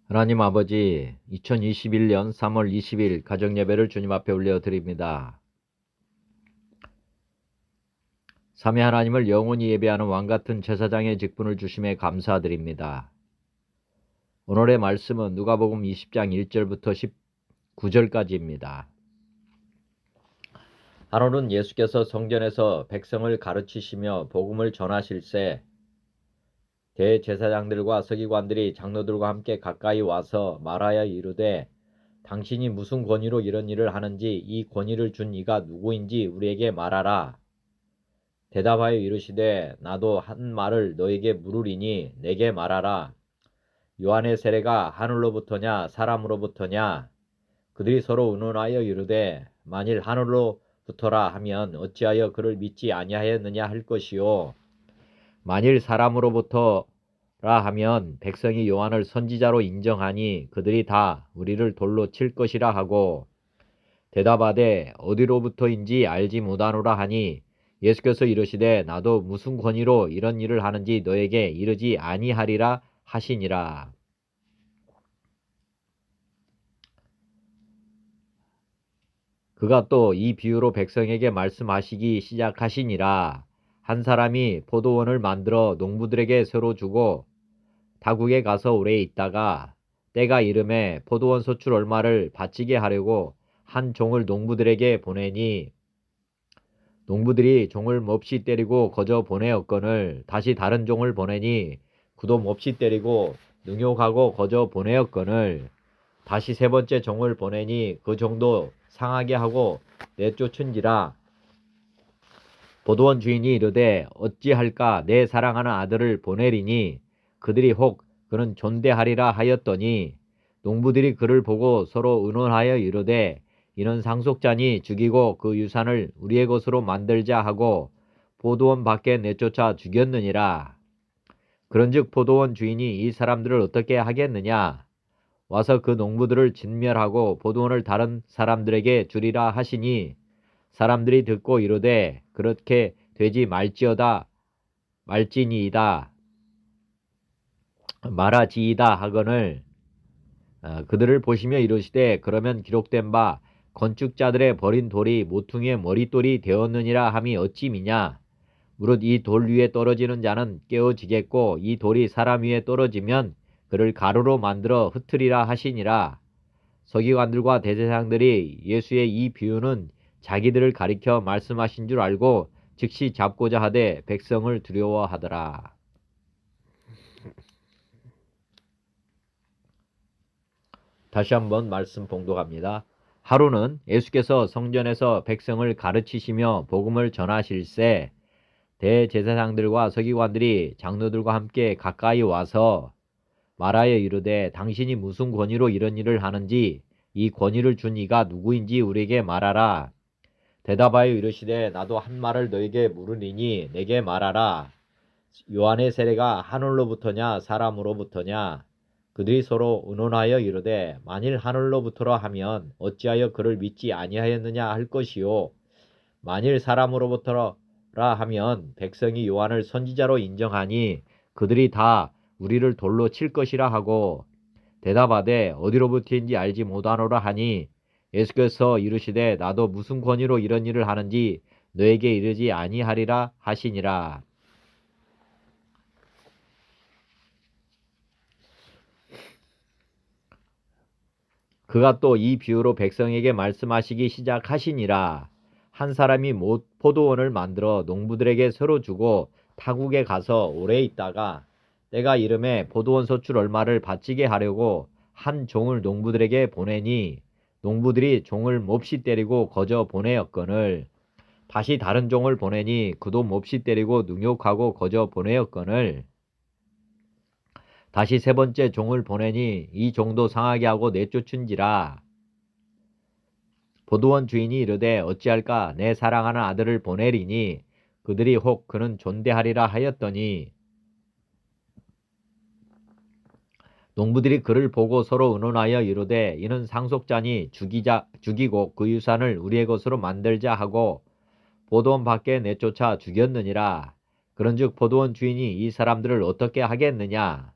하나님 아버지, 2021년 3월 20일 가정예배를 주님 앞에 올려드립니다. 삼위 하나님을 영원히 예배하는 왕같은 제사장의 직분을 주심에 감사드립니다. 오늘의 말씀은 누가복음 20장 1절부터 19절까지입니다. 하루는 예수께서 성전에서 백성을 가르치시며 복음을 전하실새 대제사장들과 서기관들이 장로들과 함께 가까이 와서 말하여 이르되 당신이 무슨 권위로 이런 일을 하는지 이 권위를 준 이가 누구인지 우리에게 말하라. 대답하여 이르시되 나도 한 말을 너에게 물으리니 내게 말하라. 요한의 세례가 하늘로부터냐 사람으로부터냐? 그들이 서로 의논하여 이르되 만일 하늘로부터라 하면 어찌하여 그를 믿지 아니하였느냐 할 것이요 만일 사람으로부터라 하면 백성이 요한을 선지자로 인정하니 그들이 다 우리를 돌로 칠 것이라 하고 대답하되 어디로부터인지 알지 못하노라 하니 예수께서 이르시되 나도 무슨 권위로 이런 일을 하는지 너에게 이르지 아니하리라 하시니라. 그가 또 이 비유로 백성에게 말씀하시기 시작하시니라. 한 사람이 포도원을 만들어 농부들에게 새로 주고 타국에 가서 오래 있다가 때가 이름에 포도원 소출 얼마를 바치게 하려고 한 종을 농부들에게 보내니 농부들이 종을 몹시 때리고 거저 보내었거늘 다시 다른 종을 보내니 그도 몹시 때리고 능욕하고 거저 보내었거늘 다시 세 번째 종을 보내니 그 종도 상하게 하고 내쫓은지라. 포도원 주인이 이르되 어찌할까 내 사랑하는 아들을 보내리니 그들이 혹 그는 존대하리라 하였더니 농부들이 그를 보고 서로 의논하여 이르되 이는 상속자니 죽이고 그 유산을 우리의 것으로 만들자 하고 포도원 밖에 내쫓아 죽였느니라. 그런즉 포도원 주인이 이 사람들을 어떻게 하겠느냐? 와서 그 농부들을 진멸하고 포도원을 다른 사람들에게 주리라 하시니 사람들이 듣고 이르되 그렇게 되지 말지니이다 말하지이다 하거늘 그들을 보시며 이르시되 그러면 기록된 바 건축자들의 버린 돌이 모퉁이의 머릿돌이 되었느니라 함이 어찌 미냐. 무릇 이 돌 위에 떨어지는 자는 깨어지겠고 이 돌이 사람 위에 떨어지면 그를 가루로 만들어 흩으리라 하시니라. 서기관들과 대제사장들이 예수의 이 비유는 자기들을 가리켜 말씀하신 줄 알고 즉시 잡고자 하되 백성을 두려워하더라. 다시 한번 말씀 봉독합니다. 하루는 예수께서 성전에서 백성을 가르치시며 복음을 전하실새 대제사장들과 서기관들이 장로들과 함께 가까이 와서 말하여 이르되 당신이 무슨 권위로 이런 일을 하는지 이 권위를 준 이가 누구인지 우리에게 말하라. 대답하여 이르시되 나도 한 말을 너에게 물으리니 내게 말하라. 요한의 세례가 하늘로부터냐 사람으로부터냐? 그들이 서로 의논하여 이르되 만일 하늘로부터라 하면 어찌하여 그를 믿지 아니하였느냐 할 것이요 만일 사람으로부터라 하면 백성이 요한을 선지자로 인정하니 그들이 다 우리를 돌로 칠 것이라 하고 대답하되 어디로부터인지 알지 못하노라 하니 예수께서 이르시되 나도 무슨 권위로 이런 일을 하는지 너에게 이르지 아니하리라 하시니라. 그가 또 이 비유로 백성에게 말씀하시기 시작하시니라. 한 사람이 포도원을 만들어 농부들에게 새로 주고 타국에 가서 오래 있다가 때가 이름에 포도원 소출 얼마를 바치게 하려고 한 종을 농부들에게 보내니 농부들이 종을 몹시 때리고 거저 보내었거늘 다시 다른 종을 보내니 그도 몹시 때리고 능욕하고 거저 보내었거늘 다시 세 번째 종을 보내니 이 종도 상하게 하고 내쫓은지라. 포도원 주인이 이르되 어찌할까 내 사랑하는 아들을 보내리니 그들이 혹 그는 존대하리라 하였더니 농부들이 그를 보고 서로 의논하여 이르되 이는 상속자니 죽이고 그 유산을 우리의 것으로 만들자 하고 포도원 밖에 내쫓아 죽였느니라. 그런즉 포도원 주인이 이 사람들을 어떻게 하겠느냐.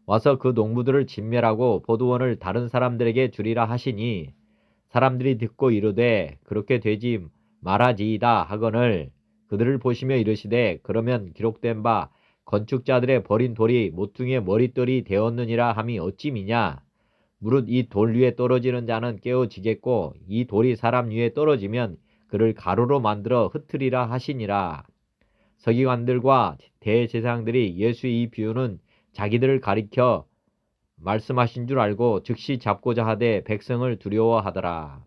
와서 그 농부들을 진멸하고 포도원을 다른 사람들에게 주리라 하시니 사람들이 듣고 이르되 그렇게 되지 말아지이다 하거늘 그들을 보시며 이르시되 그러면 기록된 바 건축자들의 버린 돌이 모퉁이의 머릿돌이 되었느니라 함이 어찌 미냐. 무릇 이 돌 위에 떨어지는 자는 깨어지겠고 이 돌이 사람 위에 떨어지면 그를 가루로 만들어 흩으리라 하시니라. 서기관들과 대제사장들이 예수의 이 비유는 자기들을 가리켜 말씀하신 줄 알고 즉시 잡고자 하되 백성을 두려워하더라.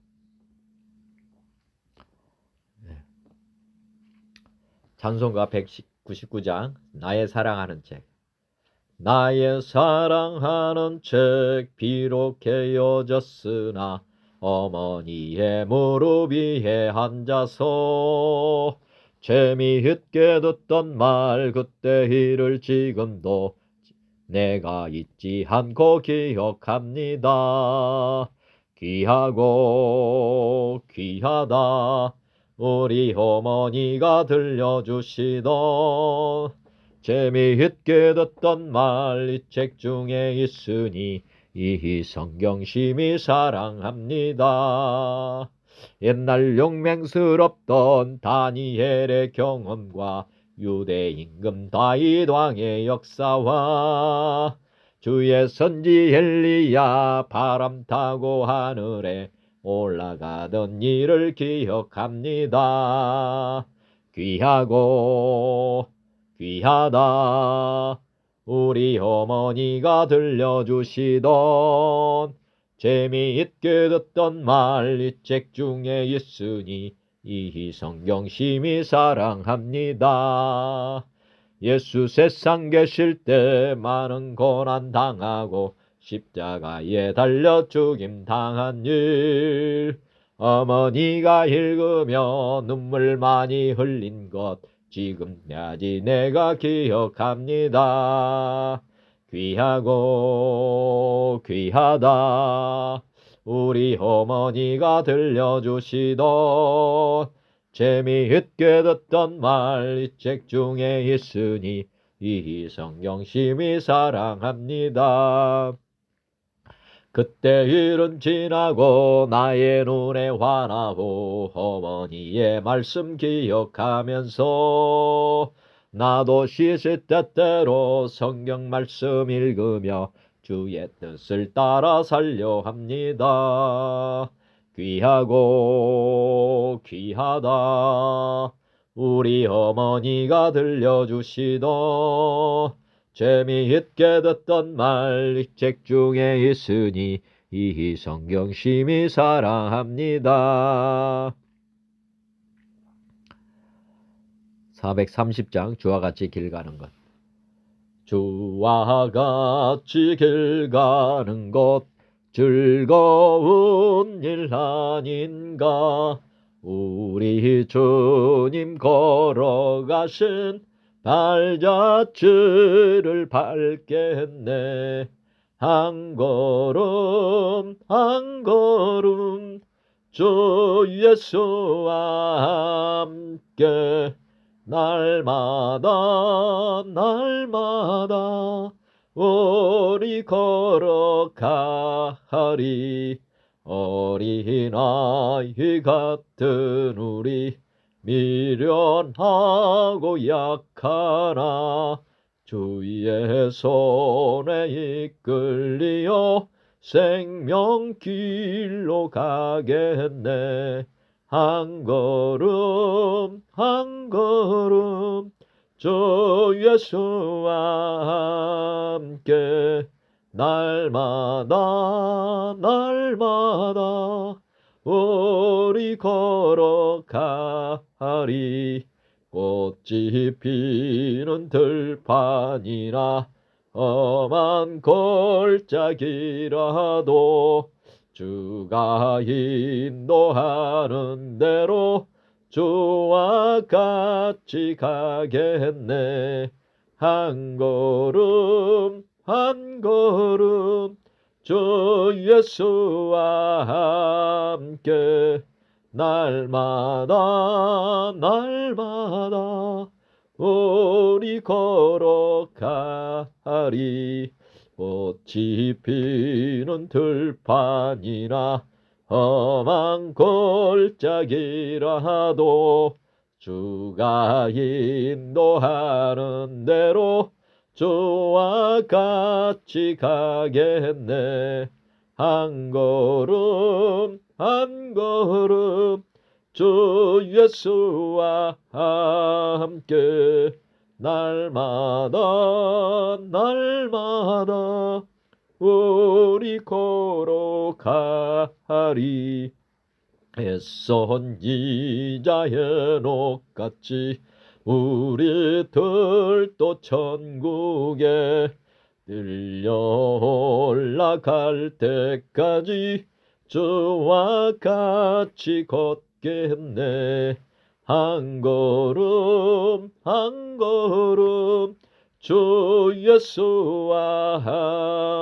찬송가 199장 나의 사랑하는 책. 나의 사랑하는 책 비록 헤어졌으나 어머니의 무릎 위에 앉아서 재미있게 듣던 말 그때 일을 지금도 내가 잊지 않고 기억합니다. 귀하고 귀하다 우리 어머니가 들려주시던 재미있게 듣던 말 이 책 중에 있으니 이 성경심이 사랑합니다. 옛날 용맹스럽던 다니엘의 경험과 유대 임금 다윗 왕의 역사와 주의 선지 엘리야 바람 타고 하늘에 올라가던 일을 기억합니다. 귀하고 귀하다 우리 어머니가 들려주시던 재미있게 듣던 말 이 책 중에 있으니 이 성경심이 사랑합니다. 예수 세상 계실 때 많은 고난 당하고 십자가에 달려 죽임 당한 일 어머니가 읽으며 눈물 많이 흘린 것 지금까지 내가 기억합니다. 귀하고 귀하다 우리 어머니가 들려주시던 재미있게 듣던 말 이 책 중에 있으니 이 성경심이 사랑합니다. 그때 일은 지나고 나의 눈에 환하고 어머니의 말씀 기억하면서 나도 시시때때로 성경 말씀 읽으며 주의 뜻을 따라 살려 합니다. 귀하고 귀하다 우리 어머니가 들려주시던 재미있게 듣던 말 이 책 중에 있으니 이 성경심이 사랑합니다. 430장 주와 같이 길 가는 것. 주와 같이 길 가는 것 즐거운 일 아닌가. 우리 주님 걸어가신 발자취를 밟겠네. 한 걸음 한 걸음 주 예수와 함께 날마다 날마다 우리 걸어가리. 어린아이 같은 우리 미련하고 약하나 주의 손에 이끌리어 생명길로 가겠네. 한 걸음 한 걸음 주 예수와 함께 날마다 날마다 우리 걸어가리. 꽃이 피는 들판이나 험한 골짜기라도 주가 인도하는 대로 주와 같이 가겠네. 한 걸음 한 걸음 주 예수와 함께 날마다 날마다 우리 걸어가리. 꽃이 피는 들판이나 험한 골짜기라도 주가 인도하는 대로 주와 같이 가겠네. 한 걸음 한 걸음 주 예수와 함께 날마다 날마다 우리 걸어가리. 애써 선지자의 녹같이 우리들도 천국에 들려 올라갈 때까지 주와 같이 걷겠네. 한 걸음 한 걸음 주 예수와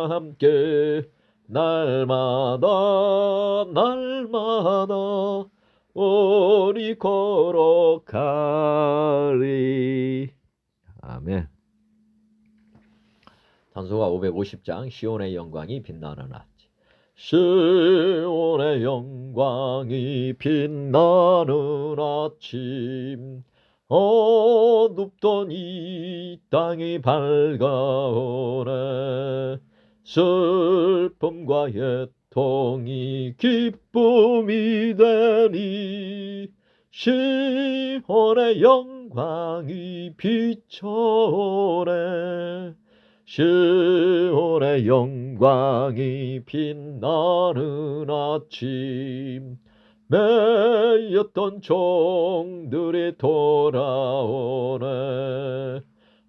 함께 날마다 날마다 우리 걸어가리. 아멘. 찬송가 550장 시온의 영광이 빛나는 아침. 시온의 영광이 빛나는 아침, 어둡던 이 땅이 밝아오네. 슬픔과 애통이 기쁨이 되니 시온의 영광이 비춰오네. 시온의 영광이 빛나는 아침, 매였던 종들이 돌아오네.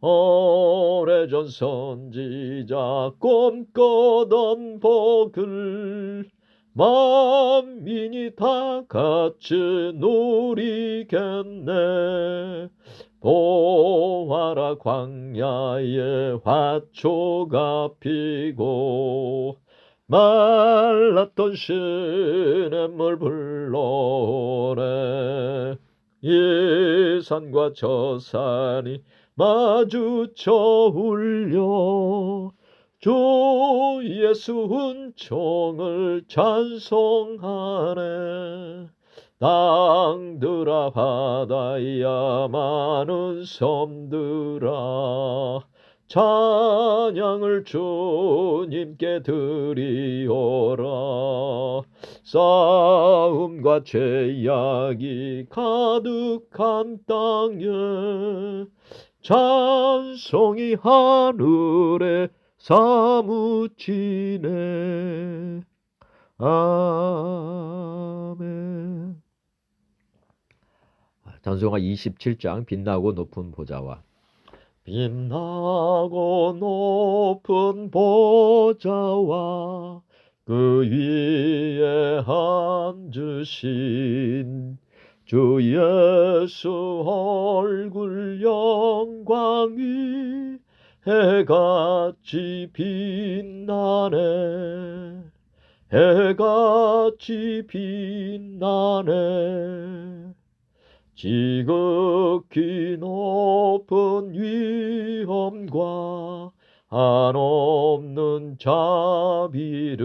오래전 선지자 꿈꾸던 복을 만민이 다 같이 누리겠네. 보아라 광야에 화초가 피고 말랐던 시냇물 불러오네. 이 산과 저 산이 마주쳐 울려 주 예수 은총을 찬송하네. 땅들아 바다야 많은 섬들아 찬양을 주님께 드리오라. 싸움과 죄악이 가득한 땅에 찬송이 하늘에 사무치네. 아멘. 찬송가 27장 빛나고 높은 보좌와. 빛나고 높은 보좌와 그 위에 앉으신 주 예수 얼굴 영광이 해같이 빛나네. 해같이 빛나네. 지극히 높은 위엄과 한없는 자비를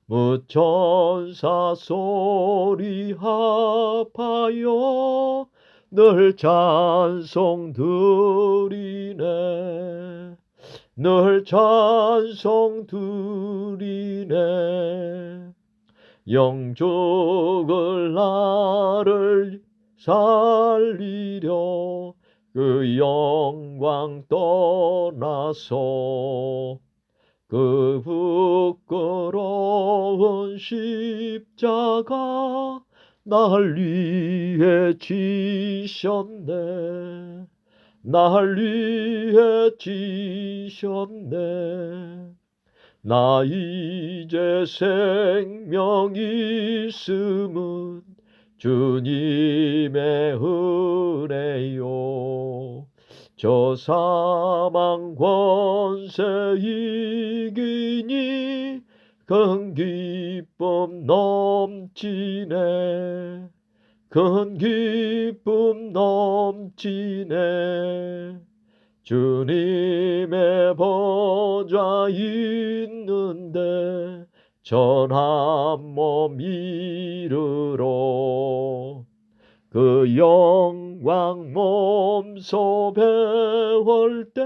무천사 소리 합하여 늘 찬송 드리네. 늘 찬송 드리네. 영죽을 나를 살리려 그 영광 떠나서 그 부끄러운 십자가 날 위해 지셨네. 날 위해 지셨네. 나 이제 생명 있음은 주님의 은혜요. 저 사망 권세 이기니 큰 기쁨 넘치네. 큰 기쁨 넘치네. 주님의 번 여자 있는데 전한 몸 이르러 그 영광 몸소 배울 때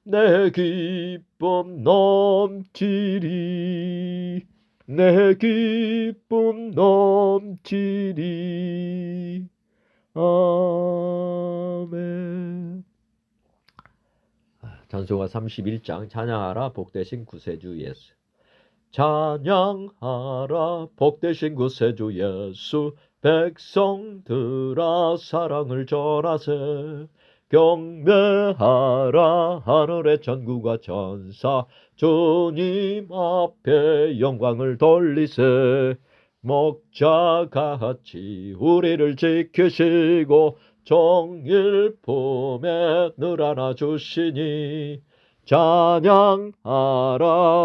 내 기쁨 넘치리 내 기쁨 넘치리. 아멘. 찬송가 31장 찬양하라 복되신 구세주 예수. 찬양하라 복되신 구세주 예수. 백성들아 사랑을 전하세. 경배하라 하늘의 천구가 천사. 주님 앞에 영광을 돌리세. 목자같이 우리를 지키시고 정일 품에 늘 안아주시니. 찬양하라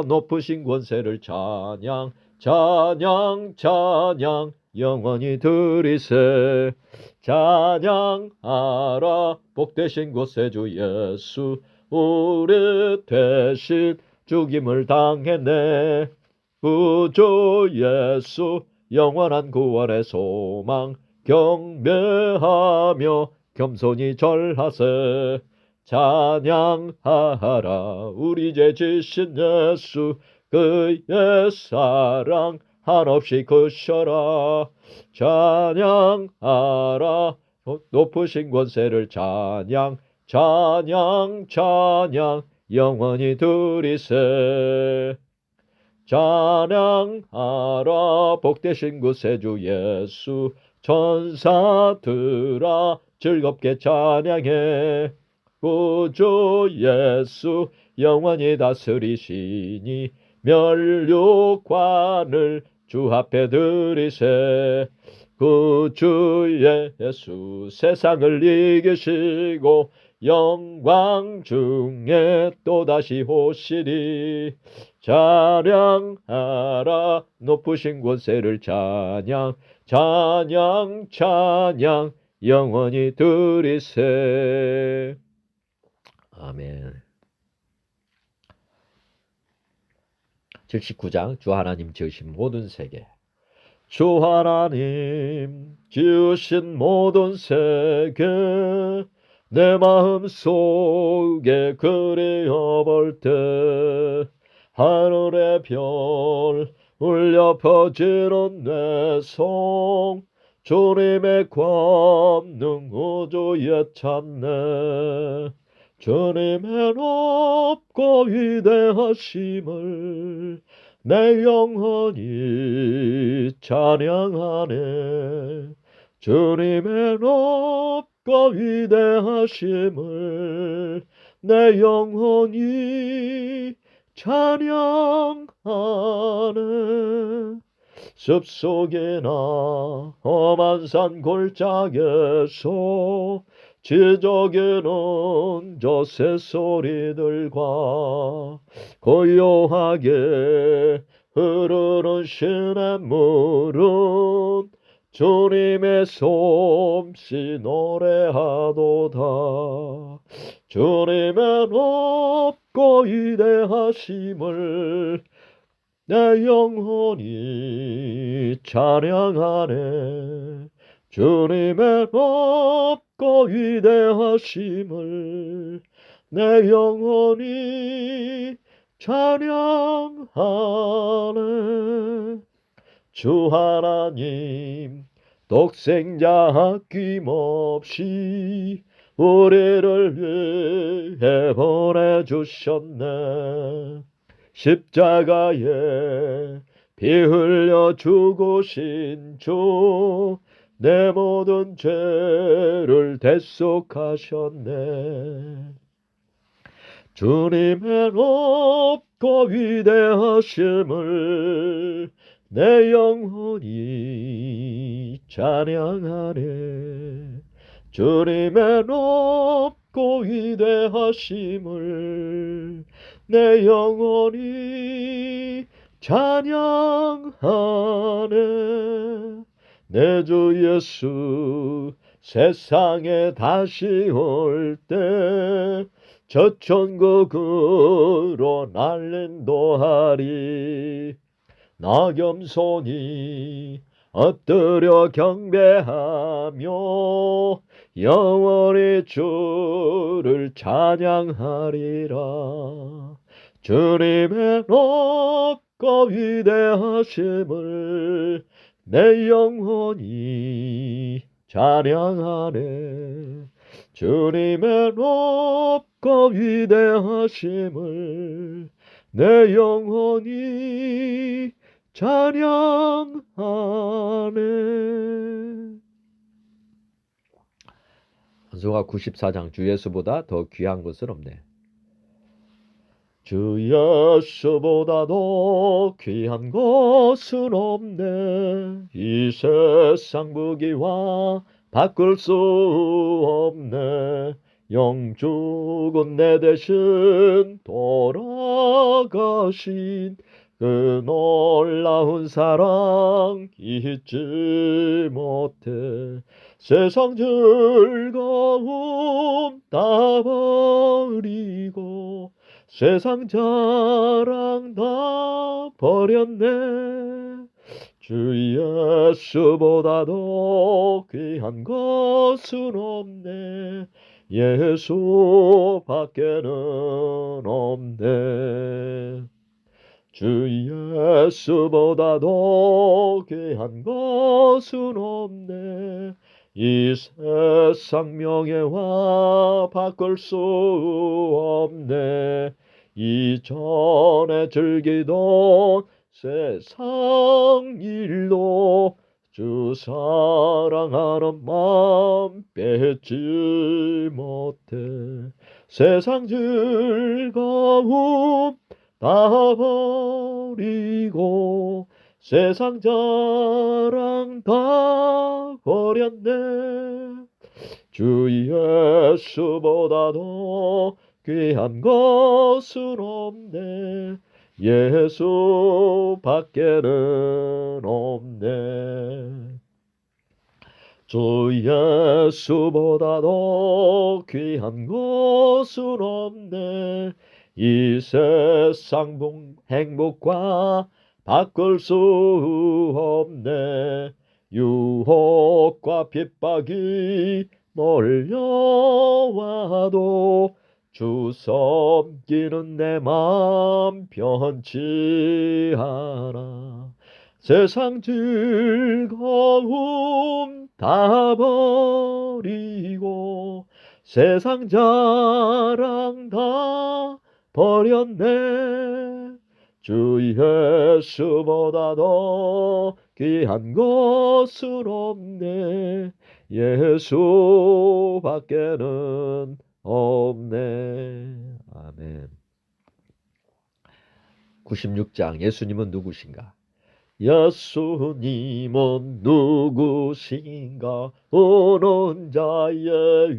높으신 권세를 찬양 찬양 찬양 영원히 드리세. 찬양하라 복되신 구세주 예수. 우리 대신 죽임을 당했네. 구주 예수 영원한 구원의 소망. 경배하며 겸손히 절하세. 찬양하라 우리 죄 지신 예수. 그의 사랑 한없이 크셔라. 찬양하라 높으신 권세를 찬양 찬양 찬양 영원히 드리세. 찬양하라 복되신 구세주 예수. 천사들아 즐겁게 찬양해. 구주 예수 영원히 다스리시니. 면류관을 주 앞에 드리세. 구주 예수 세상을 이기시고 영광 중에 또다시 오시리. 찬양하라 높으신 권세를 찬양 찬양 찬양 영원히 드리세. 아멘. 79장 주 하나님 지으신 모든 세계. 주 하나님 지으신 모든 세계 내 마음속에 그리어볼 때 하늘의 별 울려 퍼지는 내 성. 주님의 권능 우주에 찾네. 주님의 높고 위대하심을 내 영혼이 찬양하네. 주님의 높고 위대하심을 내 영혼이 찬양하네. 숲속이나 험한 산 골짜기에서 지저귀는 저 새소리들과 고요하게 흐르는 시냇물은 주님의 솜씨 노래하도다. 주님의 높고 위대하심을 내 영혼이 찬양하네. 주님의 높고 위대하심을 내 영혼이 찬양하네. 주 하나님 독생자 아낌없이 우리를 위해 보내주셨네. 십자가에 피 흘려 죽으신 주 내 모든 죄를 대속하셨네. 주님의 높고 위대하심을 내 영혼이 찬양하네. 주님의 높고 위대하심을 내 영혼이 찬양하네. 내 주 예수 세상에 다시 올 때 저 천국으로 날린도하리. 나 겸손히 엎드려 경배하며 영원히 주를 찬양하리라. 주님의 높고 위대하심을 내 영혼이 찬양하네. 주님의 높고 위대하심을 내 영혼이 찬양하네. 한소가 94장 주 예수보다 더 귀한 것은 없네. 주 예수보다도 귀한 것은 없네. 이 세상 무기와 바꿀 수 없네. 영죽은 내 대신 돌아가신 그 놀라운 사랑 잊지 못해. 세상 즐거움 다 버리고 세상 자랑 다 버렸네. 주 예수보다도 귀한 것은 없네. 예수밖에는 없네. 주 예수보다도 귀한 것은 없네. 이 세상 명예와 바꿀 수 없네. 이전에 즐기던 세상 일로 주 사랑하는 마음 뺏지 못해. 세상 즐거움 다 버리고 세상 자랑 다 버렸네. 주 예수보다도 귀한 것은 없네. 예수밖에는 없네. 주 예수보다도 귀한 것은 없네. 이 세상 행복과 바꿀 수 없네. 유혹과 핍박이 몰려와도 주 섬기는 내 맘 변치 않아. 세상 즐거움 다 버리고 세상 자랑 다 버렸네. 주 예수보다도 귀한 것은 없네. 예수밖에는 없네. 아멘. 96장 예수님은 누구신가? 예수님은 누구신가? 오는 자의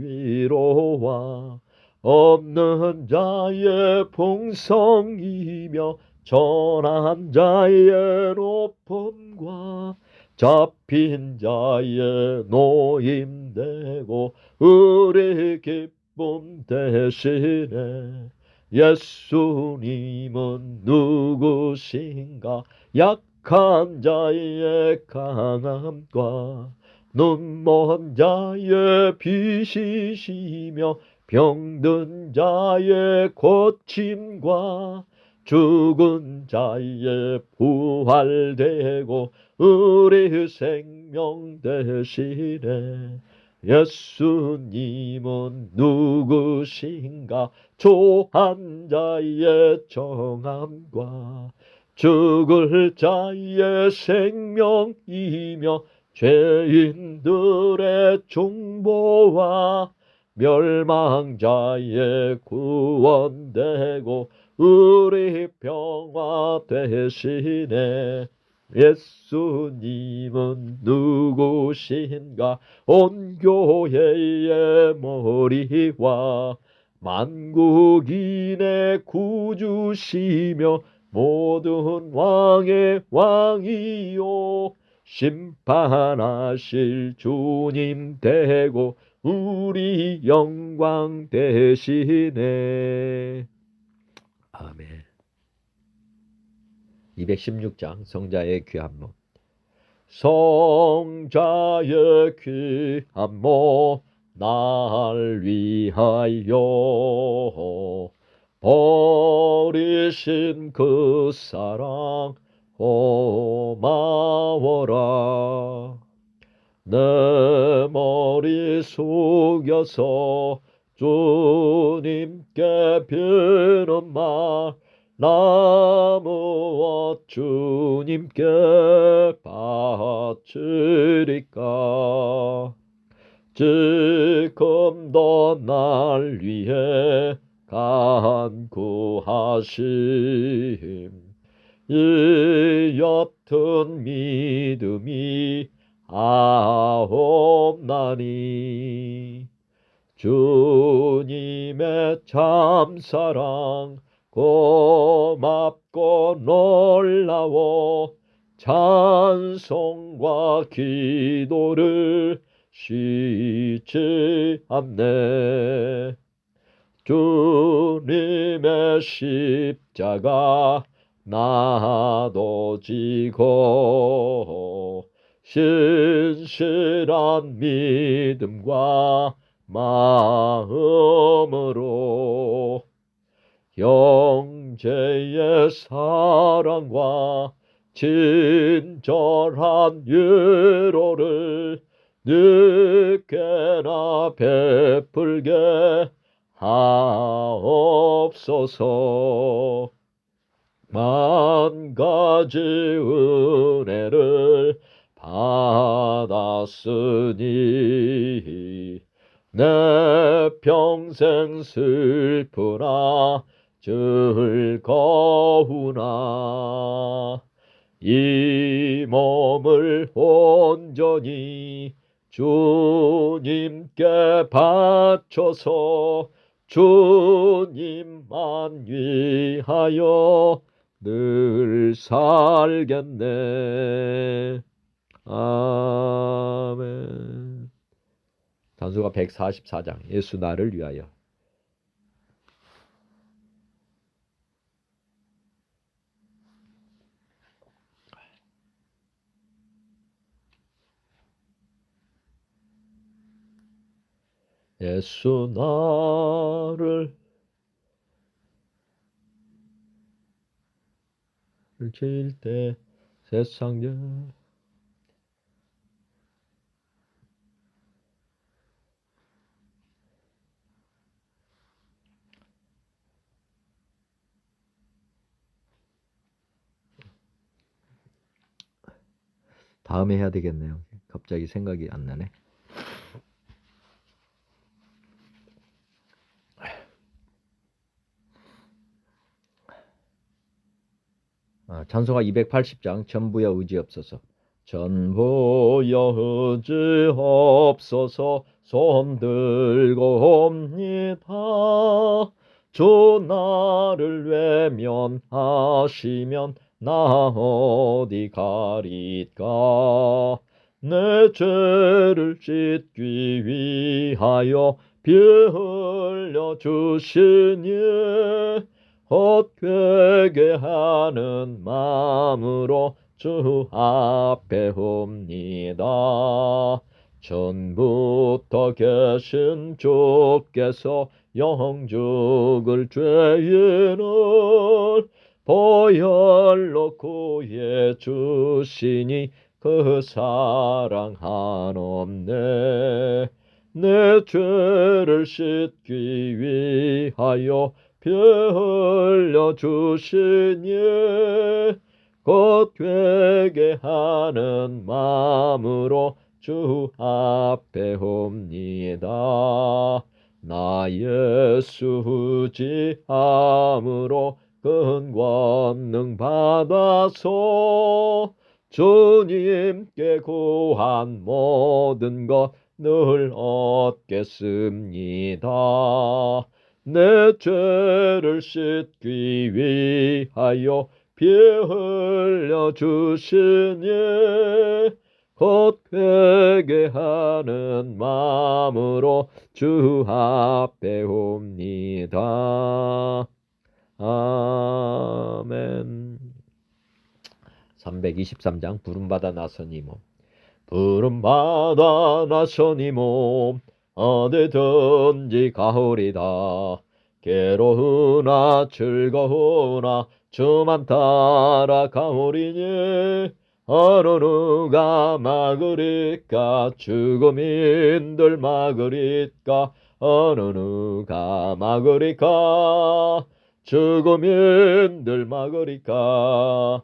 위로와 없는 자의 풍성이며 전한 자의 높음과 잡힌 자의 노임되고 우리 기쁨 대신에. 예수님은 누구신가? 약한 자의 강함과 눈먼 자의 빛이시며 병든 자의 고침과 죽은 자의 부활되고 우리 생명 대신에. 예수님은 누구신가? 초한 자의 정함과 죽을 자의 생명이며 죄인들의 중보와 멸망자의 구원되고 우리 평화 대신에. 예수님은 누구신가? 온 교회의 머리와 만국인의 구주시며 모든 왕의 왕이요 심판하실 주님 되고 우리 영광 되시네. 아멘. 216장 성자의 귀한 몸. 성자의 귀한 몸 날 위하여 버리신 그 사랑 고마워라. 내 머리 숙여서 주님께 비는 말 나 무엇 주님께 바치리까. 지금도 날 위해 간구하심 이 옅은 믿음이 아옵나니. 주님의 참사랑 고맙고 놀라워 찬송과 기도를 쉬지 않네. 주님의 십자가 나도 지고 신실한 믿음과 마음으로 형제의 사랑과 친절한 위로를 늦게나 베풀게 하옵소서. 만 가지 은혜를 받았으니 내 평생 슬프나 즐거우나 이 몸을 온전히 주님께 바쳐서 주님만 위하여 늘 살겠네. 아멘. 단수가 144장 예수 나를 위하여. 예수 나를 칠 때 세상에 다음에 해야 되겠네요. 갑자기 생각이 안 나네. 찬송가 280장 전부여 의지 없어서. 전부여 의지 없어서 손 들고 옵니다. 주 나를 외면하시면 나 어디 가리까. 내 죄를 씻기 위하여 피 흘려 주시니 헛되게 하는 마음으로 주 앞에 옵니다. 전부터 계신 주께서 영죽을 죄인을 보혈로 구해 주시니 그 사랑 한없네. 내 죄를 씻기 위하여 피 흘려 주시니 곧 되게 하는 마음으로 주 앞에 옵니다. 나 예수 의지함으로 큰 권능 받아서 주님께 구한 모든 것 늘 얻겠습니다. 내 죄를 씻기 위하여 피 흘려 주시니 곧 회개하는 마음으로 주 앞에 옵니다. 아멘. 323장 부름받아 나서니 몸. 부름받아 나서니 몸 어디든지 가오리다. 괴로우나 즐거우나 주만 따라 가오리니 어느 누가 막으리까. 죽음인들 막으리까. 어느 누가 막으리까. 죽음인들 막으리까.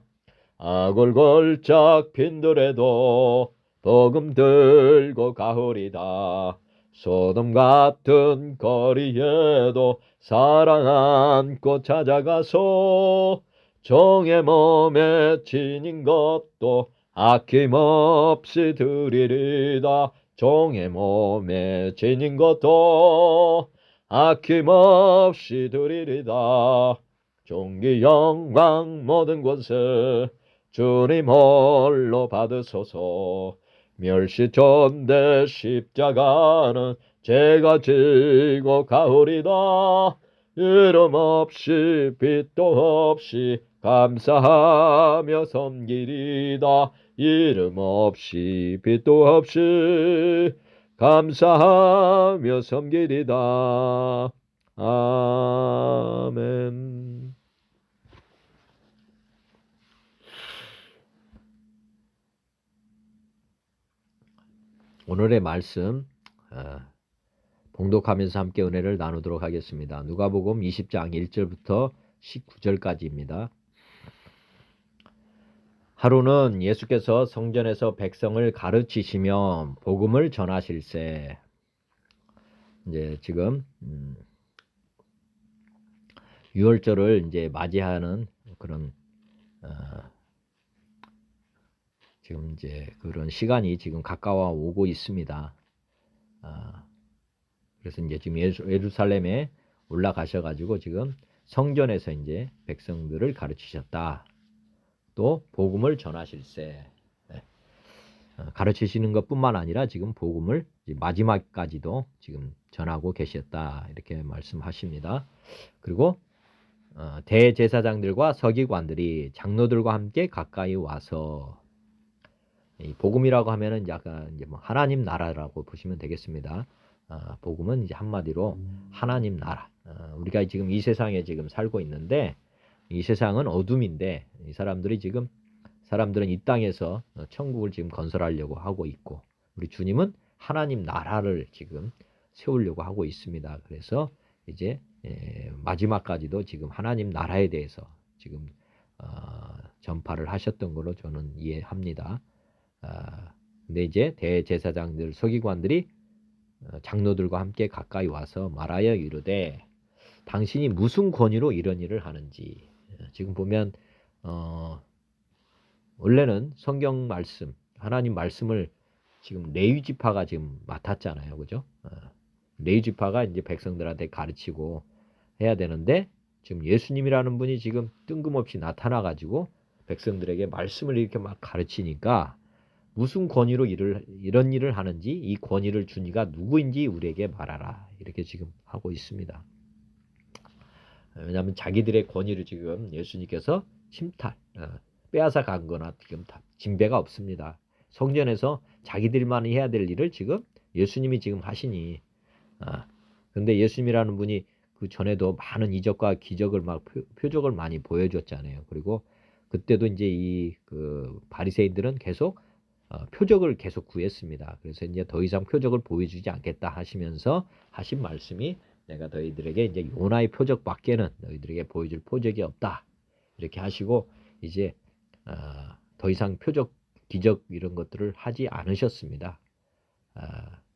악을 걸작 빈들에도 복음 들고 가오리다. 소돔 같은 거리에도 사랑 안고 찾아가서 종의 몸에 지닌 것도 아낌없이 드리리다. 종의 몸에 지닌 것도 아낌없이 드리리다. 존귀 영광 모든 권세 주님 홀로 받으소서. 멸시 전대 십자가는 제가 지고 가오리다. 이름 없이 빛도 없이 감사하며 섬기리다. 이름 없이 빛도 없이 감사하며 섬기리다. 아멘. 오늘의 말씀 봉독하면서 함께 은혜를 나누도록 하겠습니다. 누가복음 20장 1절부터 19절까지입니다. 하루는 예수께서 성전에서 백성을 가르치시며 복음을 전하실세. 이제 지금 유월절을 이제 맞이하는 그런 지금 이제 그런 시간이 지금 가까워 오고 있습니다. 그래서 이제 지금 예루살렘에 올라가셔가지고 지금 성전에서 이제 백성들을 가르치셨다. 또 복음을 전하실세. 가르치시는 것뿐만 아니라 지금 복음을 마지막까지도 지금 전하고 계셨다. 이렇게 말씀하십니다. 그리고 대제사장들과 서기관들이 장로들과 함께 가까이 와서 이 복음이라고 하면은 약간 이제 뭐 하나님 나라라고 보시면 되겠습니다. 복음은 이제 한마디로 하나님 나라. 우리가 지금 이 세상에 지금 살고 있는데 이 세상은 어둠인데 이 사람들은 이 땅에서 천국을 지금 건설하려고 하고 있고 우리 주님은 하나님 나라를 지금 세우려고 하고 있습니다. 그래서 이제 마지막까지도 지금 하나님 나라에 대해서 지금 전파를 하셨던 걸로 저는 이해합니다. 근데 이제 대제사장들, 서기관들이 장로들과 함께 가까이 와서 말하여 이르되 당신이 무슨 권위로 이런 일을 하는지. 지금 보면 원래는 성경 말씀, 하나님 말씀을 지금 레위 지파가 지금 맡았잖아요, 그죠? 레위 지파가 이제 백성들한테 가르치고 해야 되는데 지금 예수님이라는 분이 지금 뜬금없이 나타나가지고 백성들에게 말씀을 이렇게 막 가르치니까 무슨 권위로 이런 일을 하는지 이 권위를 준 이가 누구인지 우리에게 말하라. 이렇게 지금 하고 있습니다. 왜냐하면 자기들의 권위를 지금 예수님께서 빼앗아 간 거나 지금 다 징배가 없습니다. 성전에서 자기들만이 해야 될 일을 지금 예수님이 지금 하시니 근데 예수님이라는 분이 그 전에도 많은 이적과 기적을 막 표적을 많이 보여줬잖아요. 그리고 그때도 이제 이 그 바리새인들은 계속 표적을 계속 구했습니다. 그래서 이제 더 이상 표적을 보여주지 않겠다 하시면서 하신 말씀이 내가 너희들에게 이제 요나의 표적밖에는 너희들에게 보여줄 표적이 없다. 이렇게 하시고 이제 더 이상 표적, 기적 이런 것들을 하지 않으셨습니다.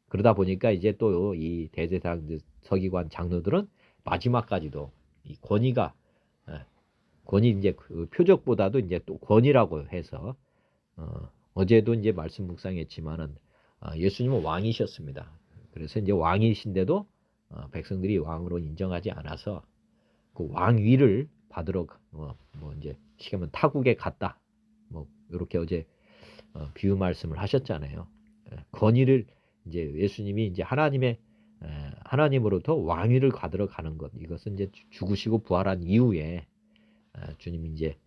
그러다 보니까 이제 또 이 대제사장, 서기관, 장로들은 마지막까지도 이 권위 이제 그 표적보다도 이제 또 권위라고 해서 어제도 이제 말씀 묵상했지만은 예수님은 왕이셨습니다. 그래서 이제 왕이신데도 백성들이 왕으로 인정하지 않아서 그 왕위를 받으러 뭐 이제 시키면 타국에 갔다. 뭐 이렇게 어제 비유 말씀을 하셨잖아요. 권위를 이제 예수님이 이제 하나님으로부터 왕위를 받으러 가는 것, 이것은 이제 죽으시고 부활한 이후에 주님이 이제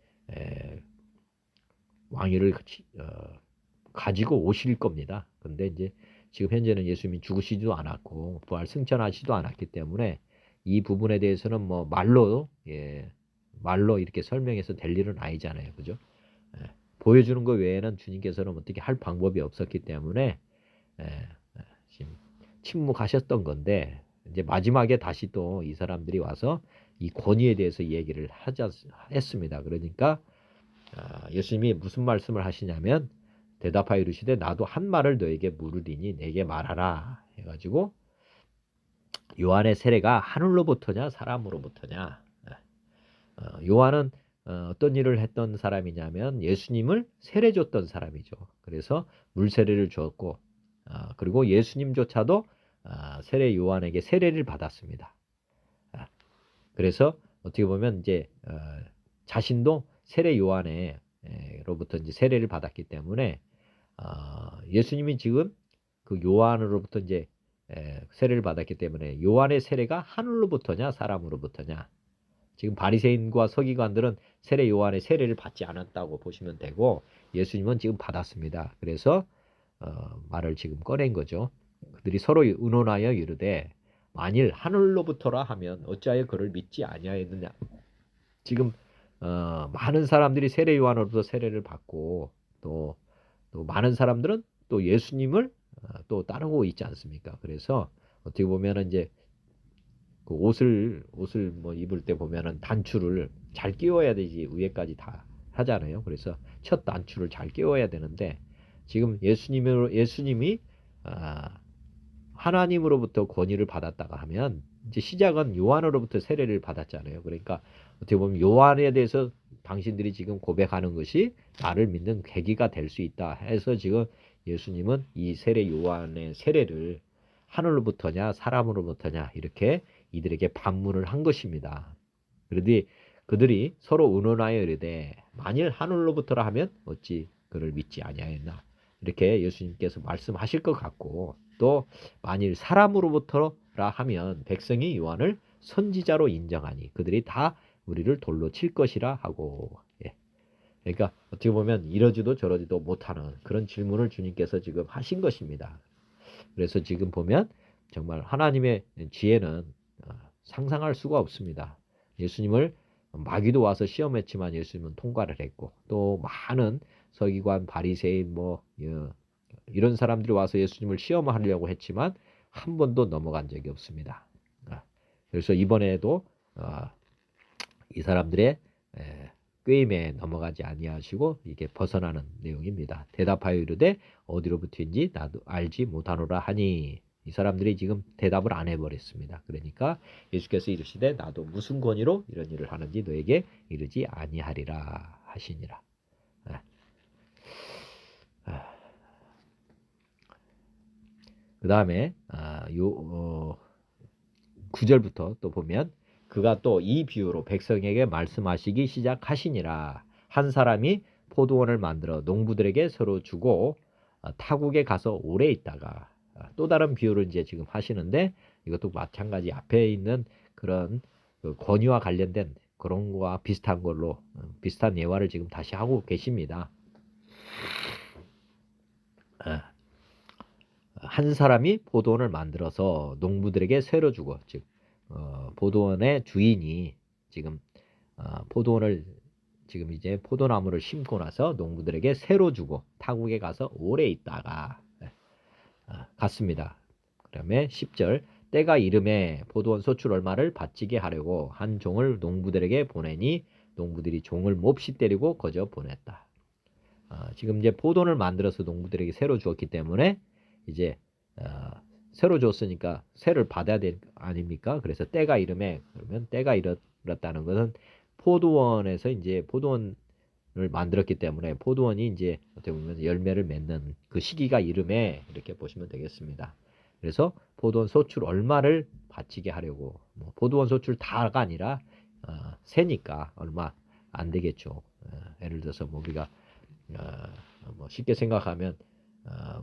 왕위를 가지고 오실 겁니다. 근데 이제 지금 현재는 예수님이 죽으시지도 않았고 부활 승천하시지도 않았기 때문에 이 부분에 대해서는 뭐 말로 이렇게 설명해서 될 일은 아니잖아요. 그죠? 보여주는 것 외에는 주님께서는 어떻게 할 방법이 없었기 때문에 지금 침묵하셨던 건데, 이제 마지막에 다시 또 이 사람들이 와서 이 권위에 대해서 얘기를 했습니다. 그러니까 예수님이 무슨 말씀을 하시냐면, 대답하여 이르시되 나도 한 말을 너에게 물으리니 내게 말하라 해가지고, 요한의 세례가 하늘로부터냐 사람으로부터냐. 요한은 어떤 일을 했던 사람이냐면 예수님을 세례 줬던 사람이죠. 그래서 물 세례를 주었고, 그리고 예수님조차도 세례 요한에게 세례를 받았습니다. 그래서 어떻게 보면 이제 자신도 세례 요한으로부터 이제 세례를 받았기 때문에 예수님이 지금 그 요한으로부터 이제 세례를 받았기 때문에 요한의 세례가 하늘로부터냐 사람으로부터냐. 지금 바리새인과 서기관들은 세례 요한의 세례를 받지 않았다고 보시면 되고, 예수님은 지금 받았습니다. 그래서 말을 지금 꺼낸 거죠. 그들이 서로 의논하여 이르되 만일 하늘로부터라 하면 어찌하여 그를 믿지 아니하였느냐. 지금 많은 사람들이 세례 요한으로부터 세례를 받고 또 많은 사람들은 또 예수님을 또 따르고 있지 않습니까? 그래서 어떻게 보면은 이제 그 옷을 뭐 입을 때 보면은 단추를 잘 끼워야 되지 위에까지 다 하잖아요. 그래서 첫 단추를 잘 끼워야 되는데, 지금 예수님이 하나님으로부터 권위를 받았다가 하면 이제 시작은 요한으로부터 세례를 받았잖아요. 그러니까 어떻게 보면 요한에 대해서 당신들이 지금 고백하는 것이 나를 믿는 계기가 될 수 있다 해서 지금 예수님은 이 세례 요한의 세례를 하늘로부터냐 사람으로부터냐 이렇게 이들에게 반문을 한 것입니다. 그런데 그들이 서로 의논하여 이르되 만일 하늘로부터라 하면 어찌 그를 믿지 아니하였나, 이렇게 예수님께서 말씀하실 것 같고, 또 만일 사람으로부터라 하면 백성이 요한을 선지자로 인정하니 그들이 다 우리를 돌로 칠 것이라 하고. 그러니까 어떻게 보면 이러지도 저러지도 못하는 그런 질문을 주님께서 지금 하신 것입니다. 그래서 지금 보면 정말 하나님의 지혜는 상상할 수가 없습니다. 예수님을 마귀도 와서 시험했지만 예수님은 통과를 했고, 또 많은 서기관, 바리새인 이런 사람들이 와서 예수님을 시험하려고 했지만 한 번도 넘어간 적이 없습니다. 그래서 이번에도 이 사람들의 꾀임에 넘어가지 아니하시고 이게 벗어나는 내용입니다. 대답하여 이르되 어디로부터인지 나도 알지 못하노라 하니, 이 사람들이 지금 대답을 안 해버렸습니다. 그러니까 예수께서 이르시되 나도 무슨 권위로 이런 일을 하는지 너에게 이르지 아니하리라 하시니라. 그 다음에 9절부터 또 보면 그가 또 이 비유로 백성에게 말씀하시기 시작하시니라. 한 사람이 포도원을 만들어 농부들에게 서로 주고 타국에 가서 오래 있다가, 또 다른 비유를 이제 지금 하시는데 이것도 마찬가지 앞에 있는 그런 그 권위와 관련된 그런 거와 비슷한 걸로 비슷한 예화를 지금 다시 하고 계십니다. 한 사람이 포도원을 만들어서 농부들에게 새로 주고, 즉 포도원의 주인이 지금 포도원을 지금 이제 포도나무를 심고 나서 농부들에게 새로 주고 타국에 가서 오래 있다가 갔습니다. 그다음에 10절 때가 이름에 포도원 소출 얼마를 바치게 하려고 한 종을 농부들에게 보내니 농부들이 종을 몹시 때리고 거저 보냈다. 지금 이제 포도원을 만들어서 농부들에게 새로 주었기 때문에 이제 새로 줬으니까 새를 받아야 될 아닙니까? 그래서 때가 이름에, 그러면 때가 이르렀다는 것은 포도원에서 이제 포도원을 만들었기 때문에 포도원이 이제 어떻게 보면 열매를 맺는 그 시기가 이름에, 이렇게 보시면 되겠습니다. 그래서 포도원 소출 얼마를 바치게 하려고, 포도원 소출 다가 아니라 세니까 얼마 안 되겠죠. 예를 들어서 우리가 뭐 쉽게 생각하면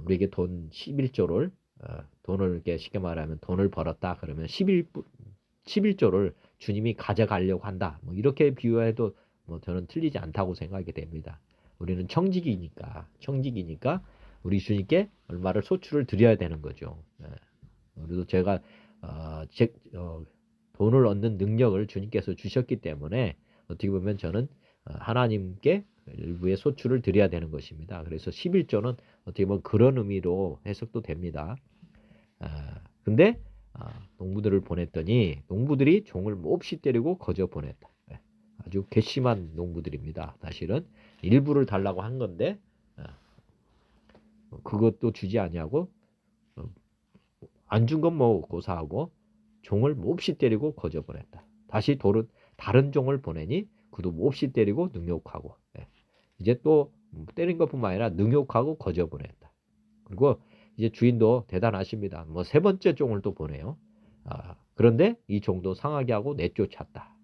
우리에게 돈 11조를 돈을 이렇게 쉽게 말하면 돈을 벌었다 그러면 11조를 주님이 가져가려고 한다. 뭐 이렇게 비유해도 뭐 저는 틀리지 않다고 생각이 됩니다. 우리는 청직이니까 우리 주님께 얼마를 소출을 드려야 되는 거죠. 그래도 제가 어, 제, 어, 돈을 얻는 능력을 주님께서 주셨기 때문에 어떻게 보면 저는 하나님께 일부의 소출을 드려야 되는 것입니다. 그래서 11조는 어떻게 보면 그런 의미로 해석도 됩니다. 근데 농부들을 보냈더니 농부들이 종을 몹시 때리고 거저 보냈다. 아주 괘씸한 농부들입니다. 사실은 일부를 달라고 한 건데 그것도 주지 아니하고 안 준 건 뭐 고사하고 종을 몹시 때리고 거저 보냈다. 다시 다른 종을 보내니 그도 몹시 때리고 능욕하고 이제 또 때린 것뿐만 아니라 능욕하고 거저 보냈다. 그리고 이제 주인도 대단하십니다. 뭐 세 번째 종을 또 보내요. 그런데 이 종도 상하게 하고 내쫓았다.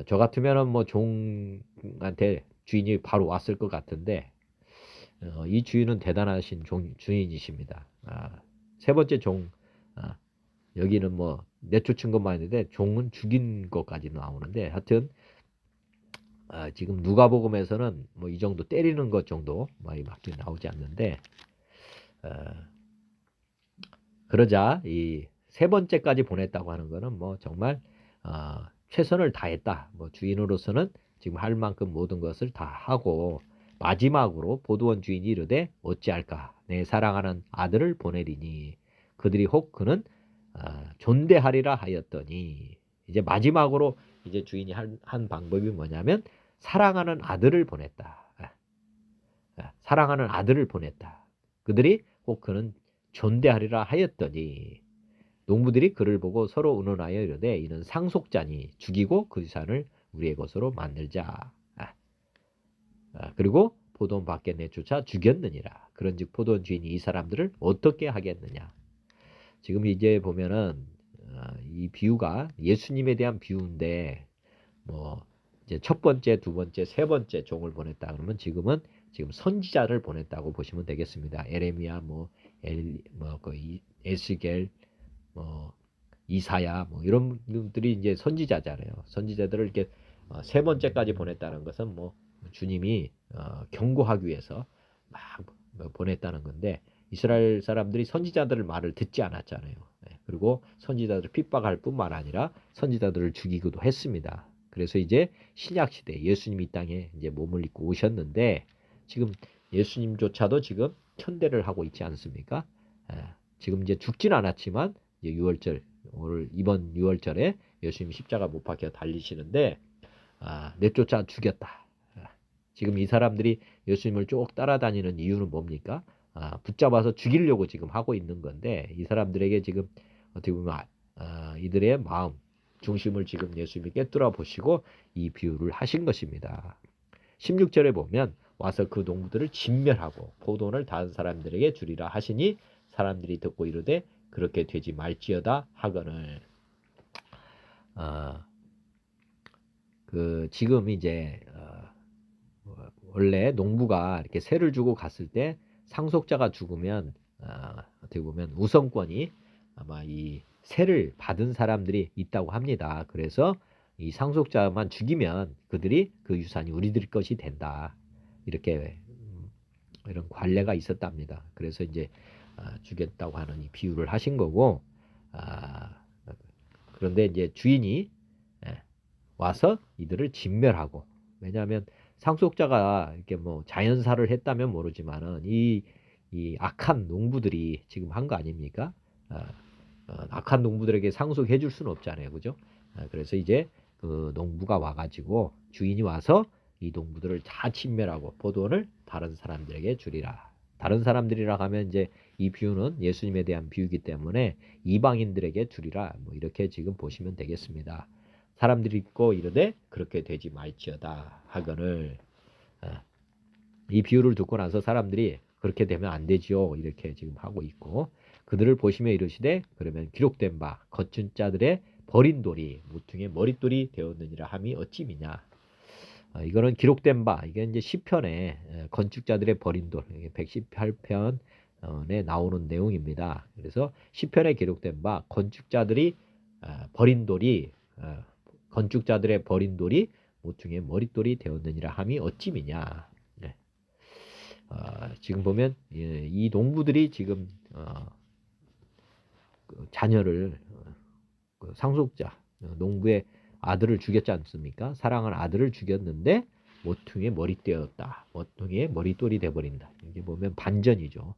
저 같으면은 뭐 종한테 주인이 바로 왔을 것 같은데 이 주인은 대단하신 주인이십니다. 세 번째 종 여기는 뭐 내쫓은 것만 있는데 종은 죽인 것까지 나오는데 하여튼 지금 누가복음에서는 뭐 이 정도 때리는 것 정도 많이밖에 나오지 않는데 그러자 이 세 번째까지 보냈다고 하는 거는 뭐 정말 최선을 다했다. 뭐 주인으로서는 지금 할 만큼 모든 것을 다 하고 마지막으로 보도원 주인이 이르되 어찌할까 내 사랑하는 아들을 보내리니 그들이 혹 그는 존대하리라 하였더니 이제 마지막으로 이제 주인이 한 방법이 뭐냐면 사랑하는 아들을 보냈다. 사랑하는 아들을 보냈다. 그들이 혹 그는 존대하리라 하였더니 농부들이 그를 보고 서로 의논하여 이르되 이는 상속자니 죽이고 그 유산을 우리의 것으로 만들자. 그리고 포도원 밖에 내쫓아 죽였느니라. 그런즉 포도원 주인이 이 사람들을 어떻게 하겠느냐. 지금 이제 보면은 이 비유가 예수님에 대한 비유인데 뭐 이제 첫 번째, 두 번째, 세 번째 종을 보냈다 그러면 지금 선지자를 보냈다고 보시면 되겠습니다. 에레미야 뭐그 에스겔 뭐 이사야 뭐 이런 분들이 이제 선지자잖아요. 선지자들을 이렇게 세 번째까지 보냈다는 것은 뭐 주님이 경고하기 위해서 막 보냈다는 건데 이스라엘 사람들이 선지자들의 말을 듣지 않았잖아요. 그리고 선지자들을 핍박할 뿐만 아니라 선지자들을 죽이기도 했습니다. 그래서 이제 신약 시대 예수님이 이 땅에 이제 몸을 입고 오셨는데 지금 예수님조차도 지금 현대를 하고 있지 않습니까? 지금 이제 죽진 않았지만 이제 6월절 오늘 이번 6월절에 예수님 십자가 못 박혀 달리시는데 내쫓아 죽였다. 지금 이 사람들이 예수님을 쭉 따라다니는 이유는 뭡니까? 붙잡아서 죽이려고 지금 하고 있는 건데 이 사람들에게 지금 어떻게 보면 이들의 마음 중심을 지금 예수님이 꿰뚫어 보시고 이 비유를 하신 것입니다. 16절에 보면 와서 그 농부들을 진멸하고 포도원을 다른 사람들에게 주리라 하시니 사람들이 듣고 이르되 그렇게 되지 말지어다 하거늘. 지금 이제 원래 농부가 이렇게 세를 주고 갔을 때 상속자가 죽으면 어떻게 보면 우선권이 아마 이 세를 받은 사람들이 있다고 합니다. 그래서 이 상속자만 죽이면 그들이 그 유산이 우리들 것이 된다. 이렇게 이런 관례가 있었답니다. 그래서 이제 주겠다고 하는 이 비유를 하신 거고 그런데 이제 주인이 와서 이들을 진멸하고 왜냐하면 상속자가 이렇게 뭐 자연사를 했다면 모르지만은 이 악한 농부들이 지금 한 거 아닙니까? 악한 농부들에게 상속해 줄 수는 없잖아요, 그죠? 그래서 이제 그 농부가 와가지고 주인이 와서 이 농부들을 다 진멸하고 포도원을 다른 사람들에게 주리라. 다른 사람들이라 하면 이제 이 비유는 예수님에 대한 비유이기 때문에 이방인들에게 주리라. 뭐 이렇게 지금 보시면 되겠습니다. 사람들이 있고 이르되 그렇게 되지 말지어다 하거늘. 이 비유를 듣고 나서 사람들이 그렇게 되면 안 되지요. 이렇게 지금 하고 있고 그들을 보시며 이르시되 그러면 기록된 바 거친 자들의 버린 돌이 모퉁이의 머릿돌이 되었느니라 함이 어찌미냐. 이거는 기록된 바, 이게 이제 시편에 건축자들의 버린 돌, 118편에 나오는 내용입니다. 그래서 시편에 기록된 바 건축자들이 버린 돌이 건축자들의 버린 돌이 모퉁이의 머릿돌이 되었느니라 함이 어찌미냐. 네. 지금 보면 이 농부들이 지금 그 자녀를 그 상속자 농부의 아들을 죽였지 않습니까? 사랑하는 아들을 죽였는데 모퉁이의 머리떼였다. 모퉁이의 머릿돌이 돼버린다. 이게 보면 반전이죠.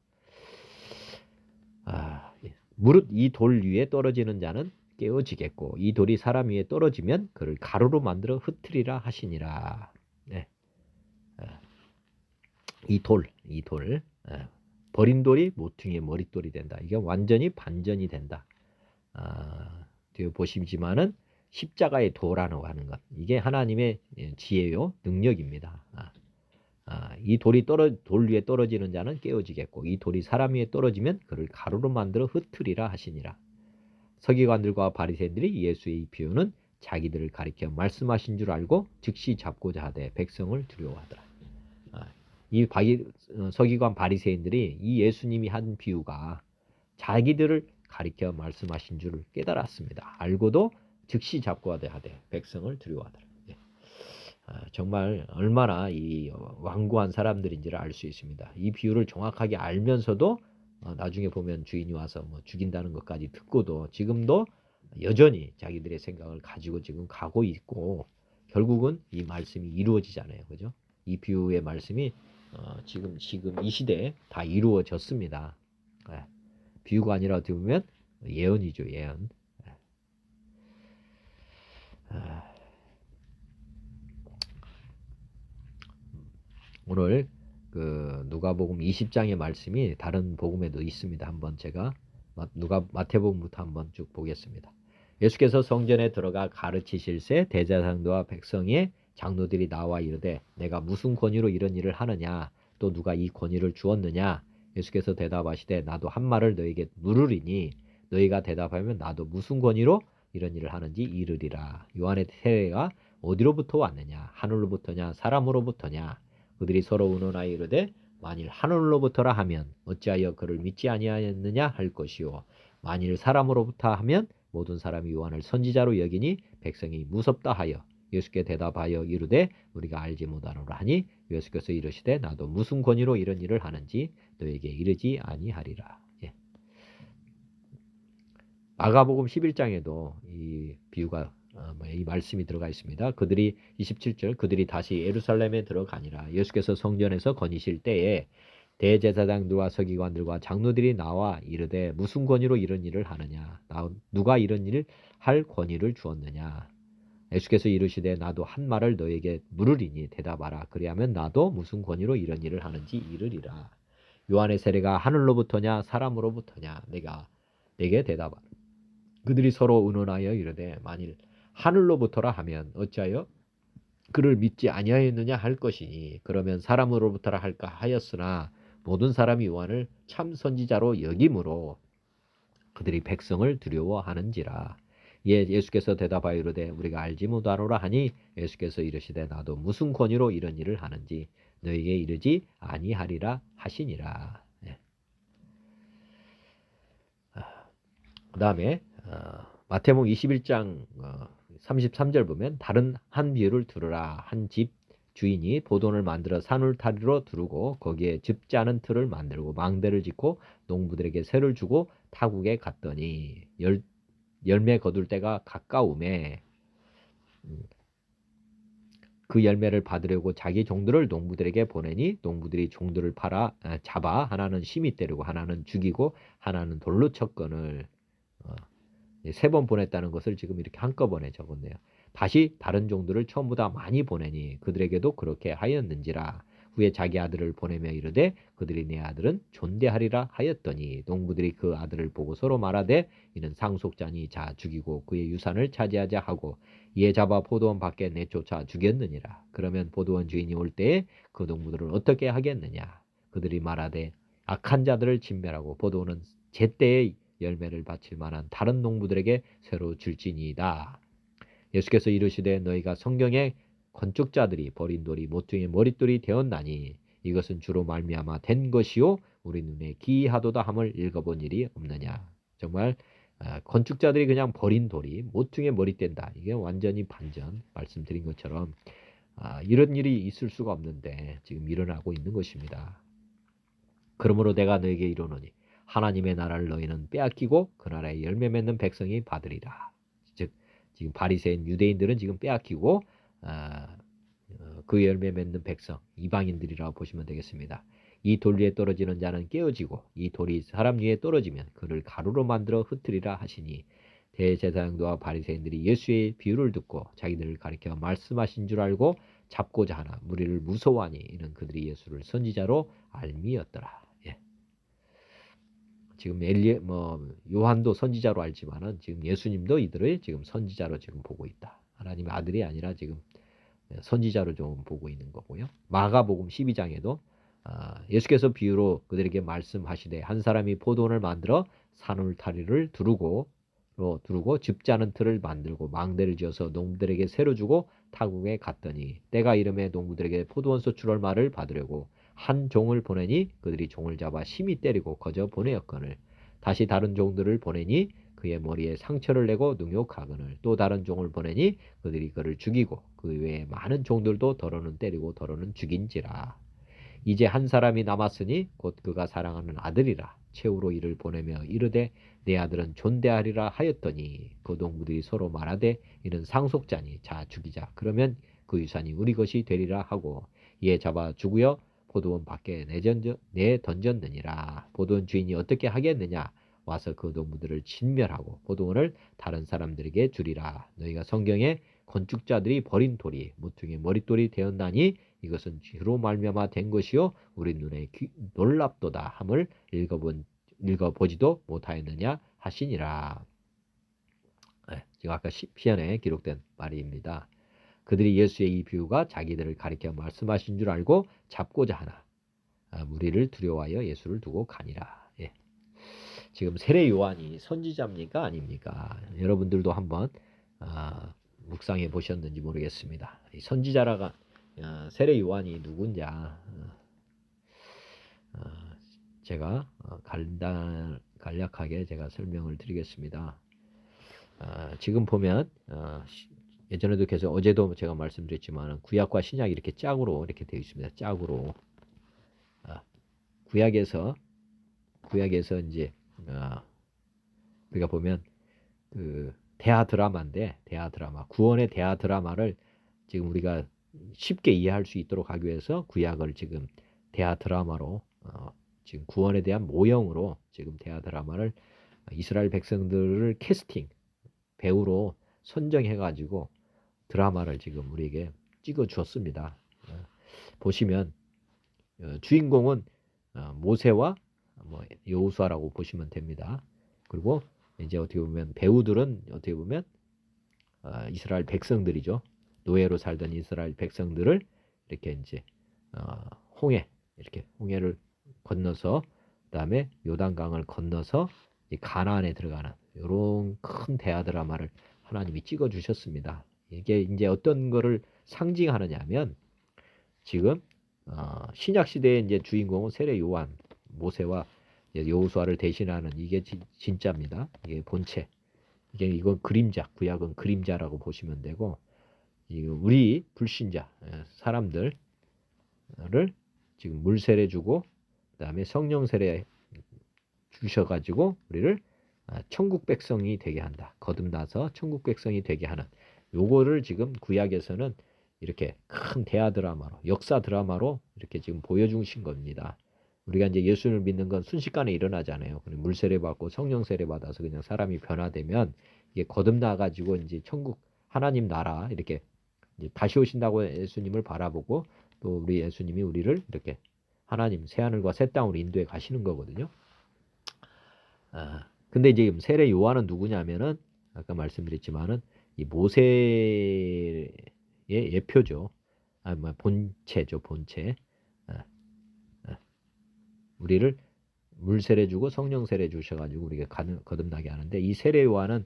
무릇 이 돌 위에 떨어지는 자는 깨어지겠고 이 돌이 사람 위에 떨어지면 그를 가루로 만들어 흩트리라 하시니라. 네. 이 돌, 버린 돌이 모퉁이의 머릿돌이 된다. 이게 완전히 반전이 된다. 뒤에 보시지만은 십자가의 도라고 하는 것, 이게 하나님의 지혜요 능력입니다. 이 돌이 돌 위에 떨어지는 자는 깨어지겠고 이 돌이 사람 위에 떨어지면 그를 가루로 만들어 흩트리라 하시니라. 서기관들과 바리새인들이 예수의 이 비유는 자기들을 가리켜 말씀하신 줄 알고 즉시 잡고자 하되 백성을 두려워하더라. 이 서기관 바리새인들이 이 예수님이 한 비유가 자기들을 가리켜 말씀하신 줄을 깨달았습니다. 알고도 즉시 잡고자 하되 백성을 두려워하더라. 정말 얼마나 이 완고한 사람들인지를 알 수 있습니다. 이 비유를 정확하게 알면서도 나중에 보면 주인이 와서 뭐 죽인다는 것까지 듣고도 지금도 여전히 자기들의 생각을 가지고 지금 가고 있고 결국은 이 말씀이 이루어지잖아요. 그죠? 이 비유의 말씀이 지금 이 시대에 다 이루어졌습니다. 비유가 아니라 어떻게 보면 예언이죠. 예언. 오늘 그 누가복음 20장의 말씀이 다른 복음에도 있습니다. 한번 제가 마태복음부터 한번 쭉 보겠습니다. 예수께서 성전에 들어가 가르치실새 대제사장들과 백성의 장로들이 나와 이르되 내가 무슨 권위로 이런 일을 하느냐 또 누가 이 권위를 주었느냐. 예수께서 대답하시되 나도 한 말을 너에게 물으리니 너희가 대답하면 나도 무슨 권위로 이런 일을 하는지 이르리라. 요한의 세례가 어디로부터 왔느냐 하늘로부터냐 사람으로부터냐. 그들이 서로 의논하여 이르되 만일 하늘로부터라 하면 어찌하여 그를 믿지 아니하였느냐 할 것이요 만일 사람으로부터 하면 모든 사람이 요한을 선지자로 여기니 백성이 무섭다 하여 예수께 대답하여 이르되 우리가 알지 못하노라 하니 예수께서 이르시되 나도 무슨 권위로 이런 일을 하는지 너에게 이르지 아니하리라. 마가복음 11장에도 이 비유가 이 말씀이 들어가 있습니다. 그들이 27절 그들이 다시 예루살렘에 들어가니라. 예수께서 성전에서 거니실 때에 대제사장들과 서기관들과 장로들이 나와 이르되 무슨 권위로 이런 일을 하느냐 누가 이런 일을 할 권위를 주었느냐. 예수께서 이르시되 나도 한 말을 너에게 물으리니 대답하라. 그리하면 나도 무슨 권위로 이런 일을 하는지 이르리라. 요한의 세례가 하늘로부터냐 사람으로부터냐 내게 대답하라. 그들이 서로 의논하여 이르되 만일 하늘로부터라 하면 어찌하여 그를 믿지 아니하였느냐 할 것이니 그러면 사람으로부터라 할까 하였으나 모든 사람이 요한을 참 선지자로 여김으로 그들이 백성을 두려워하는지라. 예수께서 대답하여 이르되 우리가 알지 못하노라 하니 예수께서 이르시되 나도 무슨 권위로 이런 일을 하는지 너에게 이르지 아니하리라 하시니라. 그 다음에 마태복음 21장 33절 보면 다른 한 비유를 들으라. 한 집 주인이 보돈을 만들어 산울타리로 두르고 거기에 즙지 않은 틀을 만들고 망대를 짓고 농부들에게 세를 주고 타국에 갔더니 열매 거둘 때가 가까우매 그 열매를 받으려고 자기 종들을 농부들에게 보내니 농부들이 종들을 잡아 하나는 심히 때리고 하나는 죽이고 하나는 돌로 쳤거늘. 3번 보냈다는 것을 지금 이렇게 한꺼번에 적었네요. 다시 다른 종들을 처음보다 많이 보내니 그들에게도 그렇게 하였는지라. 후에 자기 아들을 보내며 이르되 그들이 내 아들은 존대하리라 하였더니 농부들이 그 아들을 보고 서로 말하되 이는 상속자니 자 죽이고 그의 유산을 차지하자 하고 이에 잡아 포도원 밖에 내쫓아 죽였느니라. 그러면 포도원 주인이 올 때에 그 농부들을 어떻게 하겠느냐. 그들이 말하되 악한 자들을 진멸하고 포도원은 제때에 열매를 바칠 만한 다른 농부들에게 새로 줄지니이다. 예수께서 이르시되 너희가 성경에 건축자들이 버린 돌이 모퉁이의 머릿돌이 되었나니 이것은 주로 말미암아 된 것이요 우리 눈에 기이하도다 함을 읽어본 일이 없느냐. 정말 건축자들이 그냥 버린 돌이 모퉁이의 머리 된다. 이게 완전히 반전 말씀드린 것처럼 이런 일이 있을 수가 없는데 지금 일어나고 있는 것입니다. 그러므로 내가 너에게 이르노니 하나님의 나라를 너희는 빼앗기고 그 나라의 열매 맺는 백성이 받으리라. 즉 지금 바리새인 유대인들은 지금 빼앗기고 그 열매 맺는 백성 이방인들이라고 보시면 되겠습니다. 이 돌 위에 떨어지는 자는 깨어지고 이 돌이 사람 위에 떨어지면 그를 가루로 만들어 흩으리라 하시니 대제사장들과 바리새인들이 예수의 비유를 듣고 자기들을 가리켜 말씀하신 줄 알고 잡고자 하나 무리를 무서워하니 이는 그들이 예수를 선지자로 알미였더라. 예. 지금 요한도 선지자로 알지만은 지금 예수님도 이들을 지금 선지자로 지금 보고 있다. 하나님의 아들이 아니라 지금 선지자로 좀 보고 있는 거고요. 마가복음 12장에도 예수께서 비유로 그들에게 말씀하시되 한 사람이 포도원을 만들어 산울타리를 두르고 즙 짜는 틀을 만들고 망대를 지어서 농부들에게 새로 주고 타국에 갔더니 때가 이름에 농부들에게 포도원 소출 얼마를 받으려고 한 종을 보내니 그들이 종을 잡아 심히 때리고 거저 보내었거늘 다시 다른 종들을 보내니 그의 머리에 상처를 내고 능욕하거늘 또 다른 종을 보내니 그들이 그를 죽이고 그 외에 많은 종들도 더러는 때리고 더러는 죽인지라. 이제 한 사람이 남았으니 곧 그가 사랑하는 아들이라. 최후로 이를 보내며 이르되 내 아들은 존대하리라 하였더니 그 동무들이 서로 말하되 이는 상속자니 자 죽이자. 그러면 그 유산이 우리 것이 되리라 하고 이에 잡아 죽여 포도원 밖에 내던졌느니라. 포도원 주인이 어떻게 하겠느냐. 와서 그 동무들을 진멸하고 포도원을 다른 사람들에게 주리라. 너희가 성경에 건축자들이 버린 돌이 모퉁이의 머릿돌이 되었나니 이것은 주로 말미암아 된 것이요 우리 눈에 놀랍도다 함을 읽어보지도 못하였느냐 하시니라. 지금 아까 시편에 기록된 말입니다. 그들이 예수의 이 비유가 자기들을 가리켜 말씀하신 줄 알고 잡고자 하나 무리를 두려워하여 예수를 두고 가니라. 지금 세례 요한이 선지자입니까 아닙니까? 여러분들도 한번 묵상해 보셨는지 모르겠습니다. 선지자라가 세례 요한이 누군자 제가 간략하게 제가 설명을 드리겠습니다. 지금 보면 예전에도 계속 어제도 제가 말씀드렸지만 구약과 신약이 이렇게 짝으로 이렇게 되어 있습니다. 짝으로 구약에서 이제 우리가 보면 그 대하 드라마인데 구원의 대하 드라마를 지금 우리가 쉽게 이해할 수 있도록 하기 위해서 구약을 지금 대하 드라마로 지금 구원에 대한 모형으로 지금 대하 드라마를 이스라엘 백성들을 캐스팅 배우로 선정해 가지고 드라마를 지금 우리에게 찍어 주었습니다. 보시면 주인공은 모세와 여호수아라고 보시면 됩니다. 그리고 이제 어떻게 보면 배우들은 어떻게 보면 이스라엘 백성들이죠. 노예로 살던 이스라엘 백성들을 이렇게 이제 홍해를 건너서 그다음에 요단강을 건너서 가나안에 들어가는 이런 큰 대하 드라마를 하나님이 찍어 주셨습니다. 이게 이제 어떤 거를 상징하느냐면 지금 신약 시대의 이제 주인공은 세례 요한, 모세와 여호수아를 대신하는 이게 진짜입니다. 이게 본체. 이건 그림자, 구약은 그림자라고 보시면 되고 우리 불신자 사람들을 지금 물 세례 주고 그다음에 성령 세례 주셔가지고 우리를 천국 백성이 되게 한다. 거듭나서 천국 백성이 되게 하는 요거를 지금 구약에서는 이렇게 큰 대하 드라마로 역사 드라마로 이렇게 지금 보여주신 겁니다. 우리가 이제 예수를 믿는 건 순식간에 일어나잖아요. 물 세례 받고 성령 세례 받아서 그냥 사람이 변화되면 이게 거듭나 가지고 이제 천국 하나님 나라 이렇게 이제 다시 오신다고 예수님을 바라보고 또 우리 예수님이 우리를 이렇게 하나님 새 하늘과 새 땅으로 인도해 가시는 거거든요. 근데 이제 세례 요한은 누구냐면은 아까 말씀드렸지만은 이 모세의 예표죠. 본체죠, 본체. 우리를 물 세례 주고 성령 세례 주셔가지고 우리가 거듭나게 하는데 이 세례 요한은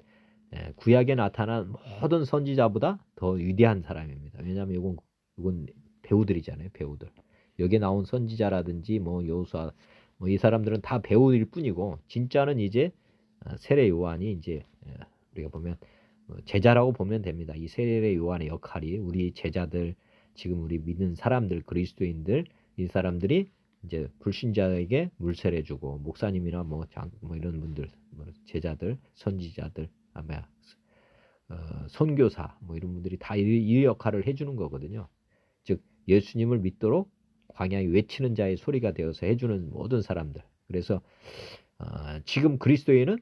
구약에 나타난 모든 선지자보다 더 위대한 사람입니다. 왜냐하면 이건 배우들이잖아요. 배우들. 여기에 나온 선지자라든지 뭐 여호수아 뭐 이 사람들은 다 배우일 뿐이고 진짜는 이제 세례 요한이 이제 우리가 보면 제자라고 보면 됩니다. 이 세례 요한의 역할이 우리 제자들 지금 우리 믿는 사람들 그리스도인들 이 사람들이 이제 불신자에게 물세례 주고 목사님이나 뭐 이런 분들 뭐 제자들 선지자들 아마 선교사 뭐 이런 분들이 다 이 역할을 해주는 거거든요. 즉 예수님을 믿도록 광야에 외치는 자의 소리가 되어서 해주는 모든 사람들. 그래서 지금 그리스도인은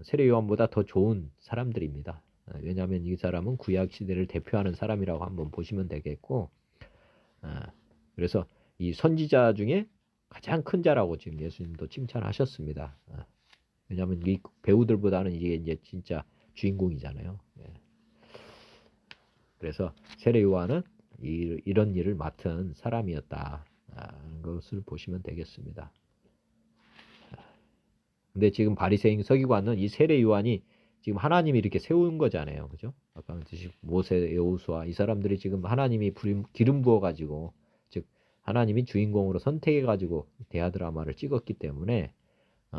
세례 요한보다 더 좋은 사람들입니다. 왜냐하면 이 사람은 구약 시대를 대표하는 사람이라고 한번 보시면 되겠고, 그래서 이 선지자 중에 가장 큰 자라고 지금 예수님도 칭찬하셨습니다. 왜냐하면 이 배우들보다는 이게 이제 진짜 주인공이잖아요. 그래서 세례 요한은 이런 일을 맡은 사람이었다. 것을 보시면 되겠습니다. 근데 지금 바리새인 서기관은 이 세례 요한이 지금 하나님이 이렇게 세운 거잖아요. 그죠? 아까 말했듯이 모세, 여호수아 이 사람들이 지금 하나님이 기름 부어 가지고 즉 하나님이 주인공으로 선택해 가지고 대하드라마를 찍었기 때문에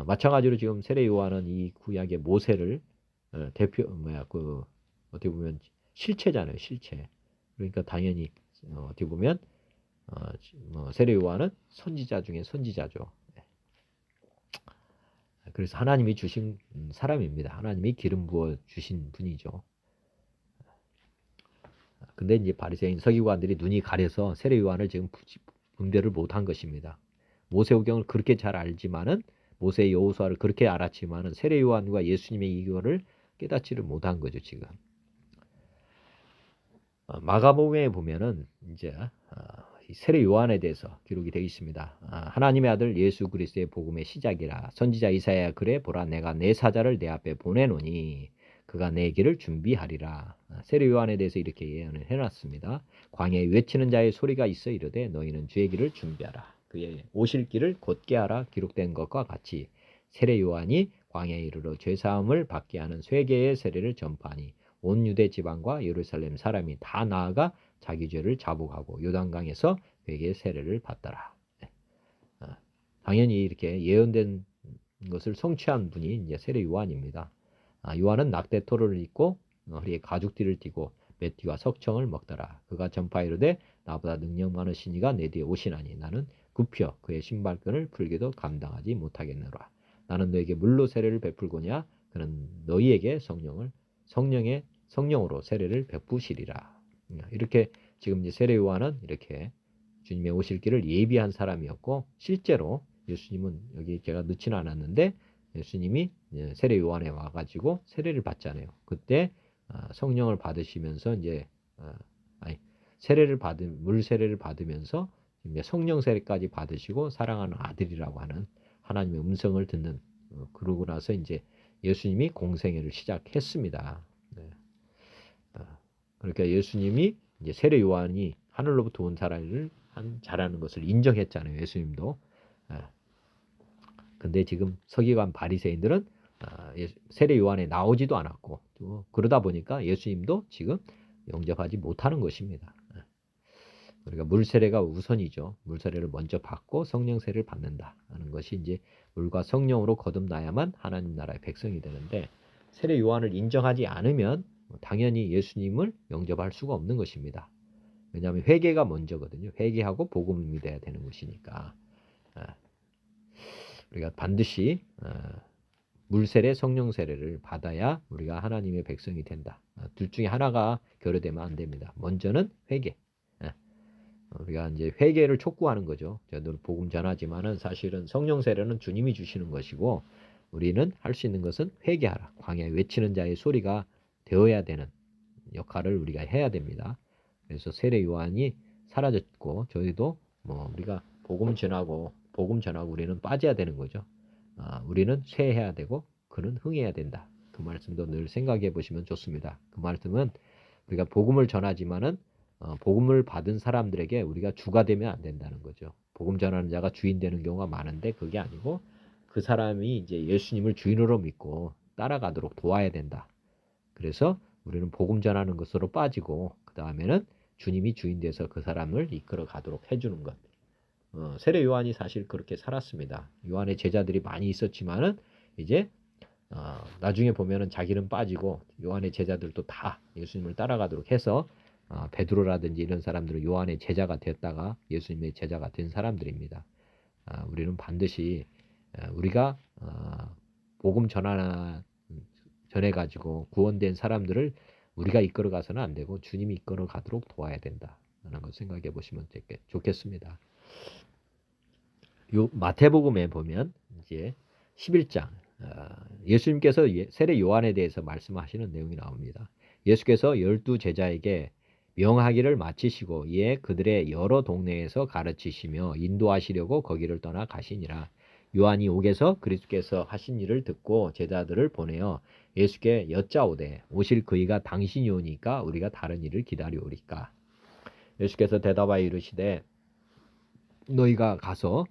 마찬가지로 지금 세례 요한은 이 구약의 모세를 어떻게 보면 실체잖아요. 실체. 그러니까 당연히 어떻게 보면 세례 요한은 선지자 중에 선지자죠. 그래서 하나님이 주신 사람입니다. 하나님이 기름 부어 주신 분이죠. 근데 이제 바리새인 서기관들이 눈이 가려서 세례 요한을 지금 분별을 못한 것입니다. 모세오경을 그렇게 잘 알지만은 모세 여호수아를 그렇게 알았지만은 세례 요한과 예수님의 이거를 깨닫지를 못한 거죠 지금. 마가복음에 보면은 이제 세례 요한에 대해서 기록이 되어 있습니다. 하나님의 아들 예수 그리스도의 복음의 시작이라 선지자 이사야 그래 보라 내가 내 사자를 내 앞에 보내노니 그가 내 길을 준비하리라. 세례 요한에 대해서 이렇게 예언을 해놨습니다. 광야에 외치는 자의 소리가 있어 이르되 너희는 주의 길을 준비하라. 그의 오실 길을 곧게 하라. 기록된 것과 같이 세례 요한이 광야에 이르러 죄사함을 받게 하는 쇠계의 세례를 전파하니 온 유대 지방과 예루살렘 사람이 다 나아가 자기 죄를 자복하고 요단강에서 회개의 세례를 받더라. 당연히 이렇게 예언된 것을 성취한 분이 이제 세례 요한입니다. 요한은 낙대토를 입고 허리에 가죽띠를 띠고 메띠와 석청을 먹더라. 그가 전파이르되 나보다 능력 많으신 이가 내 뒤에 오시나니 나는 굽혀 그의 신발끈을 풀기도 감당하지 못하겠노라. 나는 너에게 물로 세례를 베풀고냐 그는 너희에게 성령으로 세례를 베푸시리라. 이렇게 지금 이제 세례 요한은 이렇게 주님의 오실 길을 예비한 사람이었고 실제로 예수님은 여기 제가 넣지는 않았는데 예수님이 세례 요한에 와가지고 세례를 받잖아요. 그때 성령을 받으시면서 이제 물 세례를 받으면서 이제 성령 세례까지 받으시고 사랑하는 아들이라고 하는 하나님의 음성을 듣는 그러고 나서 이제 예수님이 공생애를 시작했습니다. 그러니까 예수님이 이제 세례 요한이 하늘로부터 온 자라는 것을 인정했잖아요. 예수님도. 근데 지금 서기관 바리새인들은 세례 요한에 나오지도 않았고 또 그러다 보니까 예수님도 지금 영접하지 못하는 것입니다. 우리가 물 세례가 우선이죠. 물 세례를 먼저 받고 성령 세례를 받는다 하는 것이 이제 물과 성령으로 거듭나야만 하나님 나라의 백성이 되는데 세례 요한을 인정하지 않으면 당연히 예수님을 영접할 수가 없는 것입니다. 왜냐하면 회개가 먼저거든요. 회개하고 복음을 믿어야 되는 것이니까 우리가 반드시 물세례, 성령세례를 받아야 우리가 하나님의 백성이 된다. 둘 중에 하나가 결여되면 안 됩니다. 먼저는 회개. 우리가 이제 회개를 촉구하는 거죠. 저도 복음 전하지만은 사실은 성령세례는 주님이 주시는 것이고 우리는 할 수 있는 것은 회개하라. 광야에 외치는 자의 소리가 되어야 되는 역할을 우리가 해야 됩니다. 그래서 세례 요한이 사라졌고 저희도 우리가 복음 전하고 우리는 빠져야 되는 거죠. 우리는 쇠해야 되고 그는 흥해야 된다. 그 말씀도 늘 생각해 보시면 좋습니다. 그 말씀은 우리가 복음을 전하지만은 복음을 받은 사람들에게 우리가 주가 되면 안 된다는 거죠. 복음 전하는 자가 주인 되는 경우가 많은데 그게 아니고 그 사람이 이제 예수님을 주인으로 믿고 따라가도록 도와야 된다. 그래서 우리는 복음 전하는 것으로 빠지고 그 다음에는 주님이 주인 돼서 그 사람을 이끌어 가도록 해주는 것. 세례 요한이 사실 그렇게 살았습니다. 요한의 제자들이 많이 있었지만은 이제 나중에 보면은 자기는 빠지고 요한의 제자들도 다 예수님을 따라가도록 해서 베드로라든지 이런 사람들은 요한의 제자가 되었다가 예수님의 제자가 된 사람들입니다. 우리는 반드시 우리가 복음 전해가지고 구원된 사람들을 우리가 이끌어 가서는 안 되고 주님이 이끌어 가도록 도와야 된다는 걸 생각해 보시면 좋겠습니다. 요 마태복음에 보면 이제 11장 예수님께서 세례 요한에 대해서 말씀하시는 내용이 나옵니다. 예수께서 12 제자에게 명하기를 마치시고 이에 그들의 여러 동네에서 가르치시며 인도하시려고 거기를 떠나 가시니라. 요한이 옥에서 그리스도께서 하신 일을 듣고 제자들을 보내어 예수께 여짜오되 오실 그이가 당신이 오니까 우리가 다른 일을 기다리오리까. 예수께서 대답하여 이르시되 너희가 가서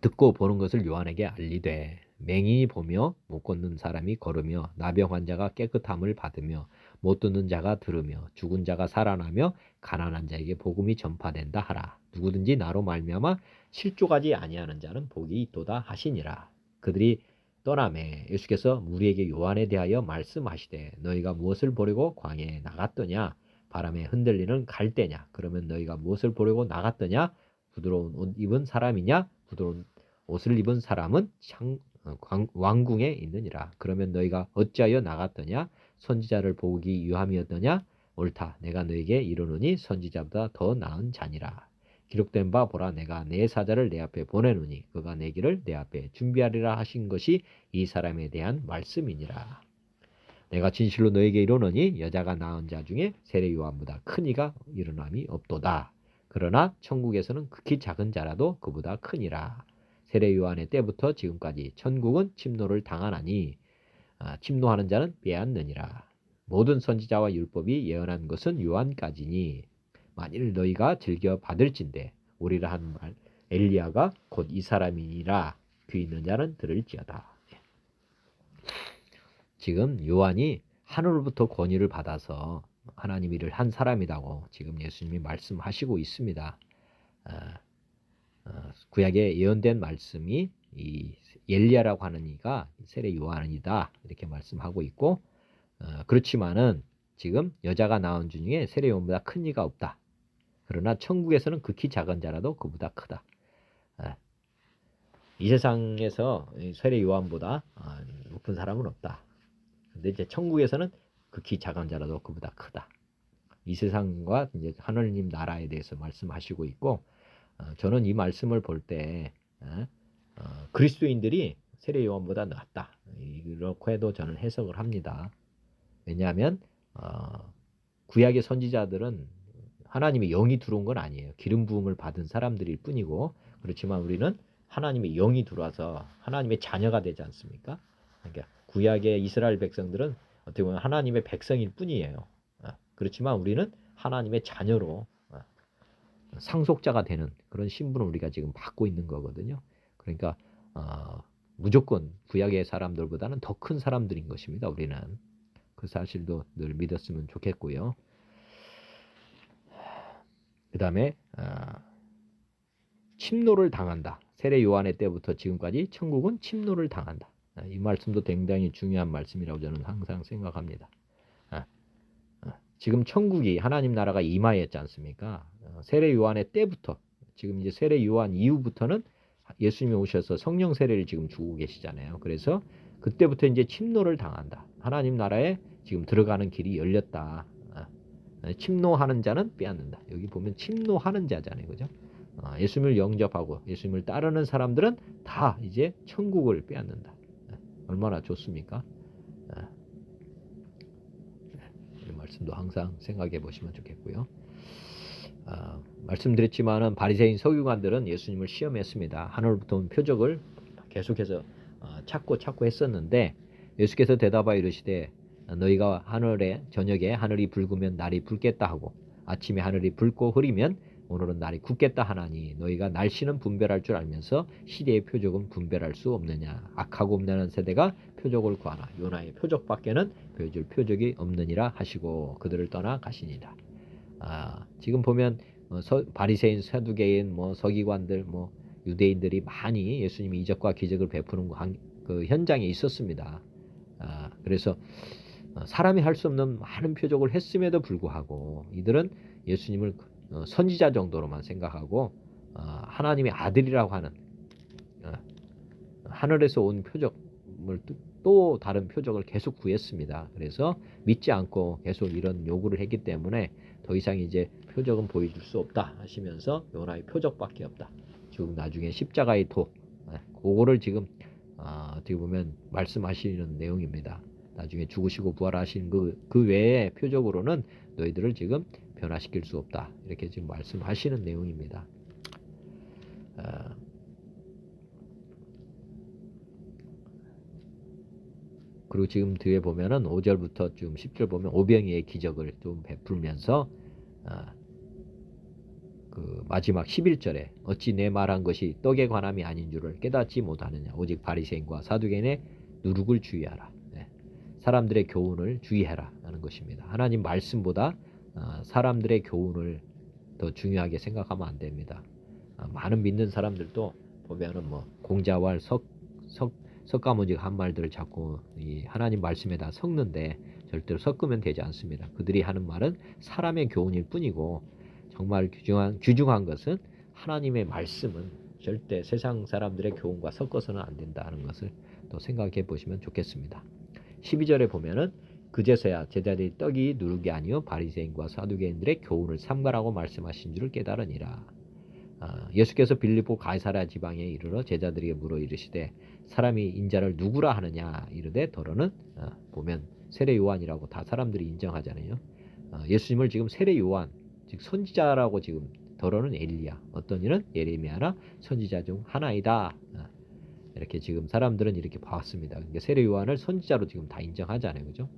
듣고 보는 것을 요한에게 알리되 맹인이 보며 못 걷는 사람이 걸으며 나병 환자가 깨끗함을 받으며 못 듣는 자가 들으며 죽은 자가 살아나며 가난한 자에게 복음이 전파된다 하라. 누구든지 나로 말미암아 실족하지 아니하는 자는 복이 있도다 하시니라. 그들이 떠나매 예수께서 무리에게 요한에 대하여 말씀하시되 너희가 무엇을 보려고 광야에 나갔더냐. 바람에 흔들리는 갈대냐. 그러면 너희가 무엇을 보려고 나갔더냐. 부드러운 옷 입은 사람이냐. 부드러운 옷을 입은 사람은 왕궁에 있느니라. 그러면 너희가 어찌하여 나갔더냐. 선지자를 보기 위함이었더냐. 옳다. 내가 너에게 이르노니 선지자보다 더 나은 자니라. 기록된 바 보라 내가 내 사자를 내 앞에 보내노니 그가 내 길을 내 앞에 준비하리라 하신 것이 이 사람에 대한 말씀이니라. 내가 진실로 너에게 이르노니 여자가 낳은 자 중에 세례 요한보다 큰 이가 일어남이 없도다. 그러나 천국에서는 극히 작은 자라도 그보다 크니라. 세례 요한의 때부터 지금까지 천국은 침노를 당하나니 침노하는 자는 빼앗느니라. 모든 선지자와 율법이 예언한 것은 요한까지니 만일 너희가 즐겨 받을진대 오리라 한 말 엘리야가 곧 이 사람이니라. 귀 있는 자는 들을지어다. 지금 요한이 하늘로부터 권위를 받아서 하나님 일을 한 사람이라고 지금 예수님이 말씀하시고 있습니다. 구약에 예언된 말씀이 이 엘리야라고 하는 이가 세례 요한이다 이렇게 말씀하고 있고 그렇지만은 지금 여자가 낳은 중에 세례 요한보다 큰 이가 없다. 그러나 천국에서는 극히 작은 자라도 그보다 크다. 이 세상에서 세례 요한보다 높은 사람은 없다. 근데 이제 천국에서는 극히 작은 자라도 그보다 크다. 이 세상과 이제 하나님 나라에 대해서 말씀하시고 있고 저는 이 말씀을 볼 때 그리스도인들이 세례 요한보다 낫다. 이렇게 해도 저는 해석을 합니다. 왜냐하면 구약의 선지자들은 하나님의 영이 들어온 건 아니에요. 기름 부음을 받은 사람들일 뿐이고 그렇지만 우리는 하나님의 영이 들어와서 하나님의 자녀가 되지 않습니까? 그러니까 구약의 이스라엘 백성들은 어떻게 보면 하나님의 백성일 뿐이에요. 그렇지만 우리는 하나님의 자녀로 상속자가 되는 그런 신분을 우리가 지금 받고 있는 거거든요. 그러니까 무조건 구약의 사람들보다는 더 큰 사람들인 것입니다. 우리는 그 사실도 늘 믿었으면 좋겠고요. 그 다음에 침노를 당한다. 세례 요한의 때부터 지금까지 천국은 침노를 당한다. 이 말씀도 굉장히 중요한 말씀이라고 저는 항상 생각합니다. 지금 천국이 하나님 나라가 임하였지 않습니까? 세례 요한의 때부터 지금 이제 세례 요한 이후부터는 예수님이 오셔서 성령 세례를 지금 주고 계시잖아요. 그래서 그때부터 이제 침노를 당한다. 하나님 나라에 지금 들어가는 길이 열렸다. 침노하는 자는 빼앗는다. 여기 보면 침노하는 자잖아요. 그죠? 예수님을 영접하고 예수님을 따르는 사람들은 다 이제 천국을 빼앗는다. 얼마나 좋습니까? 이 말씀도 항상 생각해 보시면 좋겠고요. 말씀드렸지만은 바리새인 서기관들은 예수님을 시험했습니다. 하늘부터 온 표적을 계속해서 찾고 했었는데 예수께서 대답하여 이르시되 너희가 하늘에 저녁에 하늘이 붉으면 날이 붉겠다 하고 아침에 하늘이 붉고 흐리면 오늘은 날이 굳겠다 하나니 너희가 날씨는 분별할 줄 알면서 시대의 표적은 분별할 수 없느냐. 악하고 음란한 세대가 표적을 구하나 요나의 표적밖에는 보여줄 표적이 없느니라 하시고 그들을 떠나 가시니라. 지금 보면 바리새인, 사두개인, 서기관들, 유대인들이 많이 예수님이 이적과 기적을 베푸는 그 현장에 있었습니다. 그래서 사람이 할 수 없는 많은 표적을 했음에도 불구하고 이들은 예수님을 선지자 정도로만 생각하고 하나님의 아들이라고 하는 하늘에서 온 표적을 또 다른 표적을 계속 구했습니다. 그래서 믿지 않고 계속 이런 요구를 했기 때문에 더 이상 이제 표적은 보여줄 수 없다 하시면서 요나의 표적밖에 없다. 지금 나중에 십자가의 도, 그거를 지금 어떻게 보면 말씀하시는 내용입니다. 나중에 죽으시고 부활하신 그 외의 표적으로는 너희들을 지금 변화시킬 수 없다. 이렇게 지금 말씀하시는 내용입니다. 그리고 지금 뒤에 보면은 5절부터 좀 10절 보면 오병이의 기적을 좀 베풀면서 그 마지막 11절에 어찌 내 말한 것이 떡에 관함이 아닌 줄을 깨닫지 못하느냐. 오직 바리새인과 사두개인의 누룩을 주의하라. 사람들의 교훈을 주의해라 하는 것입니다. 하나님 말씀보다 사람들의 교훈을 더 중요하게 생각하면 안 됩니다. 많은 믿는 사람들도 보면은 공자왈 석가모니 한 말들을 자꾸 이 하나님 말씀에다 섞는데 절대로 섞으면 되지 않습니다. 그들이 하는 말은 사람의 교훈일 뿐이고 정말 귀중한 것은 하나님의 말씀은 절대 세상 사람들의 교훈과 섞어서는 안 된다는 것을 또 생각해 보시면 좋겠습니다. 12절에 보면은 그제서야 제자들이 떡이 누룩이 아니요 바리새인과 사두개인들의 교훈을 삼가라고 말씀하신 줄을 깨달으니라. 예수께서 빌립보 가이사랴 지방에 이르러 제자들에게 물어 이르시되 사람이 인자를 누구라 하느냐 이르되 더러는 보면 세례 요한이라고 다 사람들이 인정하잖아요. 예수님을 지금 세례 요한 즉 선지자라고 지금 더러는 엘리야, 어떤 이는 예레미야나 선지자 중 하나이다. 이렇게 지금 사람들은 이렇게 봤습니다. 그러니까 세례 요한을 선지자로 지금 다 인정하잖아요. 그죠?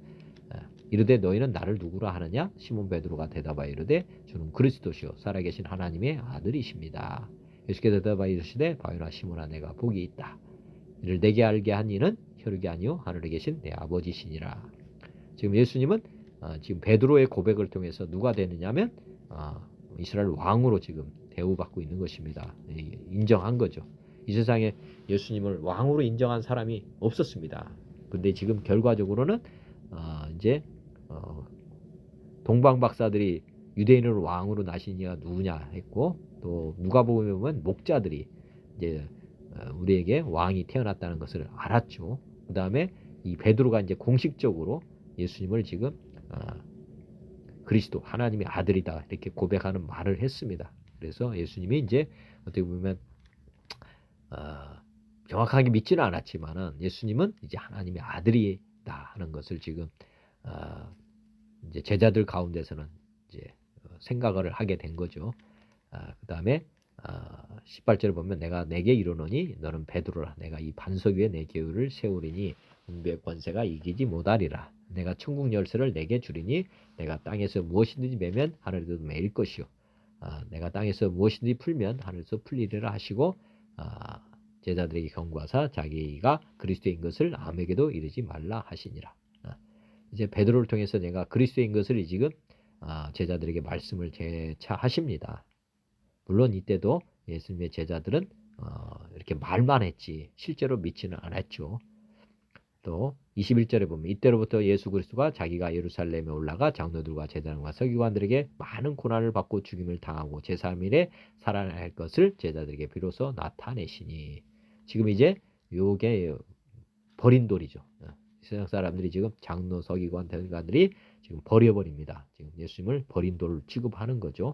이르되 너희는 나를 누구라 하느냐? 시몬 베드로가 대답하여 이르되 주는 그리스도시요 살아계신 하나님의 아들이십니다. 예수께서 대답하여 이르시되 바요나 시몬아 내가 복이 있다. 이를 내게 알게 한 이는 혈육이 아니요 하늘에 계신 내 아버지시니라. 지금 예수님은 지금 베드로의 고백을 통해서 누가 되느냐면 이스라엘 왕으로 지금 대우받고 있는 것입니다. 인정한 거죠. 이 세상에 예수님을 왕으로 인정한 사람이 없었습니다. 근데 지금 결과적으로는 이제 동방 박사들이 유대인을 왕으로 나신 이가 누구냐 했고 또 누가복음에 보면 목자들이 이제 우리에게 왕이 태어났다는 것을 알았죠. 그 다음에 이 베드로가 이제 공식적으로 예수님을 지금 그리스도 하나님의 아들이다 이렇게 고백하는 말을 했습니다. 그래서 예수님이 이제 어떻게 보면 정확하게 믿지는 않았지만은 예수님은 이제 하나님의 아들이다 하는 것을 지금 이제 제자들 가운데서는 이제 생각을 하게 된 거죠. 그 다음에 18절을 보면 내가 내게 이르노니 너는 베드로라. 내가 이 반석 위에 내 계율을 세우리니 음부의 권세가 이기지 못하리라. 내가 천국 열쇠를 내게 주리니 내가 땅에서 무엇이든지 매면 하늘에도 매일 것이요. 내가 땅에서 무엇이든지 풀면 하늘에서 풀리리라 하시고 제자들에게 경고하사 자기가 그리스도인 것을 아무에게도 이르지 말라 하시니라. 이제 베드로를 통해서 내가 그리스도인 것을 지금 제자들에게 말씀을 재차하십니다. 물론 이때도 예수님의 제자들은 이렇게 말만 했지 실제로 믿지는 않았죠. 또 21절에 보면 이때로부터 예수 그리스도가 자기가 예루살렘에 올라가 장로들과 제사장과 서기관들에게 많은 고난을 받고 죽임을 당하고 제3일에 살아날 것을 제자들에게 비로소 나타내시니 지금 이제 요게 버린 돌이죠. 세상 사람들이 지금 장로 서기관 대관들이 지금 버려버립니다. 지금 예수님을 버린 돌을 취급하는 거죠.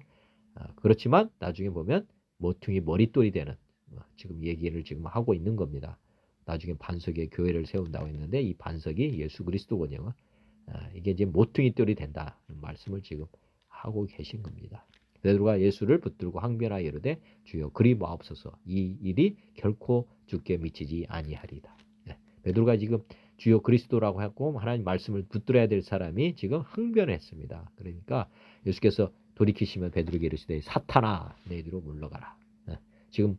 그렇지만 나중에 보면 모퉁이 머릿돌이 되는 지금 얘기를 지금 하고 있는 겁니다. 나중에 반석에 교회를 세운다고 했는데 이 반석이 예수 그리스도거든요. 이게 이제 모퉁이 돌이 된다는 말씀을 지금 하고 계신 겁니다. 베드로가 예수를 붙들고 항변하여 이르되 주여 그리 마옵소서 이 일이 결코 주께 미치지 아니하리다. 베드로가 지금 주여 그리스도라고 했고 하나님 말씀을 붙들어야 될 사람이 지금 항변했습니다. 그러니까 예수께서 돌이키시면 베드로에게 이르시되 사탄아 내 뒤로 물러가라. 지금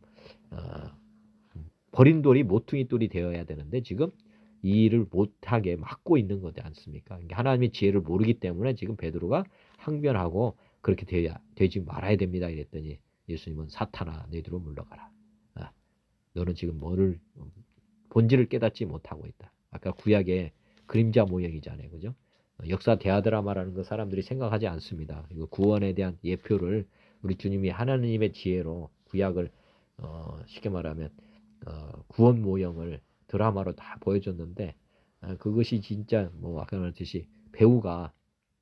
버린 돌이 모퉁이 돌이 되어야 되는데 지금 이 일을 못하게 막고 있는 거지 않습니까? 그러니까 하나님의 지혜를 모르기 때문에 지금 베드로가 항변하고 그렇게 되지 말아야 됩니다. 이랬더니 예수님은 사탄아 내 뒤로 물러가라. 너는 지금 뭐를 본질을 깨닫지 못하고 있다. 아까 구약의 그림자 모형이잖아요. 그죠? 역사 대하드라마라는 거 사람들이 생각하지 않습니다. 이거 구원에 대한 예표를 우리 주님이 하나님의 지혜로 구약을 쉽게 말하면 구원 모형을 드라마로 다 보여줬는데 그것이 진짜 뭐 아까 말했듯이 배우가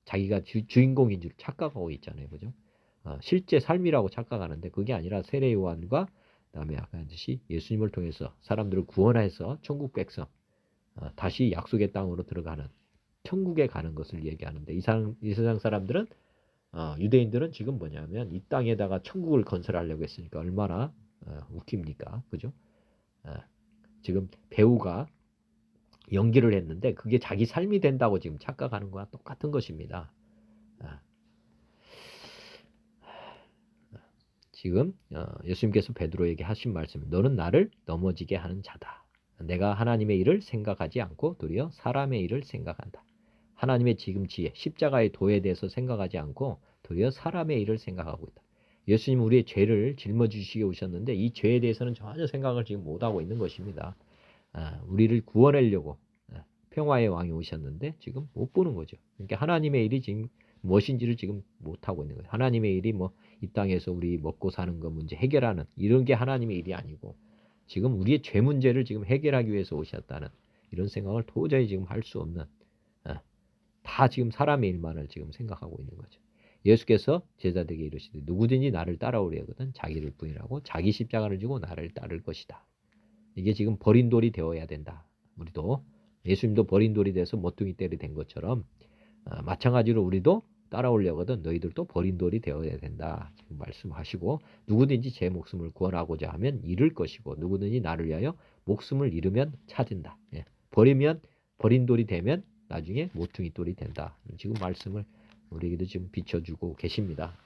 자기가 주인공인 줄 착각하고 있잖아요. 그죠? 실제 삶이라고 착각하는데 그게 아니라 세례 요한과 그다음에 아까 했듯이 예수님을 통해서 사람들을 구원해서 천국 백성 다시 약속의 땅으로 들어가는 천국에 가는 것을 얘기하는데 이 세상 사람들은 유대인들은 지금 뭐냐면 이 땅에다가 천국을 건설하려고 했으니까 얼마나 웃깁니까? 그죠? 지금 배우가 연기를 했는데 그게 자기 삶이 된다고 지금 착각하는 거와 똑같은 것입니다. 지금 예수님께서 베드로에게 하신 말씀, 너는 나를 넘어지게 하는 자다. 내가 하나님의 일을 생각하지 않고 도리어 사람의 일을 생각한다. 하나님의 지금 지혜, 십자가의 도에 대해서 생각하지 않고 도리어 사람의 일을 생각하고 있다. 예수님 우리의 죄를 짊어지시게 오셨는데 이 죄에 대해서는 전혀 생각을 지금 못하고 있는 것입니다. 우리를 구원하려고 평화의 왕이 오셨는데 지금 못 보는 거죠. 그러니까 하나님의 일이 지금 무엇인지를 지금 못하고 있는 거예요. 하나님의 일이 뭐 이 땅에서 우리 먹고 사는 거 문제 해결하는 이런 게 하나님의 일이 아니고 지금 우리의 죄 문제를 지금 해결하기 위해서 오셨다는 이런 생각을 도저히 지금 할 수 없는 다 지금 사람의 일만을 지금 생각하고 있는 거죠. 예수께서 제자들에게 이르시되 누구든지 나를 따라오려거든 자기를 부인하고 자기 십자가를 지고 나를 따를 것이다. 이게 지금 버린 돌이 되어야 된다. 우리도 예수님도 버린 돌이 돼서 모퉁이 떼리 된 것처럼 마찬가지로 우리도 따라오려거든 너희들도 버린 돌이 되어야 된다. 지금 말씀하시고 누구든지 제 목숨을 구원하고자 하면 잃을 것이고 누구든지 나를 위하여 목숨을 잃으면 찾은다. 버리면 버린 돌이 되면 나중에 모퉁이 돌이 된다. 지금 말씀을 우리에게도 지금 비춰주고 계십니다.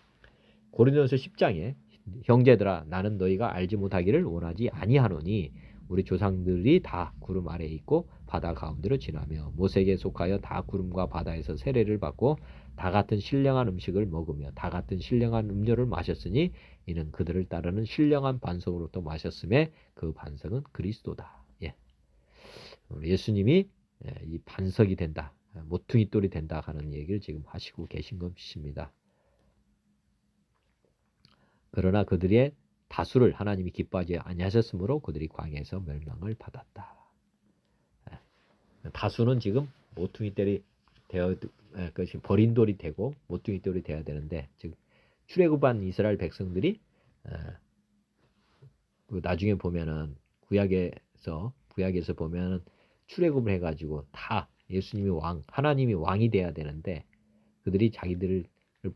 고린도전서 10장에 형제들아 나는 너희가 알지 못하기를 원하지 아니하노니 우리 조상들이 다 구름 아래에 있고 바다 가운데로 지나며 모세에게 속하여 다 구름과 바다에서 세례를 받고 다 같은 신령한 음식을 먹으며 다 같은 신령한 음료를 마셨으니 이는 그들을 따르는 신령한 반석으로부터 마셨음에 그 반석은 그리스도다. 예수님이 이 반석이 된다. 모퉁이 돌이 된다 하는 얘기를 지금 하시고 계신 것입니다. 그러나 그들의 다수를 하나님이 기뻐하지 아니하셨으므로 그들이 광야에서 멸망을 받았다. 다수는 지금 모퉁이 돌이 그것이 버린 돌이 되고 모퉁이 돌이 되어야 되는데 즉 출애굽한 이스라엘 백성들이 나중에 보면은 구약에서 보면은 출애굽을 해가지고 다 예수님이 왕, 하나님이 왕이 돼야 되는데 그들이 자기들을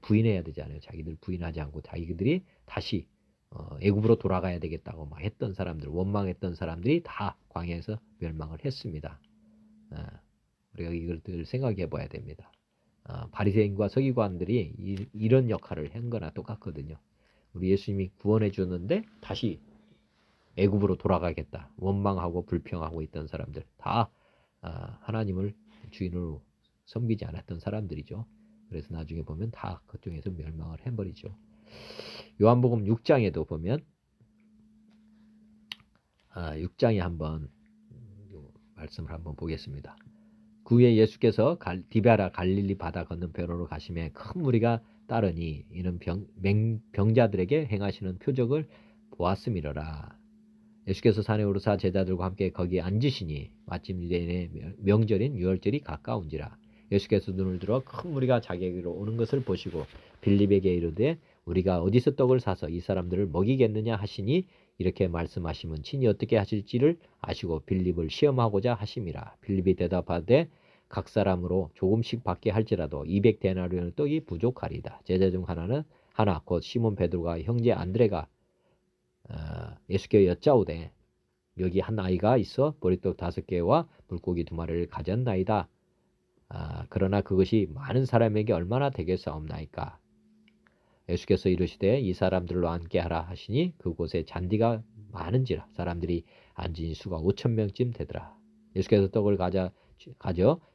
부인해야 되잖아요. 자기들 부인하지 않고 자기들이 다시 애굽으로 돌아가야 되겠다고 막 했던 사람들, 원망했던 사람들이 다 광야에서 멸망을 했습니다. 우리가 이것들을 생각해 봐야 됩니다. 바리새인과 서기관들이 이런 역할을 한 거나 똑같거든요. 우리 예수님이 구원해 줬는데 다시 애굽으로 돌아가겠다. 원망하고 불평하고 있던 사람들 다 하나님을 주인으로 섬기지 않았던 사람들이죠. 그래서 나중에 보면 다 그쪽에서 멸망을 해버리죠. 요한복음 6장에도 보면 6장에 한번 말씀을 한번 보겠습니다. 그 후에 예수께서 디베라 갈릴리 바다 건너편으로 가심에 큰 무리가 따르니 이는 병자들에게 행하시는 표적을 보았음이로라. 예수께서 산에 오르사 제자들과 함께 거기에 앉으시니 마침 유대인의 명절인 유월절이 가까운지라. 예수께서 눈을 들어 큰 무리가 자기에게로 오는 것을 보시고 빌립에게 이르되 우리가 어디서 떡을 사서 이 사람들을 먹이겠느냐 하시니 이렇게 말씀하시면 친히 어떻게 하실지를 아시고 빌립을 시험하고자 하심이라. 빌립이 대답하되 각 사람으로 조금씩 받게 할지라도 200데나리온의 떡이 부족하리다. 제자 중 하나 곧 시몬 베드로가 형제 안드레가 예수께 여짜오되 여기 한 아이가 있어 보리떡 5개와 물고기 2마리를 가졌나이다. 그러나 그것이 많은 사람에게 얼마나 되겠사옵나이까. 예수께서 이르시되 이 사람들로 앉게 하라 하시니 그곳에 잔디가 많은지라 사람들이 앉은 수가 5,000명쯤 되더라. 예수께서 떡을 가져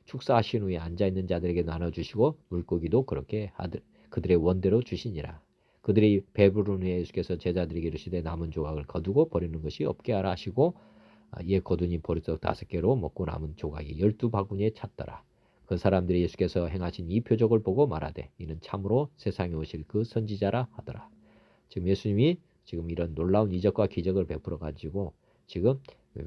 축사하신 후에 앉아있는 자들에게 나눠주시고 물고기도 그렇게 그들의 원대로 주시니라. 그들이 배부른 후에 예수께서 제자들에게 이르시되 남은 조각을 거두고 버리는 것이 없게 하라 하시고 이에 거두니 보리떡 5개로 먹고 남은 조각이 12바구니에 찼더라. 그 사람들이 예수께서 행하신 이 표적을 보고 말하되 이는 참으로 세상에 오실 그 선지자라 하더라. 지금 예수님이 지금 이런 놀라운 이적과 기적을 베풀어 가지고 지금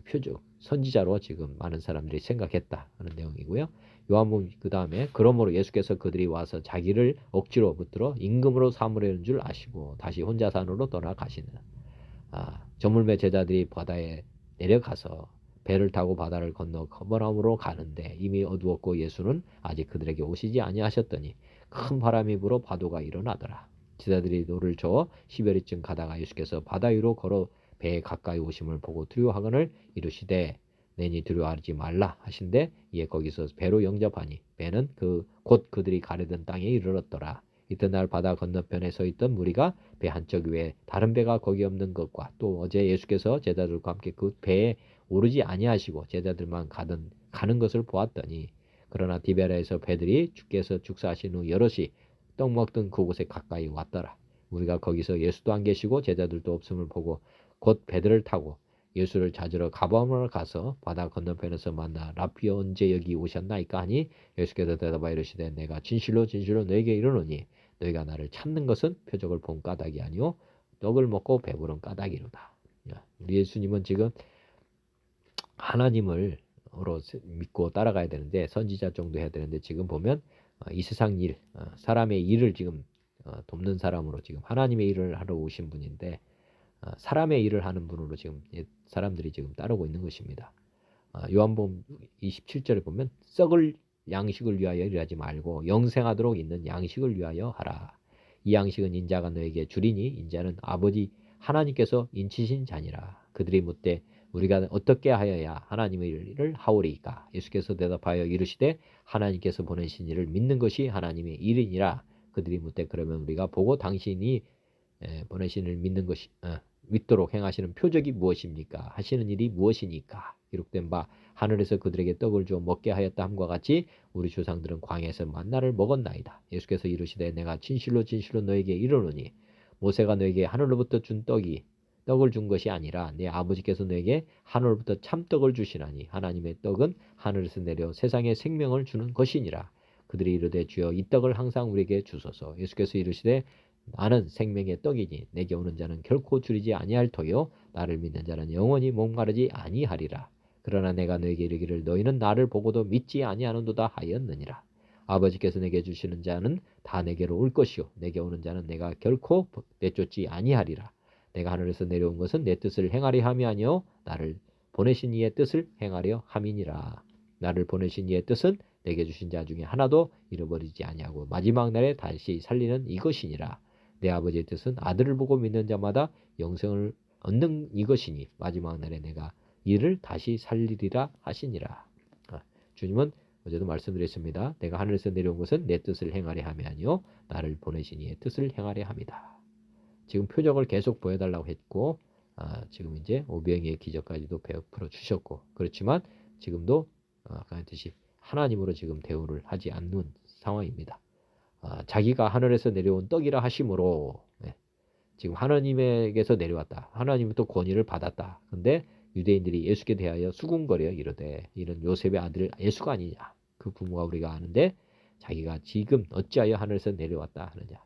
표적 선지자로 지금 많은 사람들이 생각했다 하는 내용이고요. 요한복음 그 다음에 그러므로 예수께서 그들이 와서 자기를 억지로 붙들어 임금으로 삼으려는 줄 아시고 다시 혼자 산으로 떠나가시는 저물매 제자들이 바다에 내려가서 배를 타고 바다를 건너 커버나움으로 가는데 이미 어두웠고 예수는 아직 그들에게 오시지 아니하셨더니 큰 바람이 불어 파도가 일어나더라. 제자들이 노를 저어 10여리쯤 가다가 예수께서 바다 위로 걸어 배에 가까이 오심을 보고 두려워하거늘 이르시되 내니 두려워하지 말라 하신데 이에 거기서 배로 영접하니 배는 곧 그들이 가려던 땅에 이르렀더라. 이튿날 바다 건너편에 서 있던 무리가 배 한쪽 위에 다른 배가 거기 없는 것과 또 어제 예수께서 제자들과 함께 그 배에 오르지 아니하시고 제자들만 가는 것을 보았더니 그러나 디베라에서 배들이 주께서 축사하신 후 여럿이 떡 먹던 그곳에 가까이 왔더라. 우리가 거기서 예수도 안 계시고 제자들도 없음을 보고 곧 배들을 타고 예수를 찾으러 가버나움으로 가서 바다 건너편에서 만나 라삐 언제 여기 오셨나이까 하니 예수께서 대답하여 이르시되 내가 진실로 진실로 너에게 이르노니 너희가 나를 찾는 것은 표적을 본 까닭이 아니요 떡을 먹고 배부른 까닭이로다. 우리 예수님은 지금 하나님을 믿고 따라가야 되는데 선지자 정도 해야 되는데 지금 보면 이 세상 일, 사람의 일을 지금 돕는 사람으로 지금 하나님의 일을 하러 오신 분인데 사람의 일을 하는 분으로 지금 사람들이 지금 따르고 있는 것입니다. 요한복음 27절에 보면 썩을 양식을 위하여 일하지 말고 영생하도록 있는 양식을 위하여 하라. 이 양식은 인자가 너에게 주리니 인자는 아버지 하나님께서 인치신 자니라. 그들이 묻되 우리가 어떻게 하여야 하나님의 일을 하오리이까? 예수께서 대답하여 이르시되 하나님께서 보내신 이를 믿는 것이 하나님의 일이니라. 그들이 묻되 그러면 우리가 보고 당신이 보내신 이를 믿도록 행하시는 표적이 무엇입니까? 하시는 일이 무엇이니까? 기록된 바 하늘에서 그들에게 떡을 주어 먹게 하였다 함과 같이 우리 조상들은 광야에서 만나를 먹었나이다. 예수께서 이르시되 내가 진실로 진실로 너에게 이르노니 모세가 너에게 하늘로부터 준 떡을 준 것이 아니라 내 아버지께서 너에게 하늘로부터 참떡을 주시나니 하나님의 떡은 하늘에서 내려 세상에 생명을 주는 것이니라. 그들이 이르되 주여 이 떡을 항상 우리에게 주소서. 예수께서 이르시되 나는 생명의 떡이니 내게 오는 자는 결코 줄이지 아니할 터요 나를 믿는 자는 영원히 목마르지 아니하리라. 그러나 내가 너에게 이르기를 너희는 나를 보고도 믿지 아니하는도다 하였느니라. 아버지께서 내게 주시는 자는 다 내게로 올 것이요 내게 오는 자는 내가 결코 내쫓지 아니하리라. 내가 하늘에서 내려온 것은 내 뜻을 행하려 함이 아니요 나를 보내신 이의 뜻을 행하려 함이니라. 나를 보내신 이의 뜻은 내게 주신 자 중에 하나도 잃어버리지 아니하고 마지막 날에 다시 살리는 이것이니라. 내 아버지의 뜻은 아들을 보고 믿는 자마다 영생을 얻는 이것이니 마지막 날에 내가 이를 다시 살리리라 하시니라. 주님은 어제도 말씀드렸습니다. 내가 하늘에서 내려온 것은 내 뜻을 행하려 함이 아니요 나를 보내신 이의 뜻을 행하려 함이다. 지금 표적을 계속 보여달라고 했고 지금 이제 오병이의 기적까지도 베풀어 주셨고 그렇지만 지금도 아까 했듯이 하나님으로 지금 대우를 하지 않는 상황입니다. 자기가 하늘에서 내려온 떡이라 하심으로 지금 하나님에게서 내려왔다. 하나님부터 권위를 받았다. 근데 유대인들이 예수께 대하여 수군거려 이르되 이는 요셉의 아들 예수가 아니냐. 그 부모가 우리가 아는데 자기가 지금 어찌하여 하늘에서 내려왔다 하느냐.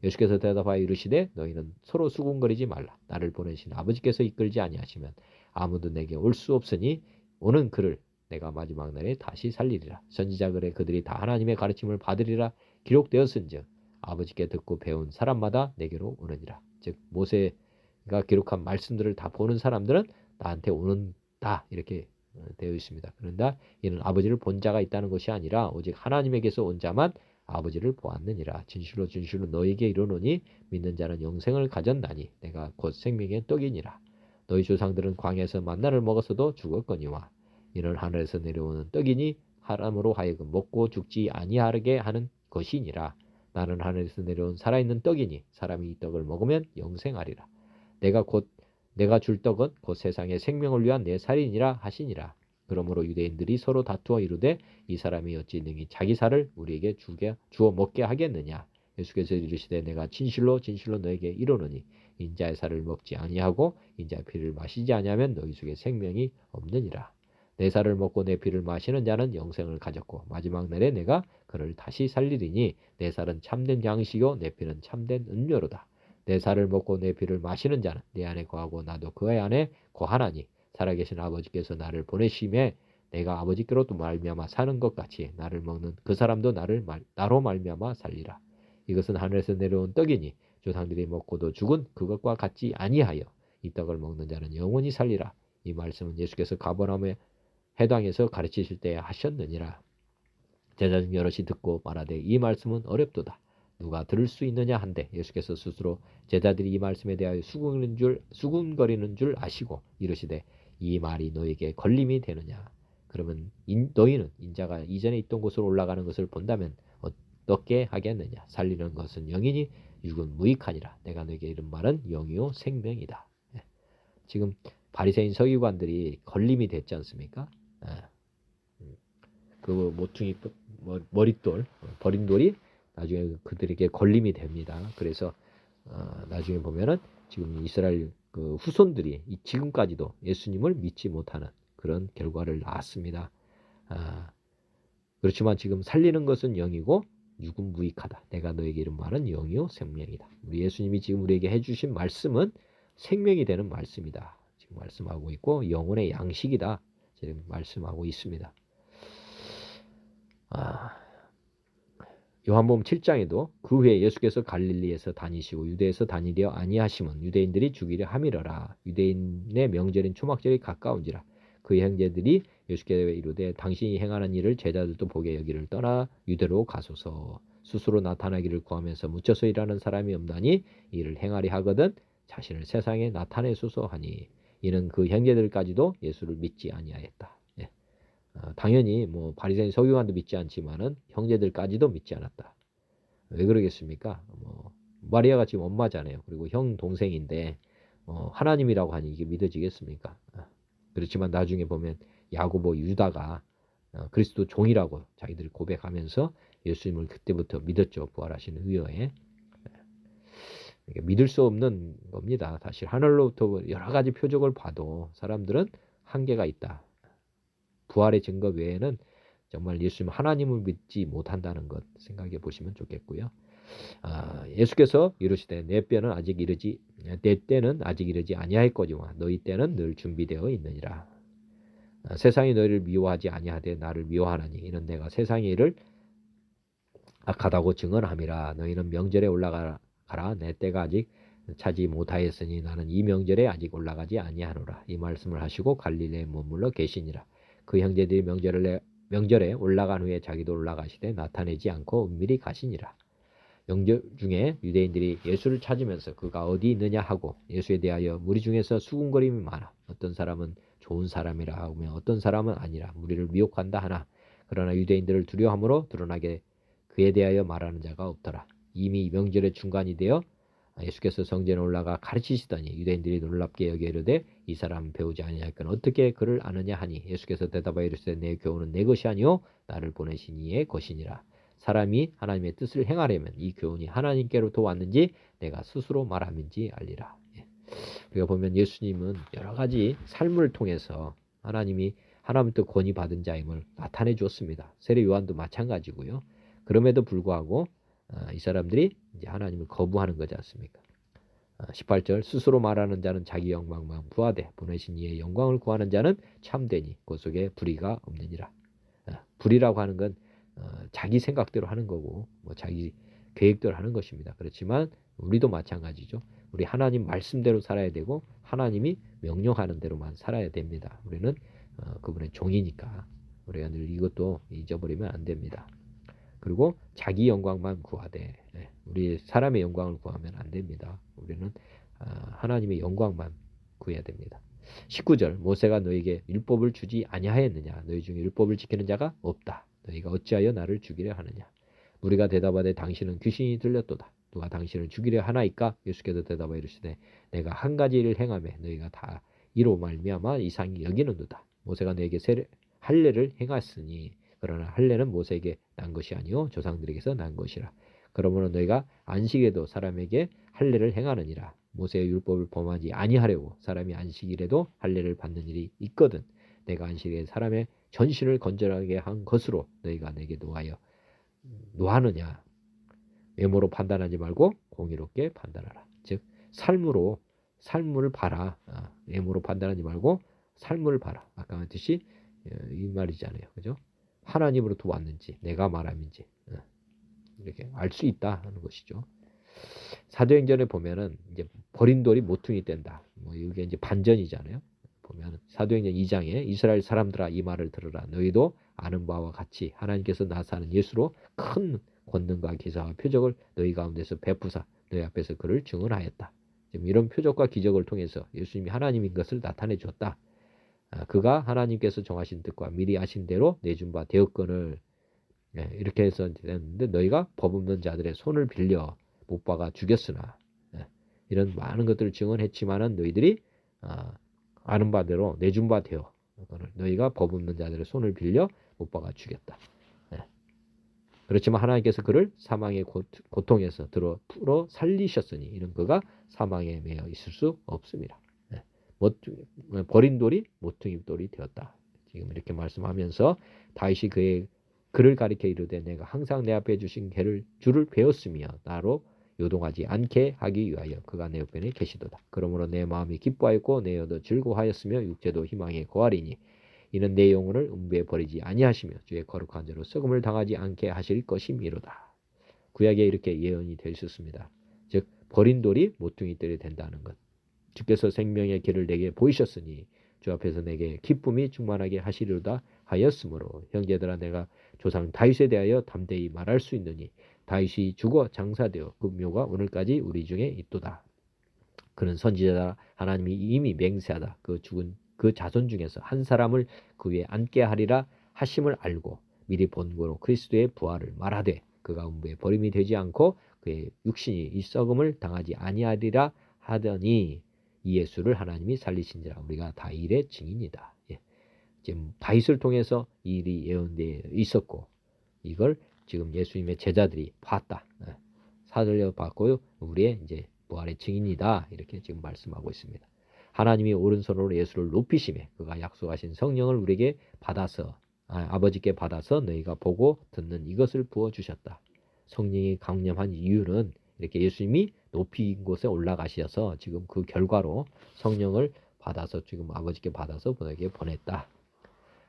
예수께서 대답하여 이르시되 너희는 서로 수군거리지 말라. 나를 보내신 아버지께서 이끌지 아니하시면 아무도 내게 올 수 없으니 오는 그를 내가 마지막 날에 다시 살리리라. 선지자 글에 그들이 다 하나님의 가르침을 받으리라 기록되었은즉 아버지께 듣고 배운 사람마다 내게로 오느니라. 즉 모세가 기록한 말씀들을 다 보는 사람들은 나한테 오는다 이렇게 되어 있습니다. 그런데 이는 아버지를 본 자가 있다는 것이 아니라 오직 하나님에게서 온 자만 아버지를 보았느니라. 진실로 진실로 너희에게 이르노니 믿는 자는 영생을 가졌나니 내가 곧 생명의 떡이니라. 너희 조상들은 광야에서 만나를 먹었어도 죽었거니와 이는 하늘에서 내려오는 떡이니 사람으로 하여금 먹고 죽지 아니하게 하는 것이니라. 나는 하늘에서 내려온 살아있는 떡이니 사람이 이 떡을 먹으면 영생하리라. 내가 줄 떡은 곧 세상의 생명을 위한 내 살이니라 하시니라. 그러므로 유대인들이 서로 다투어 이르되 이 사람이 어찌 능히 자기 살을 우리에게 주어 먹게 하겠느냐. 예수께서 이르시되 내가 진실로 진실로 너에게 이르노니 인자의 살을 먹지 아니하고 인자의 피를 마시지 아니하면 너희 속에 생명이 없느니라. 내 살을 먹고 내 피를 마시는 자는 영생을 가졌고 마지막 날에 내가 그를 다시 살리리니 내 살은 참된 양식이요 내 피는 참된 음료로다. 내 살을 먹고 내 피를 마시는 자는 내 안에 거하고 나도 그의 안에 거하나니 살아계신 아버지께서 나를 보내심에 내가 아버지께로도 말미암아 사는 것 같이 나를 먹는 그 사람도 나로 말미암아 살리라. 이것은 하늘에서 내려온 떡이니 조상들이 먹고도 죽은 그것과 같지 아니하여 이 떡을 먹는 자는 영원히 살리라. 이 말씀은 예수께서 가버나움의 해당에서 가르치실 때에 하셨느니라. 제자 중 여럿이 듣고 말하되 이 말씀은 어렵도다. 누가 들을 수 있느냐 한데 예수께서 스스로 제자들이 이 말씀에 대하여 수군거리는 줄 아시고 이르시되 이 말이 너에게 걸림이 되느냐. 그러면 너희는 인자가 이전에 있던 곳으로 올라가는 것을 본다면 어떻게 하겠느냐. 살리는 것은 영이니 육은 무익하니라. 내가 너에게 이른 말은 영이요 생명이다. 지금 바리새인 서기관들이 걸림이 됐지 않습니까? 그 모퉁이 머릿돌 버린 돌이 나중에 그들에게 걸림이 됩니다. 그래서 나중에 보면은 지금 이스라엘 그 후손들이 지금까지도 예수님을 믿지 못하는 그런 결과를 낳았습니다. 그렇지만 지금 살리는 것은 영이고 육은 무익하다. 내가 너에게 이른 말은 영이요 생명이다. 우리 예수님이 지금 우리에게 해주신 말씀은 생명이 되는 말씀이다. 지금 말씀하고 있고 영혼의 양식이다. 지금 말씀하고 있습니다. 요한복음 7장에도 그 후에 예수께서 갈릴리에서 다니시고 유대에서 다니려 아니하심은 유대인들이 죽이려 함이러라. 유대인의 명절인 초막절이 가까운지라. 그 형제들이 예수께서 이르되 당신이 행하는 일을 제자들도 보게 여기를 떠나 유대로 가소서. 스스로 나타나기를 구하면서 묻혀서 일하는 사람이 없나니 이를 행하리 하거든 자신을 세상에 나타내소서 하니 이는 그 형제들까지도 예수를 믿지 아니하였다. 당연히 뭐 바리새인 서기관도 믿지 않지만은 형제들까지도 믿지 않았다. 왜 그러겠습니까? 마리아가 지금 엄마잖아요. 그리고 형 동생인데 하나님이라고 하니 이게 믿어지겠습니까? 그렇지만 나중에 보면 야고보 유다가 그리스도 종이라고 자기들이 고백하면서 예수님을 그때부터 믿었죠. 부활하신 의여에. 그러니까 믿을 수 없는 겁니다. 사실 하늘로부터 여러 가지 표적을 봐도 사람들은 한계가 있다. 부활의 증거 외에는 정말 예수님 하나님을 믿지 못한다는 것 생각해 보시면 좋겠고요. 예수께서 이르시되 내 때는 아직 이르지 아니하였거니와 너희 때는 늘 준비되어 있느니라. 세상이 너희를 미워하지 아니하되 나를 미워하나니 이는 내가 세상의 일을 악하다고 증언함이라. 너희는 명절에 올라가라. 내 때가 아직 차지 못하였으니 나는 이 명절에 아직 올라가지 아니하노라. 이 말씀을 하시고 갈릴리에 머물러 계시니라. 그 형제들이 명절에 올라간 후에 자기도 올라가시되 나타내지 않고 은밀히 가시니라. 명절 중에 유대인들이 예수를 찾으면서 그가 어디 있느냐 하고 예수에 대하여 무리 중에서 수군거림이 많아. 어떤 사람은 좋은 사람이라 하며 어떤 사람은 아니라 우리를 미혹한다 하나. 그러나 유대인들을 두려워함으로 드러나게 그에 대하여 말하는 자가 없더라. 이미 명절의 중간이 되어 예수께서 성전에 올라가 가르치시더니 유대인들이 놀랍게 여겨 이르되 이 사람 배우지 아니하였거늘 어떻게 그를 아느냐 하니 예수께서 대답하여 이르시되 내 교훈은 내 것이 아니요 나를 보내신 이의 것이니라. 사람이 하나님의 뜻을 행하려면 이 교훈이 하나님께로부터 왔는지 내가 스스로 말함인지 알리라. 우리가 보면 예수님은 여러 가지 삶을 통해서 하나님부터 권위 받은 자임을 나타내 주었습니다. 세례 요한도 마찬가지고요. 그럼에도 불구하고 이 사람들이 이제 하나님을 거부하는 거지 않습니까? 18절 스스로 말하는 자는 자기 영광만 구하되 보내신 이의 영광을 구하는 자는 참되니 그 속에 불의가 없느니라. 불의라고 하는 건 자기 생각대로 하는 거고 자기 계획대로 하는 것입니다. 그렇지만 우리도 마찬가지죠. 우리 하나님 말씀대로 살아야 되고 하나님이 명령하는 대로만 살아야 됩니다. 우리는 그분의 종이니까 우리가 늘 이것도 잊어버리면 안 됩니다. 그리고 자기 영광만 구하되 우리 사람의 영광을 구하면 안 됩니다. 우리는 하나님의 영광만 구해야 됩니다. 19절 모세가 너에게 율법을 주지 아니하였느냐 너희 중에 율법을 지키는 자가 없다. 너희가 어찌하여 나를 죽이려 하느냐. 우리가 대답하되 당신은 귀신이 들렸도다. 누가 당신을 죽이려 하나이까? 예수께서 대답하여 이르시되 내가 한 가지 일을 행하매 너희가 다 이로 말미암아 이상히 여기는도다. 모세가 너에게 할례를 행하였으니 그러나 할례는 모세에게 난 것이 아니요 조상들에게서 난 것이라. 그러므로 너희가 안식에도 사람에게 할례를 행하느니라. 모세의 율법을 범하지 아니하려고 사람이 안식일에도 할례를 받는 일이 있거든. 내가 안식일에 사람의 전신을 건전하게 한 것으로 너희가 내게 노하느냐. 외모로 판단하지 말고 공의롭게 판단하라. 즉 삶을 봐라. 외모로 판단하지 말고 삶을 봐라. 아까 말했듯이 이 말이잖아요. 그죠? 하나님으로부터 왔는지 내가 말함인지 이렇게 알 수 있다 하는 것이죠. 사도행전에 보면은 이제 버린 돌이 모퉁이 된다. 뭐 이게 이제 반전이잖아요. 보면 사도행전 2장에 이스라엘 사람들아 이 말을 들으라. 너희도 아는 바와 같이 하나님께서 나사하는 예수로 큰 권능과 기사와 표적을 너희 가운데서 베푸사 너희 앞에서 그를 증언하였다. 지금 이런 표적과 기적을 통해서 예수님이 하나님인 것을 나타내 줬다. 그가 하나님께서 정하신 뜻과 미리 아신 대로 내준 바 되었거늘 이렇게 해서 되는데 너희가 법 없는 자들의 손을 빌려 못 박아 죽였으나 이런 많은 것들을 증언했지만은 너희들이 아는 바대로 내준 바 되어 너희가 법 없는 자들의 손을 빌려 못 박아 죽였다. 그렇지만 하나님께서 그를 사망의 고통에서 풀어 살리셨으니 이는 그가 사망에 매여 있을 수 없습니다. 버린 돌이 모퉁이 돌이 되었다. 지금 이렇게 말씀하면서 다윗이 그를 가리켜 이르되 내가 항상 내 앞에 주신 줄을 배웠으며 나로 요동하지 않게 하기 위하여 그가 내 옆에 계시도다. 그러므로 내 마음이 기뻐하였고 내 혀도 즐거워하였으며 육체도 희망에 거하리니 이는 내 영혼을 음부에 버리지 아니하시며 주의 거룩한 자로 썩음을 당하지 않게 하실 것임이로다. 구약에 이렇게 예언이 되어 있었습니다. 즉 버린 돌이 모퉁이 돌이 된다는 것. 주께서 생명의 길을 내게 보이셨으니 주 앞에서 내게 기쁨이 충만하게 하시리로다 하였으므로 형제들아 내가 조상 다윗에 대하여 담대히 말할 수 있느니 다윗이 죽어 장사되어 그 묘가 오늘까지 우리 중에 있도다. 그는 선지자다. 하나님이 이미 맹세하다. 그 죽은 그 자손 중에서 한 사람을 그 위에 앉게 하리라 하심을 알고 미리 본고로 그리스도의 부활을 말하되 그가 음부에 버림이 되지 않고 그의 육신이 이 썩음을 당하지 아니하리라 하더니 이 예수를 하나님이 살리신지라 우리가 다 일의 증인이다. 지금 다윗을 통해서 이 일이 예언되어 있었고 이걸 지금 예수님의 제자들이 봤다. 사들려 봤고요. 우리의 이제 부활의 증인이다. 이렇게 지금 말씀하고 있습니다. 하나님이 오른손으로 예수를 높이심에 그가 약속하신 성령을 우리에게 받아서 아버지께 받아서 너희가 보고 듣는 이것을 부어주셨다. 성령이 강림한 이유는 이렇게 예수님이 높인 곳에 올라가셔서 지금 그 결과로 성령을 받아서 지금 아버지께 받아서 너에게 보냈다.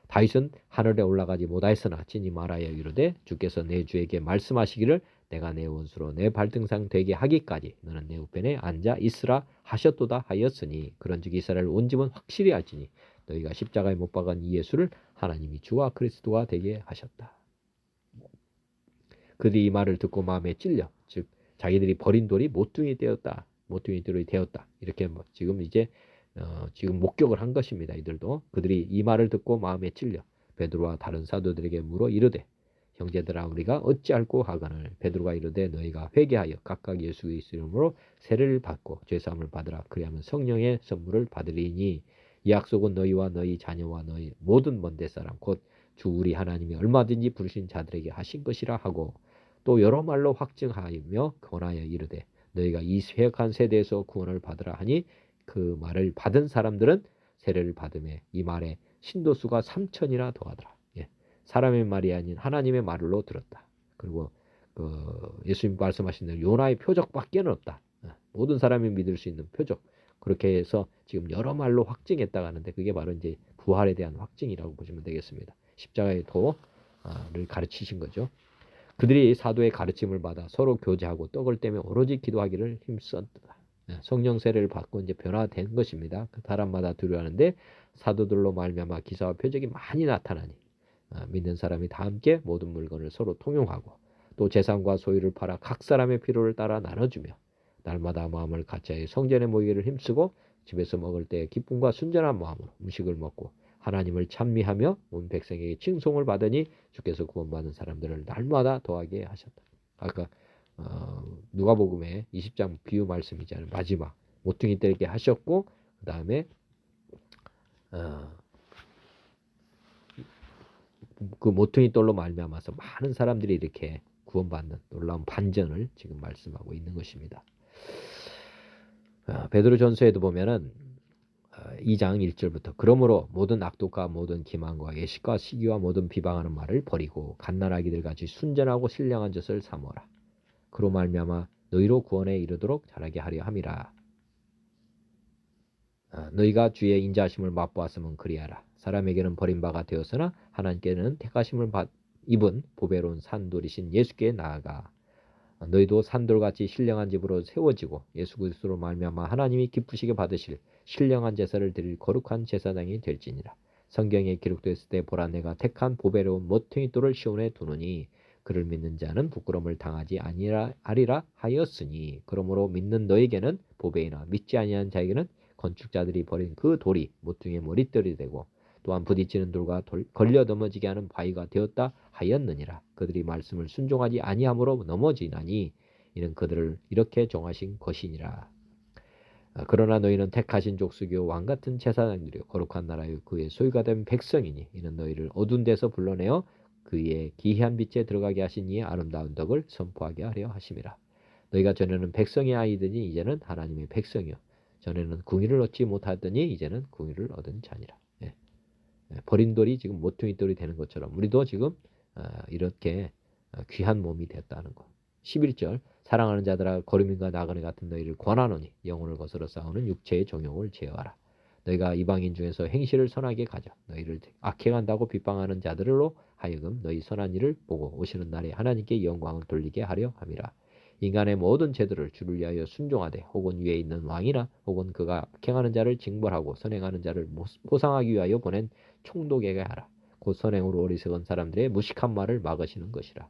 다윗은 하늘에 올라가지 못하였으나 친히 말하여 이르되 주께서 내 주에게 말씀하시기를 내가 내 원수로 내 발등상 되게 하기까지 너는 내 우편에 앉아 있으라 하셨도다 하였으니 그런즉 이스라엘 온 집은 확실히 알지니 너희가 십자가에 못 박은 이 예수를 하나님이 주와 그리스도가 되게 하셨다. 그들이 이 말을 듣고 마음에 찔려 즉 자기들이 버린 돌이 모퉁이 돌이 되었다. 이렇게 지금 이제 지금 목격을 한 것입니다. 이들도 그들이 이 말을 듣고 마음에 찔려 베드로와 다른 사도들에게 물어 이르되 형제들아 우리가 어찌할꼬 하거늘 베드로가 이르되 너희가 회개하여 각각 예수 그리스도의 이름으로 세례를 받고 죄사함을 받으라. 그리하면 성령의 선물을 받으리니 이 약속은 너희와 너희 자녀와 너희 모든 먼데 사람 곧 주 우리 하나님이 얼마든지 부르신 자들에게 하신 것이라 하고 또 여러 말로 확증하며 권하여 이르되 너희가 이 쇠약한 세대에서 구원을 받으라 하니 그 말을 받은 사람들은 세례를 받음에 이 말에 신도수가 3,000이나 더하더라. 사람의 말이 아닌 하나님의 말로 들었다. 그리고 예수님 말씀하신 대로 요나의 표적밖에는 없다. 모든 사람이 믿을 수 있는 표적. 그렇게 해서 지금 여러 말로 확증했다고 하는데 그게 바로 이제 부활에 대한 확증이라고 보시면 되겠습니다. 십자가의 도를 가르치신 거죠. 그들이 사도의 가르침을 받아 서로 교제하고 떡을 떼며 오로지 기도하기를 힘썼다. 성령 세례를 받고 이제 변화된 것입니다. 그 사람마다 두려워하는데 사도들로 말미암아 기사와 표적이 많이 나타나니 믿는 사람이 다 함께 모든 물건을 서로 통용하고 또 재산과 소유를 팔아 각 사람의 필요를 따라 나눠주며 날마다 마음을 같이하여 성전에 모이기를 힘쓰고 집에서 먹을 때 기쁨과 순전한 마음으로 음식을 먹고 하나님을 찬미하며 온 백성에게 칭송을 받으니 주께서 구원받은 사람들을 날마다 더하게 하셨다. 아까 누가복음의 20장 비유 말씀이잖아요. 마지막 모퉁이 떼게 하셨고 그 다음에 그 모퉁이 돌로 말미암아서 많은 사람들이 이렇게 구원받는 놀라운 반전을 지금 말씀하고 있는 것입니다. 베드로전서에도 보면은 2장 1절부터 그러므로 모든 악독과 모든 기만과 예식과 시기와 모든 비방하는 말을 버리고 갓난아기들 같이 순전하고 신령한 젖을 삼어라. 그로 말미암아 너희로 구원에 이르도록 자라게 하려 함이라. 너희가 주의 인자하심을 맛보았으면 그리하라. 사람에게는 버림바가 되었으나 하나님께는 택하심을 입은 보배로운 산돌이신 예수께 나아가 너희도 산돌같이 신령한 집으로 세워지고 예수 그리스도로 말미암아 하나님이 기쁘시게 받으실 신령한 제사를 드릴 거룩한 제사장이 될지니라. 성경에 기록되었을 때 보라 내가 택한 보배로운 모퉁이 돌을 시온에 두느니 그를 믿는 자는 부끄러움을 당하지 아니하리라 하였으니 그러므로 믿는 너에게는 보배이나 믿지 아니하는 자에게는 건축자들이 버린 그 돌이 모퉁이의 머릿돌이 되고 또한 부딪히는 돌과 걸려 넘어지게 하는 바위가 되었다 하였느니라. 그들이 말씀을 순종하지 아니함으로 넘어지나니 이는 그들을 이렇게 정하신 것이니라. 그러나 너희는 택하신 족속이요 왕같은 제사장들이요 거룩한 나라요 그의 소유가 된 백성이니 이는 너희를 어두운 데서 불러내어 그의 기이한 빛에 들어가게 하신 이의 아름다운 덕을 선포하게 하려 하심이라. 너희가 전에는 백성의 아이더니 이제는 하나님의 백성이요 전에는 궁의를 얻지 못하더니 이제는 궁의를 얻은 자니라. 버린 돌이 지금 모퉁이 돌이 되는 것처럼 우리도 지금 이렇게 귀한 몸이 됐다는 것. 11절 사랑하는 자들아 거름인과 나그네 같은 너희를 권하노니 영혼을 거스러 싸우는 육체의 정욕을 제어하라. 너희가 이방인 중에서 행실을 선하게 가져 너희를 악행한다고 비방하는 자들로 하여금 너희 선한 일을 보고 오시는 날에 하나님께 영광을 돌리게 하려 함이라. 인간의 모든 제도를 주를 위하여 순종하되 혹은 위에 있는 왕이나 혹은 그가 악행하는 자를 징벌하고 선행하는 자를 보상하기 위하여 보낸 총독에게 하라. 곧 선행으로 어리석은 사람들의 무식한 말을 막으시는 것이라.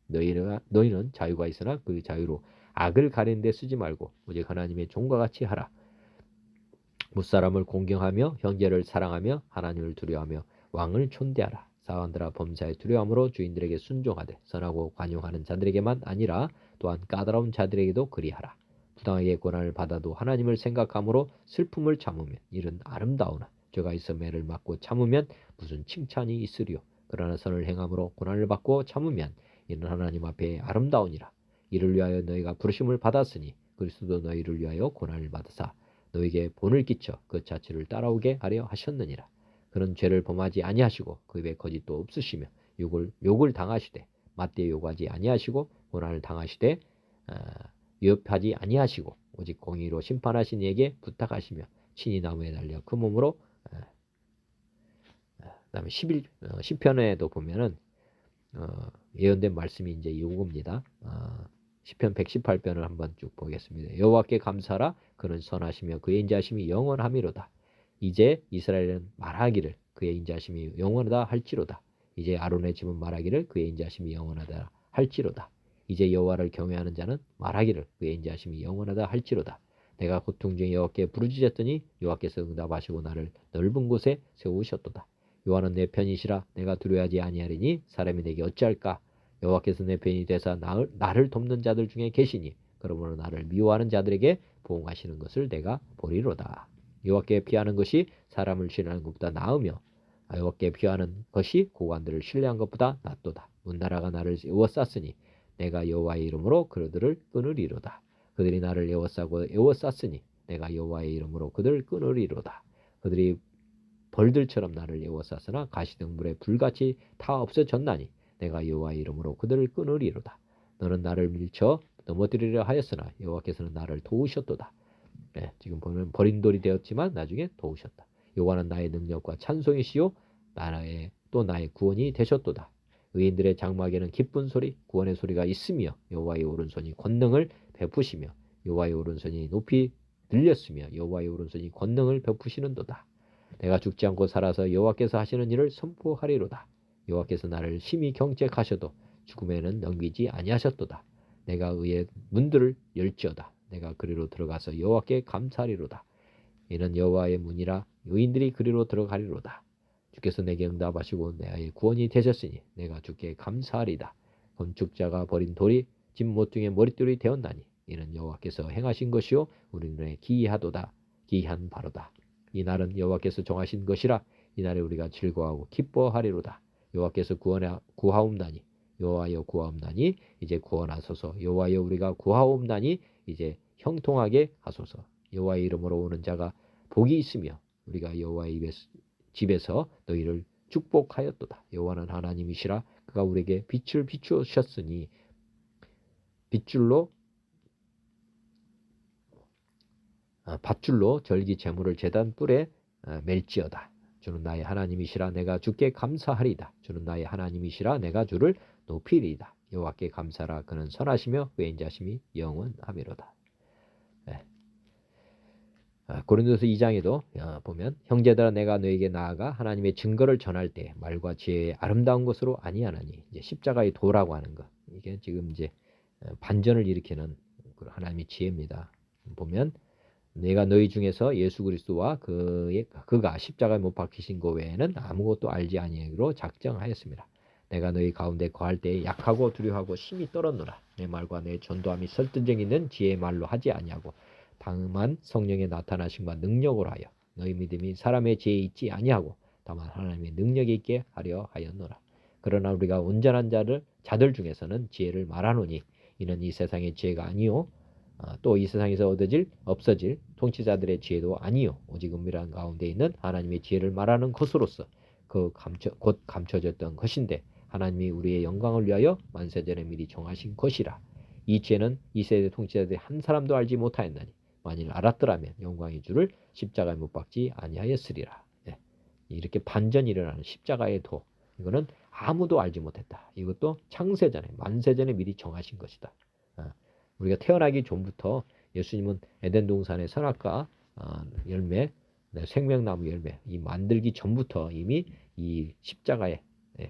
너희는 자유가 있으나 그 자유로 악을 가리는 데 쓰지 말고 오직 하나님의 종과 같이 하라. 무사람을 공경하며 형제를 사랑하며 하나님을 두려워하며 왕을 촌대하라. 사원들아 범사에 두려움으로 주인들에게 순종하되 선하고 관용하는 자들에게만 아니라 또한 까다로운 자들에게도 그리하라. 부당하게 고난을 받아도 하나님을 생각함으로 슬픔을 참으면 이는 아름다우나 죄가 있어 매를 맞고 참으면 무슨 칭찬이 있으리요. 그러나 선을 행함으로 고난을 받고 참으면 이는 하나님 앞에 아름다우니라. 이를 위하여 너희가 부르심을 받았으니 그리스도도 너희를 위하여 고난을 받으사 너희에게 본을 끼쳐 그 자취를 따라오게 하려 하셨느니라. 그런 죄를 범하지 아니하시고 그 입에 거짓도 없으시며 욕을 당하시되 맞대 요구하지 아니하시고 고난을 당하시되 위협하지 아니하시고 오직 공의로 심판하신 이에게 부탁하시며 친히 나무에 달려 그 몸으로 그다음에 10편에도 보면은 예언된 말씀이 이제 이겁니다. 시편 118편을 한번 쭉 보겠습니다. 여호와께 감사하라. 그는 선하시며 그의 인자하심이 영원하미로다. 이제 이스라엘은 말하기를 그의 인자하심이 영원하다 할지로다. 이제 아론의 집은 말하기를 그의 인자하심이 영원하다 할지로다. 이제 여호와를 경외하는 자는 말하기를 그의 인자하심이 영원하다 할지로다. 내가 고통 중에 여호와께 부르짖었더니 여호와께서 응답하시고 나를 넓은 곳에 세우셨도다. 여호와는 내 편이시라. 내가 두려워하지 아니하리니 사람이 내게 어찌할까. 여호와께서 내 편이 되사 나를 돕는 자들 중에 계시니 그러므로 나를 미워하는 자들에게 보응하시는 것을 내가 보리로다. 여호와께 피하는 것이 사람을 신뢰하는 것보다 나으며 여호와께 피하는 것이 고관들을 신뢰한 것보다 낫도다. 문나라가 나를 에워쌌으니 내가 여호와의 이름으로 그들을 끊으리로다. 그들이 나를 에워쌌으니 내가 여호와의 이름으로 그들을 끊으리로다. 그들이 벌들처럼 나를 에워쌌으나 가시등불에 불같이 다 없어졌나니 내가 여호와의 이름으로 그들을 끊으리로다. 너는 나를 밀쳐 넘어뜨리려 하였으나 여호와께서는 나를 도우셨도다. 지금 보면 버린 돌이 되었지만 나중에 도우셨다. 여호와는 나의 능력과 찬송이시요 나의 구원이 되셨도다. 의인들의 장막에는 기쁜 소리 구원의 소리가 있으며 여호와의 오른손이 권능을 베푸시며 여호와의 오른손이 높이 들렸으며 여호와의 오른손이 권능을 베푸시는도다. 내가 죽지 않고 살아서 여호와께서 하시는 일을 선포하리로다. 여호와께서 나를 심히 경책하셔도 죽음에는 넘기지 아니하셨도다. 내가 의의 문들을 열지어다. 내가 그리로 들어가서 여호와께 감사하리로다. 이는 여호와의 문이라 의인들이 그리로 들어가리로다. 주께서 내게 응답하시고 내의 구원이 되셨으니 내가 주께 감사하리다. 건축자가 버린 돌이 집 모퉁이의 머릿돌이 되었나니 이는 여호와께서 행하신 것이요 우리 눈에 기이하도다. 기이한 바로다. 이 날은 여호와께서 정하신 것이라 이 날에 우리가 즐거워하고 기뻐하리로다. 여호와께서 구하옵나니 여호와여 구하옵나니 이제 구원하소서. 여호와여 우리가 구하옵나니 이제 형통하게 하소서. 여호와의 이름으로 오는 자가 복이 있으며 우리가 여호와의 집에서 너희를 축복하였도다. 여호와는 하나님이시라 그가 우리에게 빛을 비추셨으니 밧줄로 절기 제물을 제단 뿔에 맬지어다. 주는 나의 하나님이시라 내가 주께 감사하리이다. 주는 나의 하나님이시라 내가 주를 높이리이다. 여호와께 감사라 그는 선하시며 의인자심이 영원하미로다. 고린도서 2장에도 보면 형제들아 내가 너에게 나아가 하나님의 증거를 전할 때 말과 지혜의 아름다운 것으로 아니하나니 이제 십자가의 도라고 하는 것 이게 지금 이제 반전을 일으키는 하나님의 지혜입니다. 보면 내가 너희 중에서 예수 그리스도와 그가 십자가에 못 박히신 것 외에는 아무것도 알지 아니하기로 작정하였습니다. 내가 너희 가운데 거할 때에 약하고 두려워하고 심히 떨었노라. 내 말과 내 전도함이 설득력 있는 지혜의 말로 하지 아니하고 다만 성령의 나타나심과 능력으로 하여 너희 믿음이 사람의 지혜에 있지 아니하고 다만 하나님의 능력에 있게 하려 하였노라. 그러나 우리가 온전한 자들 중에서는 지혜를 말하노니 이는 이 세상의 지혜가 아니요 또 이 세상에서 없어질 통치자들의 지혜도 아니요 오직 은밀한 가운데 있는 하나님의 지혜를 말하는 것으로서 곧 감춰졌던 것인데 하나님이 우리의 영광을 위하여 만세전에 미리 정하신 것이라. 이 지혜는 이 세대 통치자들이 한 사람도 알지 못하였나니 만일 알았더라면 영광의 주를 십자가에 못 박지 아니하였으리라. 이렇게 반전이 일어나는 십자가의 도 이거는 아무도 알지 못했다. 이것도 창세전에 만세전에 미리 정하신 것이다. 우리가 태어나기 전부터 예수님은 에덴 동산의 선악과 열매, 생명나무 열매 이 만들기 전부터 이미 이 십자가의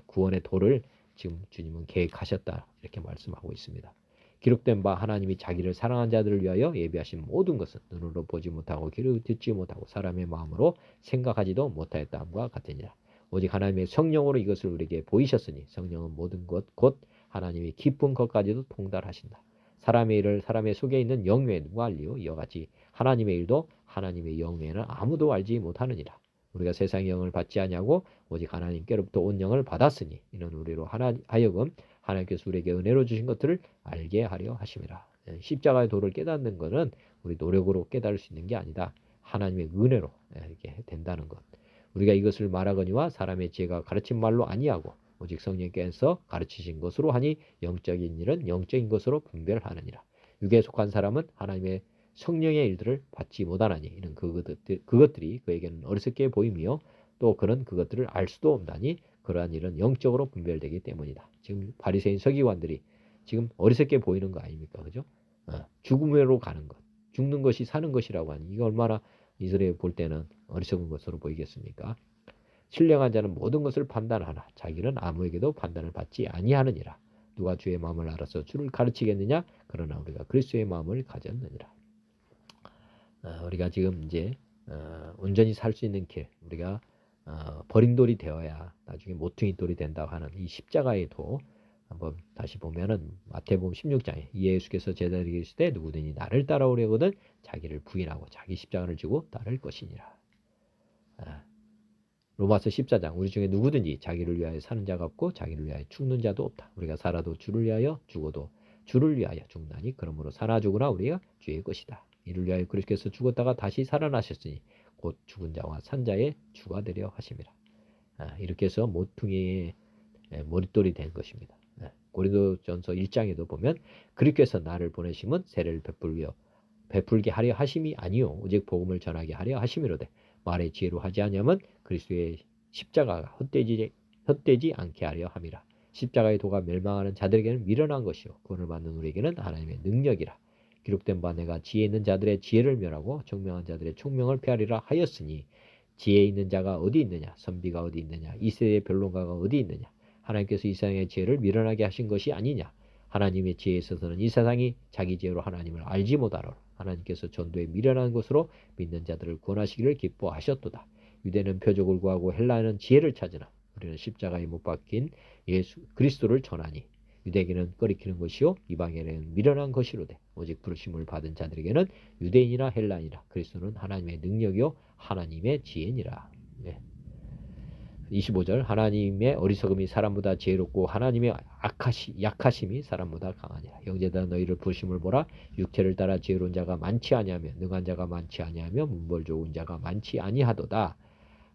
구원의 도를 지금 주님은 계획하셨다 이렇게 말씀하고 있습니다. 기록된 바 하나님이 자기를 사랑한 자들을 위하여 예비하신 모든 것은 눈으로 보지 못하고 귀로 듣지 못하고 사람의 마음으로 생각하지도 못하였다함과 같으니라. 오직 하나님의 성령으로 이것을 우리에게 보이셨으니 성령은 모든 것 곧 하나님의 기쁜 것까지도 통달하신다. 사람의 일을 사람의 속에 있는 영 외에 누가 알리요? 이와 같이 하나님의 일도 하나님의 영 외에는 아무도 알지 못하느니라. 우리가 세상의 영을 받지 아니하고 오직 하나님께로부터 온 영을 받았으니 이는 우리로 하여금 하나님께서 우리에게 은혜로 주신 것들을 알게 하려 하심이라. 십자가의 도를 깨닫는 것은 우리 노력으로 깨달을 수 있는 게 아니다. 하나님의 은혜로 이렇게 된다는 것. 우리가 이것을 말하거니와 사람의 지혜가 가르친 말로 아니하고 오직 성령께서 가르치신 것으로 하니 영적인 일은 영적인 것으로 분별하느니라. 육에 속한 사람은 하나님의 성령의 일들을 받지 못하나니 이는 그것들이 그에게는 어리석게 보이며 또 그는 그것들을 알 수도 없나니 그러한 일은 영적으로 분별되기 때문이다. 지금 바리새인 서기관들이 지금 어리석게 보이는 거 아닙니까? 그죠? 죽음으로 가는 것, 죽는 것이 사는 것이라고 하니 이거 얼마나 이스라엘 볼 때는 어리석은 것으로 보이겠습니까? 신령한 자는 모든 것을 판단하나 자기는 아무에게도 판단을 받지 아니하느니라. 누가 주의 마음을 알아서 주를 가르치겠느냐? 그러나 우리가 그리스도의 마음을 가졌느니라. 우리가 지금 이제 온전히 살 수 있는 길, 우리가 버린 돌이 되어야 나중에 모퉁이 돌이 된다고 하는 이 십자가의 도 한번 다시 보면은 마태복음 16장에 예수께서 제자들에게 이르시되 누구든지 나를 따라오려거든 자기를 부인하고 자기 십자가를 지고 따를 것이니라. 로마서 14장 우리 중에 누구든지 자기를 위하여 사는 자가 없고 자기를 위하여 죽는 자도 없다. 우리가 살아도 주를 위하여 죽어도 주를 위하여 죽나니 그러므로 사나 죽으나 우리가 주의 것이다. 이를 위하여 그리스도께서 죽었다가 다시 살아나셨으니 곧 죽은 자와 산 자의 주가 되려 하심이라. 이렇게 해서 모퉁이의 머릿돌이 된 것입니다. 고린도전서 1장에도 보면 그리스도께서 나를 보내심은 세례를 베풀게 하려 하심이 아니요 오직 복음을 전하게 하려 하심이로되 말의 지혜로 하지 아니하면 그리스도의 십자가가 헛되지 않게 하려 함이라. 십자가의 도가 멸망하는 자들에게는 미련한 것이요 구원을 받는 우리에게는 하나님의 능력이라. 기록된 바 내가 지혜 있는 자들의 지혜를 멸하고 총명한 자들의 총명을 폐하리라 하였으니 지혜 있는 자가 어디 있느냐 선비가 어디 있느냐 이 세대의 변론가가 어디 있느냐 하나님께서 이 세상의 지혜를 미련하게 하신 것이 아니냐. 하나님의 지혜에 있어서는 이 세상이 자기 지혜로 하나님을 알지 못하노라. 하나님께서 전도에 미련한 것으로 믿는 자들을 구원하시기를 기뻐하셨도다. 유대는 표적을 구하고 헬라는 지혜를 찾으나 우리는 십자가에 못 박힌 예수 그리스도를 전하니 유대인은 꺼리키는 것이요 이방인에게는 미련한 것이로되 오직 부르심을 받은 자들에게는 유대인이나 헬라인이라 그리스도는 하나님의 능력이요 하나님의 지혜니라. 네. 25절 하나님의 어리석음이 사람보다 지혜롭고 하나님의 약하심이 사람보다 강하니라. 형제들아 너희를 부르심을 보라. 육체를 따라 지혜로운 자가 많지 아니하며 능한 자가 많지 아니하며 문벌 좋은 자가 많지 아니하도다.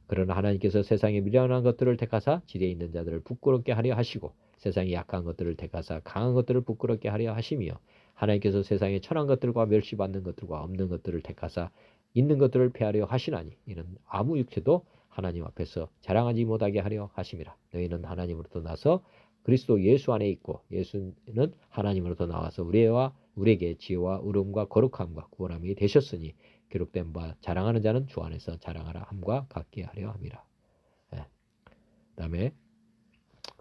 그러나 하나님께서 세상에 미련한 것들을 택하사 지혜에 있는 자들을 부끄럽게 하려 하시고 세상에 약한 것들을 택하사 강한 것들을 부끄럽게 하려 하시며 하나님께서 세상에 천한 것들과 멸시받는 것들과 없는 것들을 택하사 있는 것들을 폐하려 하시나니 이는 아무 육체도 하나님 앞에서 자랑하지 못하게 하려 하심이라. 너희는 하나님으로부터 나서 그리스도 예수 안에 있고 예수는 하나님으로부터 나와서 우리에게 지혜와 의로움과 거룩함과 구원함이 되셨으니 기록된 바 자랑하는 자는 주 안에서 자랑하라 함과 같게 하려 함이라. 예. 그다음에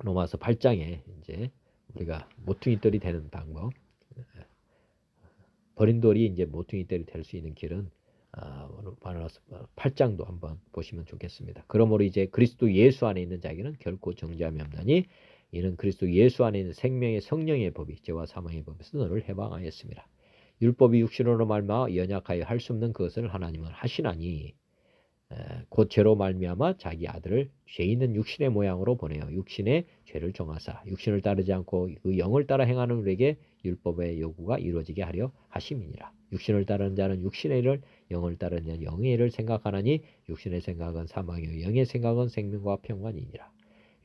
로마서 8장에 이제 우리가 모퉁이돌이 되는 방법. 버린 돌이 이제 모퉁이돌이 될 수 있는 길은 로마서 8장도 한번 보시면 좋겠습니다. 그러므로 이제 그리스도 예수 안에 있는 자에게는 결코 정죄함이 없나니 이는 그리스도 예수 안에 있는 생명의 성령의 법이 죄와 사망의 법에서 너를 해방하였습니다. 율법이 육신으로 말미암아 연약하여 할 수 없는 그것을 하나님은 하시나니 곧 죄로 말미암아 자기 아들을 죄 있는 육신의 모양으로 보내어 육신의 죄를 정하사 육신을 따르지 않고 그 영을 따라 행하는 우리에게 율법의 요구가 이루어지게 하려 하심이니라. 육신을 따르는 자는 육신의 일을 영을 따르는 자는 영의 일을 생각하나니 육신의 생각은 사망이요 영의 생각은 생명과 평안이니라.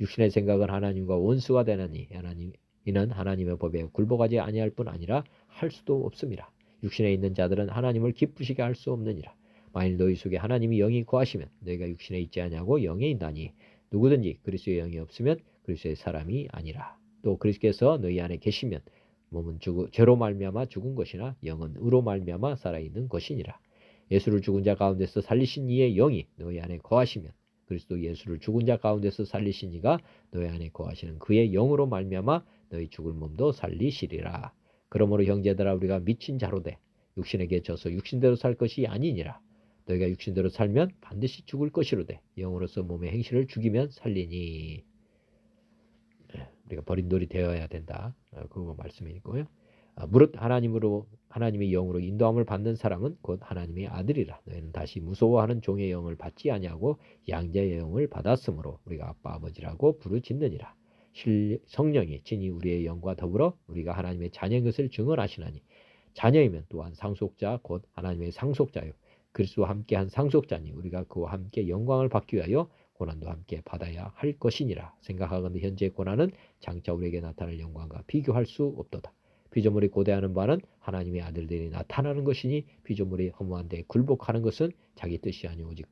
육신의 생각은 하나님과 원수가 되나니 이는 하나님의 법에 굴복하지 아니할 뿐 아니라 할 수도 없음이라. 육신에 있는 자들은 하나님을 기쁘시게 할 수 없느니라. 만일 너희 속에 하나님이 영이 거하시면 너희가 육신에 있지 아니하고 영에 있나니 누구든지 그리스도의 영이 없으면 그리스도의 사람이 아니라. 또 그리스도께서 너희 안에 계시면 몸은 죄로 말미암아 죽은 것이나 영은 의로 말미암아 살아있는 것이니라. 예수를 죽은 자 가운데서 살리신 이의 영이 너희 안에 거하시면 그리스도 예수를 죽은 자 가운데서 살리신 이가 너희 안에 거하시는 그의 영으로 말미암아 너희 죽을 몸도 살리시리라. 그러므로 형제들아 우리가 미친 자로되 육신에게 져서 육신대로 살 것이 아니니라. 너희가 육신대로 살면 반드시 죽을 것이로되 영으로서 몸의 행실을 죽이면 살리니. 우리가 버린 돌이 되어야 된다. 그거 말씀이고요. 무릇 하나님의 영으로 인도함을 받는 사람은 곧 하나님의 아들이라. 너희는 다시 무서워하는 종의 영을 받지 아니하고 양자의 영을 받았으므로 우리가 아빠 아버지라고 부르짖느니라. 성령이 친히 우리의 영과 더불어 우리가 하나님의 자녀인 것을 증언하시나니 자녀이면 또한 상속자 곧 하나님의 상속자요 그리스도와 함께한 상속자니 우리가 그와 함께 영광을 받기 위하여 고난도 함께 받아야 할 것이니라. 생각하건대 현재의 고난은 장차 우리에게 나타날 영광과 비교할 수 없도다. 피조물이 고대하는 바는 하나님의 아들들이 나타나는 것이니 피조물이 허무한 데 굴복하는 것은 자기 뜻이 아니오 오직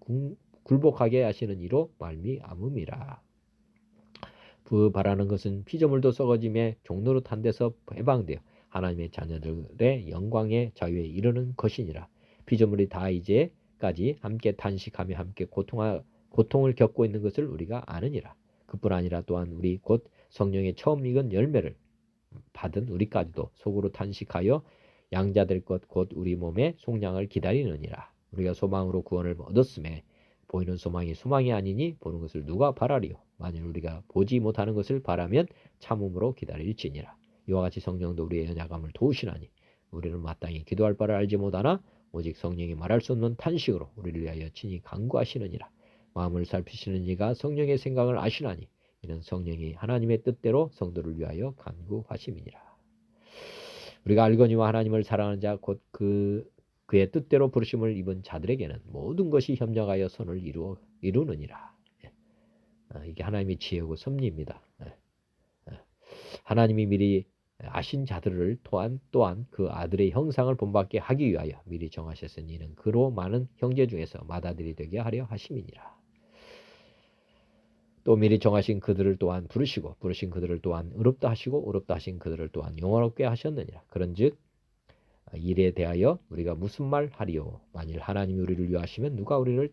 굴복하게 하시는 이로 말미암음이라. 바라는 것은 피조물도 썩어짐에 종노릇한 데서 해방되어 하나님의 자녀들의 영광의 자유에 이르는 것이니라. 피조물이 다 이제까지 함께 탄식하며 함께 고통을 겪고 있는 것을 우리가 아느니라. 그뿐 아니라 또한 우리 곧 성령의 처음 익은 열매를 받은 우리까지도 속으로 탄식하여 양자될 것 곧 우리 몸의 속량을 기다리느니라. 우리가 소망으로 구원을 얻었음에 보이는 소망이 소망이 아니니 보는 것을 누가 바라리요. 만일 우리가 보지 못하는 것을 바라면 참음으로 기다릴지니라. 이와 같이 성령도 우리의 연약함을 도우시나니 우리는 마땅히 기도할 바를 알지 못하나 오직 성령이 말할 수 없는 탄식으로 우리를 위하여 친히 간구하시느니라. 마음을 살피시는 이가 성령의 생각을 아시나니 이는 성령이 하나님의 뜻대로 성도를 위하여 간구하심이니라. 우리가 알거니와 하나님을 사랑하는 자 곧 그의 뜻대로 부르심을 입은 자들에게는 모든 것이 협력하여 선을 이루느니라. 이게 하나님의 지혜고 섭리입니다. 하나님이 미리 아신 자들을 또한 그 아들의 형상을 본받게 하기 위하여 미리 정하셨으니 이는 그로 많은 형제 중에서 맏아들이 되게 하려 하심이니라. 또 미리 정하신 그들을 또한 부르시고 부르신 그들을 또한 의롭다 하시고 의롭다 하신 그들을 또한 영원롭게 하셨느니라. 그런즉 일에 대하여 우리가 무슨 말 하리요? 만일 하나님이 우리를 위하시면 누가 우리를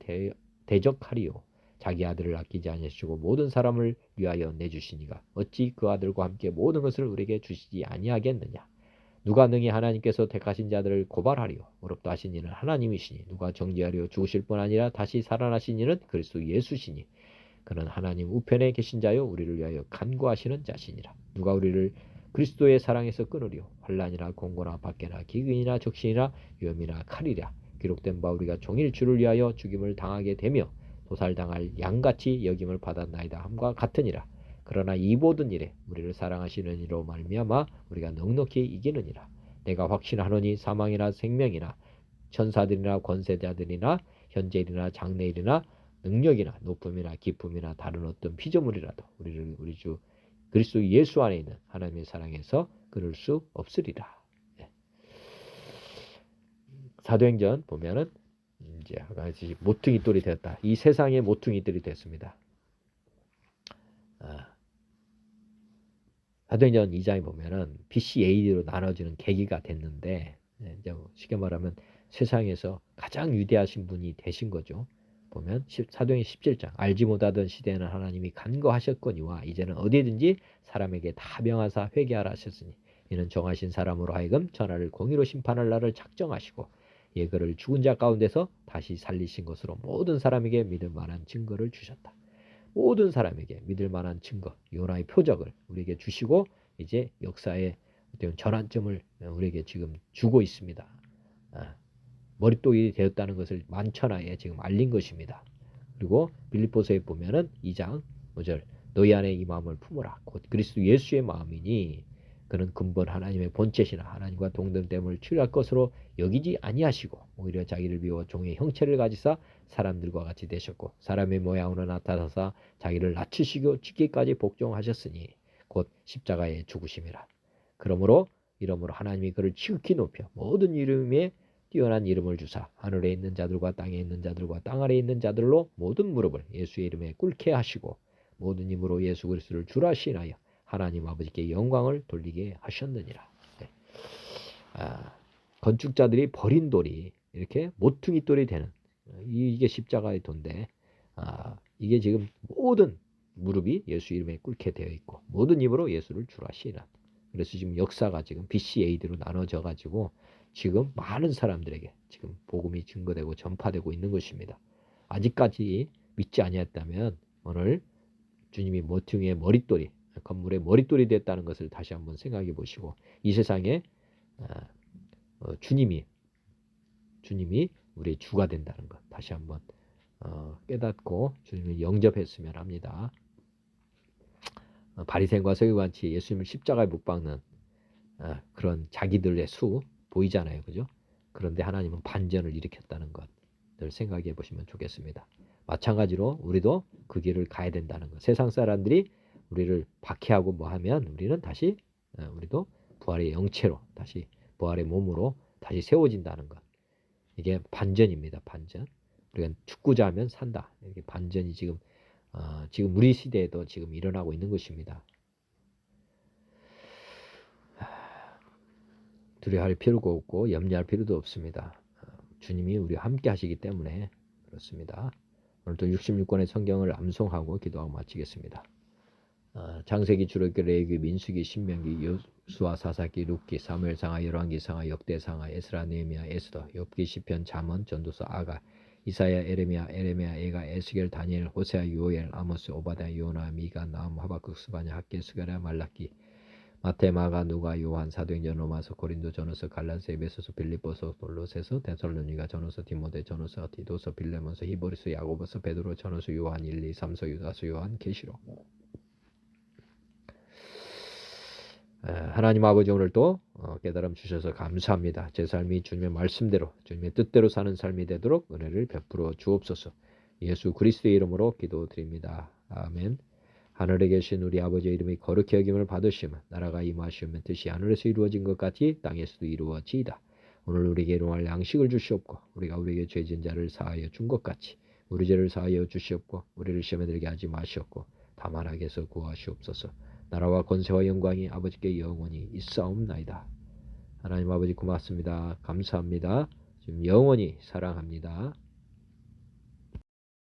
대적하리요? 자기 아들을 아끼지 아니하시고 모든 사람을 위하여 내주시니가 어찌 그 아들과 함께 모든 것을 우리에게 주시지 아니하겠느냐? 누가 능히 하나님께서 택하신 자들을 고발하리요. 어렵다 하신 이는 하나님이시니 누가 정죄하리요. 죽으실 뿐 아니라 다시 살아나신 이는 그리스도 예수시니 그는 하나님 우편에 계신 자요 우리를 위하여 간구하시는 자시니라. 누가 우리를 그리스도의 사랑에서 끊으리요. 환난이나 공고나 박해나 기근이나 적신이나 위험이나 칼이랴. 기록된 바 우리가 종일 주를 위하여 죽임을 당하게 되며 도살당할 양같이 여김을 받았나이다 함과 같으니라. 그러나 이 모든 일에 우리를 사랑하시는 이로 말미암아 우리가 넉넉히 이기느니라. 내가 확신하노니 사망이나 생명이나 천사들이나 권세자들이나 현재일이나 장래일이나 능력이나 높음이나 기쁨이나 다른 어떤 피조물이라도 우리를 우리 주 그리스도 예수 안에 있는 하나님의 사랑에서 끊을 수 없으리라. 사도행전 보면은 이제 모퉁이돌이 되었다. 이 세상의 모퉁이들이 됐습니다. 사도행전 2장에 보면은 BC AD로 나눠지는 계기가 됐는데 이제 쉽게 말하면 세상에서 가장 위대하신 분이 되신 거죠. 보면 사도행전 17장 알지 못하던 시대에는 하나님이 간거하셨거니와 이제는 어디든지 사람에게 다 명하사 회개하라 하셨으니 이는 정하신 사람으로 하여금 전하를 공의로 심판할 날을 작정하시고 예 그를 죽은 자 가운데서 다시 살리신 것으로 모든 사람에게 믿을 만한 증거를 주셨다. 모든 사람에게 믿을 만한 증거, 요나의 표적을 우리에게 주시고 이제 역사의 어떤 전환점을 우리에게 지금 주고 있습니다. 머릿돌이 되었다는 것을 만천하에 지금 알린 것입니다. 그리고 빌립보서에 보면은 2장 5절 너희 안에 이 마음을 품어라. 곧 그리스도 예수의 마음이니 그는 근본 하나님의 본체시나 하나님과 동등됨을 취할 것으로 여기지 아니하시고 오히려 자기를 비워 종의 형체를 가지사 사람들과 같이 되셨고 사람의 모양으로 나타나사 자기를 낮추시고 죽기까지 복종하셨으니 곧 십자가에 죽으심이라. 그러므로 하나님이 그를 지극히 높여 모든 이름에 뛰어난 이름을 주사 하늘에 있는 자들과 땅에 있는 자들과 땅 아래에 있는 자들로 모든 무릎을 예수의 이름에 꿇게 하시고 모든 힘으로 예수 그리스도를 주라 시인하여 하나님 아버지께 영광을 돌리게 하셨느니라. 네. 건축자들이 버린 돌이 이렇게 모퉁이 돌이 되는 이게 십자가의 도인데 이게 지금 모든 무릎이 예수 이름에 꿇게 되어 있고 모든 입으로 예수를 주라 시인한. 그래서 지금 역사가 지금 BCAD로 나눠져 가지고 지금 많은 사람들에게 지금 복음이 증거되고 전파되고 있는 것입니다. 아직까지 믿지 아니했다면 오늘 주님이 모퉁이의 머릿돌이 건물의 머릿돌이 됐다는 것을 다시 한번 생각해 보시고 이 세상에 주님이 우리의 주가 된다는 것 다시 한번 깨닫고 주님을 영접했으면 합니다. 바리새인과 서기관같이 예수님을 십자가에 못 박는 그런 자기들의 수 보이잖아요, 그죠? 그런데 하나님은 반전을 일으켰다는 것을 생각해 보시면 좋겠습니다. 마찬가지로 우리도 그 길을 가야 된다는 것. 세상 사람들이 우리를 박해하고 뭐 하면 우리는 다시 우리도 부활의 영체로 다시 부활의 몸으로 다시 세워진다는 것. 이게 반전입니다. 반전. 우리가 죽고자 하면 산다. 이렇게 반전이 지금 우리 시대에도 지금 일어나고 있는 것입니다. 두려워할 필요가 없고 염려할 필요도 없습니다. 주님이 우리와 함께 하시기 때문에 그렇습니다. 오늘도 66권의 성경을 암송하고 기도하고 마치겠습니다. 창세기, 출애굽기, 레위기, 민수기, 신명기, 여수아, 사사기, 룻기, 사무엘상하, 열왕기상하, 역대상하, 에스라, 느헤미야, 에스더, 욥기, 시편, 잠언, 전도서, 아가, 이사야, 에레미야, 에가, 에스겔, 다니엘, 호세아, 요엘, 아모스, 오바댜, 요나, 미가, 나움, 하박국, 스바냐, 학개, 스가랴, 말라기, 마태, 마가, 누가, 요한, 사도행전, 로마서, 고린도, 전후서, 갈라디아, 에베소서, 빌립보서, 골로새서, 데살로니가, 전후서, 디모데, 전후서, 디도서, 빌레몬서, 히브리서, 야고보서, 베드로, 전후서, 요한, 1, 2, 3서, 유다서, 요한, 계시록. 하나님 아버지 오늘도 깨달음 주셔서 감사합니다. 제 삶이 주님의 말씀대로 주님의 뜻대로 사는 삶이 되도록 은혜를 베풀어 주옵소서. 예수 그리스도의 이름으로 기도드립니다. 아멘. 하늘에 계신 우리 아버지의 이름이 거룩히 여김을 받으시면 나라가 임하시면 뜻이 하늘에서 이루어진 것 같이 땅에서도 이루어지이다. 오늘 우리에게 일용할 양식을 주시옵고 우리가 우리에게 죄 지은 자를 사하여 준 것 같이 우리 죄를 사하여 주시옵고 우리를 시험에 들게 하지 마시옵고 다만 악에서 구하시옵소서. 나라와 권세와 영광이 아버지께 영원히 있사옵나이다. 하나님 아버지 고맙습니다. 감사합니다. 지금 영원히 사랑합니다.